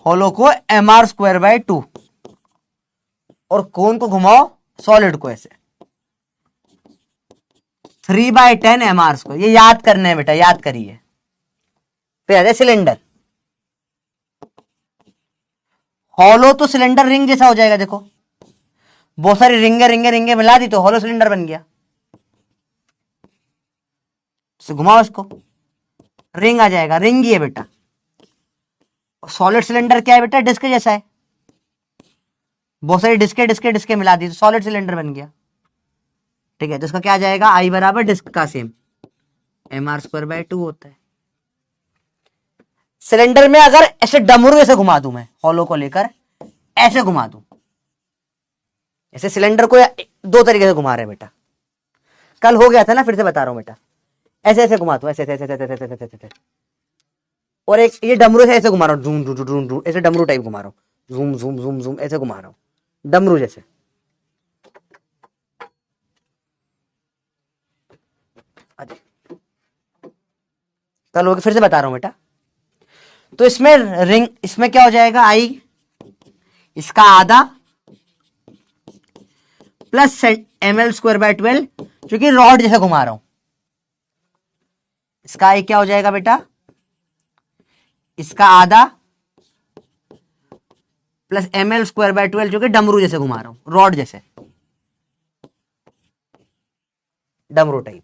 होलो को mr²/2, और कौन को घुमाओ, सॉलिड को ऐसे 3/10 mr²। ये याद करना है बेटा, याद करिए। फिर आता है सिलेंडर। हॉलो तो सिलेंडर रिंग जैसा हो जाएगा, देखो बहुत सारी रिंगे रिंगे रिंगे मिला दी तो हॉलो सिलेंडर बन गया। घुमाओ इसको, रिंग आ जाएगा, रिंग ही है बेटा। सॉलिड सिलेंडर क्या है बेटा, डिस्क जैसा है, बहुत सारी डिस्के डिस्के डिस्के मिला दी तो सॉलिड सिलेंडर बन गया, ठीक है। तो इसका क्या आ जाएगा, आई बराबर डिस्क का सेम mr²/2 होता है। सिलेंडर में अगर ऐसे डमरू ऐसे घुमा दूं, मैं हॉलो को लेकर ऐसे घुमा दूं, ऐसे सिलेंडर को 2 तरीके से घुमा रहे हैं बेटा, कल हो गया था ना, फिर से बता रहा हूं बेटा। ऐसे ऐसे घुमा दूं, ऐसे ऐसे ऐसे ऐसे ऐसे ऐसे ऐसे, और एक ये डमरू से ऐसे घुमा रहा हूं, झूम झूम झूम झूम, ऐसे डमरू टाइप घुमा रहा हूं, झूम झूम झूम झूम ऐसे घुमा रहा हूं डमरू जैसे। कल हो गया, फिर से बता रहा हूं बेटा। तो इसमें रिंग, इसमें क्या हो जाएगा, आई इसका आधा प्लस ml²/12, क्योंकि रॉड जैसे घुमा रहा हूं। इसका आई क्या हो जाएगा बेटा, इसका आधा प्लस ml²/12, जो कि डमरू जैसे घुमा रहा हूं, रॉड जैसे, डमरू टाइप।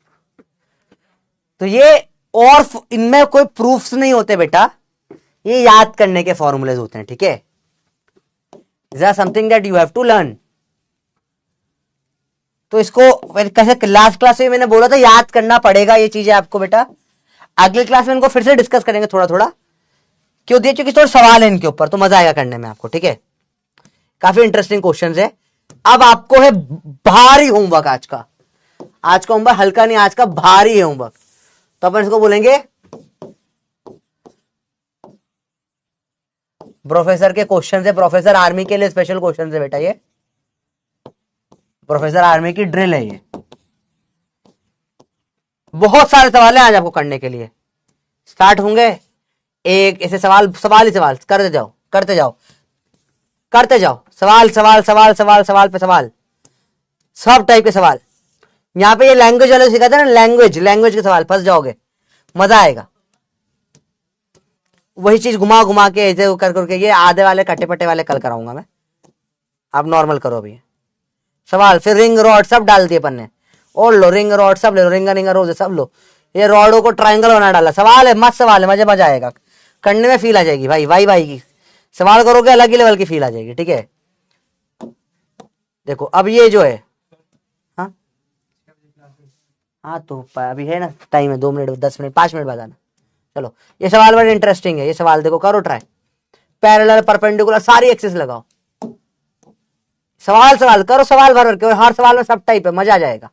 तो ये, और इनमें कोई प्रूफ्स नहीं होते बेटा, ये याद करने के फॉर्मूलेज होते हैं, ठीक है। This are something that you have to learn. तो इसको कैसे, लास्ट क्लास में मैंने बोला था याद करना पड़ेगा ये चीजें आपको बेटा। अगली क्लास में इनको फिर से डिस्कस करेंगे थोड़ा थोड़ा, क्यों दिए, क्योंकि थोड़ा सवाल है इनके ऊपर, तो मजा आएगा करने में आपको, ठीक है। काफी इंटरेस्टिंग क्वेश्चंस है। अब आपको है भारी होमवर्क आज का होमवर्क हल्का नहीं, आज का भारी है होमवर्क। तो अपन इसको बोलेंगे प्रोफेसर के क्वेश्चन है, प्रोफेसर आर्मी के लिए स्पेशल क्वेश्चन है बेटा, ये प्रोफेसर आर्मी की ड्रिल है ये। बहुत सारे सवाल हैं आज आपको करने के लिए। स्टार्ट होंगे एक ऐसे सवाल सवाल ही सवाल करते जाओ करते जाओ करते जाओ, सवाल सवाल सवाल सवाल सवाल पे सवाल, सब टाइप के सवाल। यहां पे ये लैंग्वेज वाले सिखाते हैं ना, लैंग्वेज के सवाल, फंस जाओगे, मजा आएगा। वही चीज घुमा घुमा के ऐसे कर करके, ये आधे वाले कटे पटे वाले कल कराऊंगा मैं, आप नॉर्मल करो अभी सवाल। फिर रिंग रॉड सब डाल दिए अपन ने, और लो रिंग रॉड सब ले लो, रिंगा रिंगा रोज सब लो, ये रॉडों को ट्रायंगल बना डाला। सवाल है, मस्त सवाल है, मजा आएगा करने में, फील आ जाएगी भाई, भाई की सवाल करोगे अलग ही लेवल की फील आ जाएगी, ठीक है। देखो अब ये जो है, हाँ तो अभी है ना टाइम है, 2 मिनट 10 मिनट 5 मिनट बाद आना। चलो ये सवाल बड़ा इंटरेस्टिंग है, ये सवाल देखो, करो ट्राई। पैरेलल परपेंडिकुलर सारी एक्सिस लगाओ, सवाल करो, सवाल भर के, हर सवाल में सब टाइप है, मजा आ जाएगा।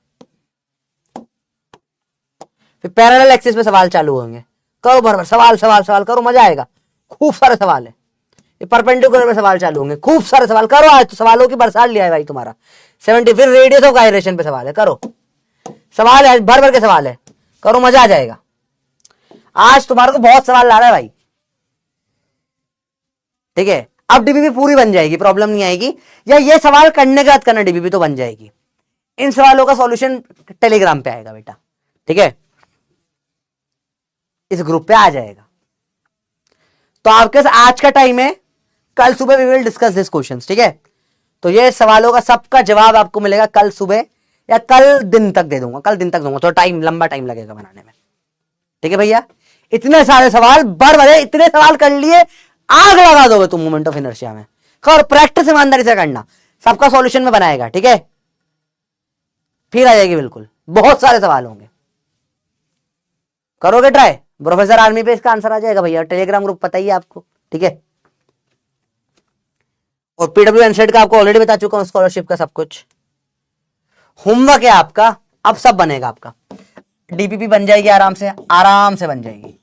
फिर पैरेलल एक्सिस पे सवाल चालू होंगे, करो भर सवाल करो, मजा आएगा। खूब सारे सवाल है। ये परपेंडिकुलर पे सवाल चालू होंगे, खूब सारे सवाल करो। आज तो सवालों की बरसात लिया है भाई तुम्हारा 70। फिर रेडियस ऑफ गायरेशन पे सवाल है, करो सवाल है, भर के सवाल है, करो, मजा आ जाएगा। आज तुम्हारे को बहुत सवाल ला रहा है भाई, ठीक है। अब डीबीबी पूरी बन जाएगी, प्रॉब्लम नहीं आएगी, या ये सवाल करने के बाद करना, डीबीबी तो बन जाएगी। इन सवालों का सॉल्यूशन टेलीग्राम पे आएगा बेटा, ठीक है, इस ग्रुप पे आ जाएगा। तो आपके आज का टाइम है, कल सुबह we will discuss this questions, ठीक है। तो ये सवालों का सबका जवाब आपको मिलेगा कल सुबह या कल दिन तक दे दूंगा, कल दिन तक दूंगा, तो टाइम लंबा टाइम लगेगा बनाने में, ठीक है भैया। इतने सारे सवाल बर बजे, इतने सवाल कर लिए, आग लगा दोगे तुम मोमेंट ऑफ इनर्शिया में। और प्रैक्टिस ईमानदारी से करना, सबका सॉल्यूशन में बनाएगा, ठीक है। फिर आ जाएगी बिल्कुल, बहुत सारे सवाल होंगे, करोगे ट्राई, प्रोफेसर आर्मी पे इसका आंसर आ जाएगा भैया। टेलीग्राम ग्रुप पता ही है आपको, ठीक है। और पीडब्ल्यू एनसेट का आपको ऑलरेडी बता चुका हूं, स्कॉलरशिप का सब कुछ। होमवर्क है आपका, अब सब बनेगा आपका। डीपीपी बन जाएगी आराम से, आराम से बन जाएगी,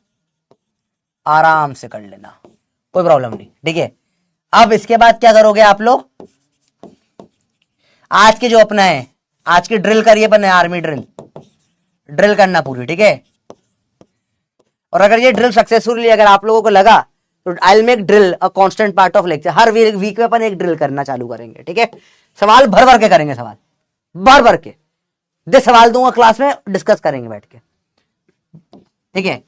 आराम से कर लेना, कोई प्रॉब्लम नहीं, ठीक है। अब इसके बाद क्या करोगे आप लोग, आज की जो अपना है, आज की ड्रिल करिए, बने आर्मी ड्रिल करना पूरी, ठीक है। और अगर ये ड्रिल सक्सेसफुली अगर आप लोगों को लगा तो I will make drill a constant part of lecture. हर वीक में अपन एक ड्रिल करना चालू करेंगे, ठीक है। सवाल भर भर के करेंगे, सवाल भर भर के दे सवाल दूंगा क्लास में, डिस्कस करेंगे बैठ के, ठीक है।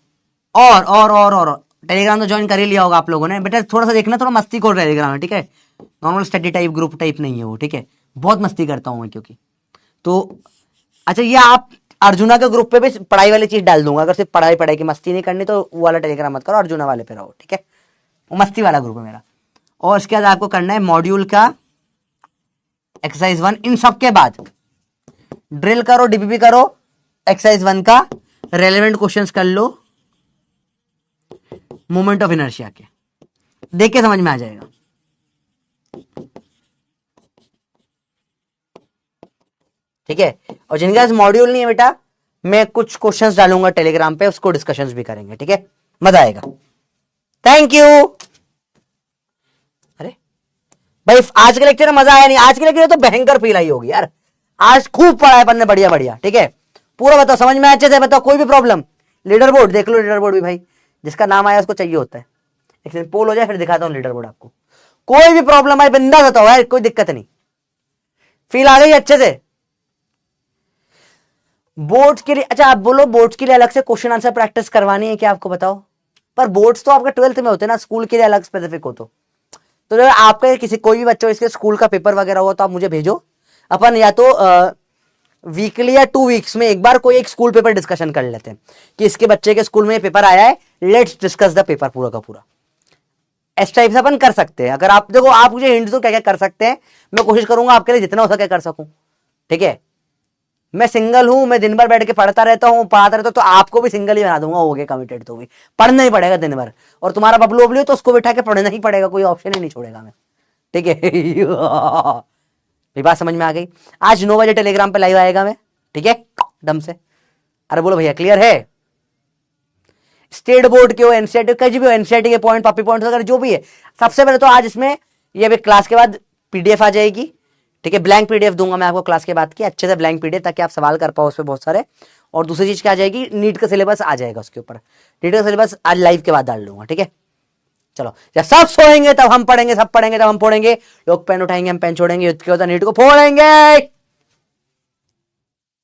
और टेलीग्राम तो ज्वाइन कर ही लिया होगा आप लोगों ने बेटा, थोड़ा सा देखना, थोड़ा मस्ती खोर टेलीग्राम है, ठीक है। Normal study type group type नहीं है वो, ठीक है। बहुत मस्ती करता हूं मैं क्योंकि, तो अच्छा ये आप अर्जुना के ग्रुप पे भी पढ़ाई वाली चीज डाल दूंगा, अगर सिर्फ पढ़ाई की मस्ती नहीं करनी तो वो वाला टेलीग्राम मत करो, अर्जुना वाले पे रहो, ठीक है। वो मस्ती वाला ग्रुप है मेरा। और इसके बाद आपको करना है मॉड्यूल का एक्सरसाइज 1, इन सब के बाद ड्रिल करो, डीपीपी करो, एक्सरसाइज 1 का रेलेवेंट क्वेश्चंस कर लो मोमेंट ऑफ इनर्शिया के, देख के समझ में आ जाएगा, ठीक है। और जिनके पास मॉड्यूल नहीं है बेटा, मैं कुछ क्वेश्चंस डालूंगा टेलीग्राम पे, उसको डिस्कशंस भी करेंगे, ठीक है, मजा आएगा। Thank you. अरे भाई आज के लेक्चर में मजा आया नहीं, आज के लेक्चर तो भयंकर फील आई होगी यार, आज खूब पढ़ा है अपन ने, बढ़िया बढ़िया, ठीक है। पूरा बताओ, समझ में अच्छे से बताओ, कोई भी प्रॉब्लम। लीडर बोर्ड देख लो, लीडर बोर्ड भी भाई जिसका नाम आया उसको चाहिए होता है। एक दिन पोल हो जाए फिर दिखाता हूँ लीडर बोर्ड आपको। कोई भी प्रॉब्लम आए बिंदास बताओ यार, कोई दिक्कत नहीं। फील आ गई अच्छे से बोर्ड्स के लिए? अच्छा आप बोलो बोर्ड्स के लिए अलग से क्वेश्चन आंसर प्रैक्टिस करवानी है क्या आपको, बताओ। पर बोर्ड्स तो आपके 12th में होते हैं ना, स्कूल के लिए अलग स्पेसिफिक हो तो अगर आपका किसी कोई भी बच्चों इसके स्कूल का पेपर वगैरह हुआ तो आप मुझे भेजो, अपन या तो वीकली या 2 वीक्स में एक बार कोई एक स्कूल पेपर डिस्कशन कर लेते हैं कि इसके बच्चे के स्कूल में पेपर आया है, लेट्स डिस्कस द पेपर पूरा का पूरा। इस टाइप से अपन कर सकते हैं। अगर आप देखो, आप मुझे हिंट दो क्या क्या कर सकते हैं, मैं कोशिश करूंगा आपके लिए जितना हो सके कर सकूं, ठीक है। मैं सिंगल हूं, मैं दिन भर बैठ के पढ़ता रहता हूं, पढ़ाता रहता हूं, तो आपको भी सिंगल ही बना दूंगा, हो गए कमिटेड तो भी पढ़ना ही पड़ेगा दिन भर। और तुम्हारा बबलू बबलू तो उसको बिठा के पढ़ना ही पड़ेगा, कोई ऑप्शन ही नहीं छोड़ेगा मैं, ठीक है। बात समझ में आ गई। आज 9 बजे टेलीग्राम पे लाइव आएगा मैं, ठीक है, दम से। अरे बोलो भैया क्लियर है? स्टेट बोर्ड के हो, एनसीईआरटी कहीं भी हो, एनसीईआरटी के पॉइंट, पॉपी पॉइंट वगैरह जो भी है, सबसे पहले तो आज इसमें ये भी क्लास के बाद पीडीएफ आ जाएगी, ठीक है। ब्लैंक पीडीएफ दूंगा मैं आपको क्लास के बाद की, अच्छे से ब्लैंक पीडीएफ, ताकि आप सवाल कर पाओ उस पर बहुत सारे। और दूसरी चीज क्या आ जाएगी, नीट का सिलेबस आ जाएगा उसके ऊपर। नीट का सिलेबस आज लाइव के बाद डाल दूंगा, ठीक है। चलो जब सब सोएंगे तब हम पढ़ेंगे, सब पढ़ेंगे तब हम फोड़ेंगे, लोग पेन उठाएंगे हम पेन छोड़ेंगे, युद्ध के होता नीट को फोड़ेंगे।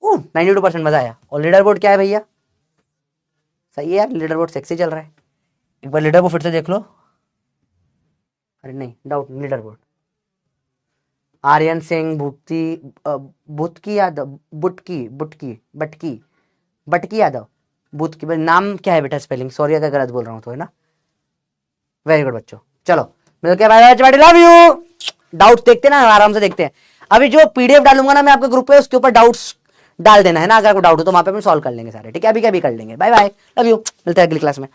92% मजा आया। और लीडर बोर्ड क्या है भैया? सही है यार, लीडर बोर्ड सेक्सी चल रहा है। एक बार लीडर बोर्ड फिर से देख लो। अरे नहीं doubt, leader board Aryan Singh, Bhutki Yadav, Batki Yadav, Butki, नाम क्या है बेटा स्पेलिंग, सॉरी अगर गलत बोल रहा हूं तो, है ना। वेरी गुड बच्चों, चलो मिलके bye bye, love you. Doubts देखते ना, आराम से देखते हैं। अभी जो पीडीएफ डालूंगा ना मैं आपके ग्रुप पे, उसके ऊपर डाउट्स डाल देना है ना, अगर कोई डाउट हो तो वहां पे हम सॉल्व कर लेंगे सारे, ठीक है। अभी क्या भी कर लेंगे। बाय बाय, लव यू, मिलते हैं अगली क्लास में।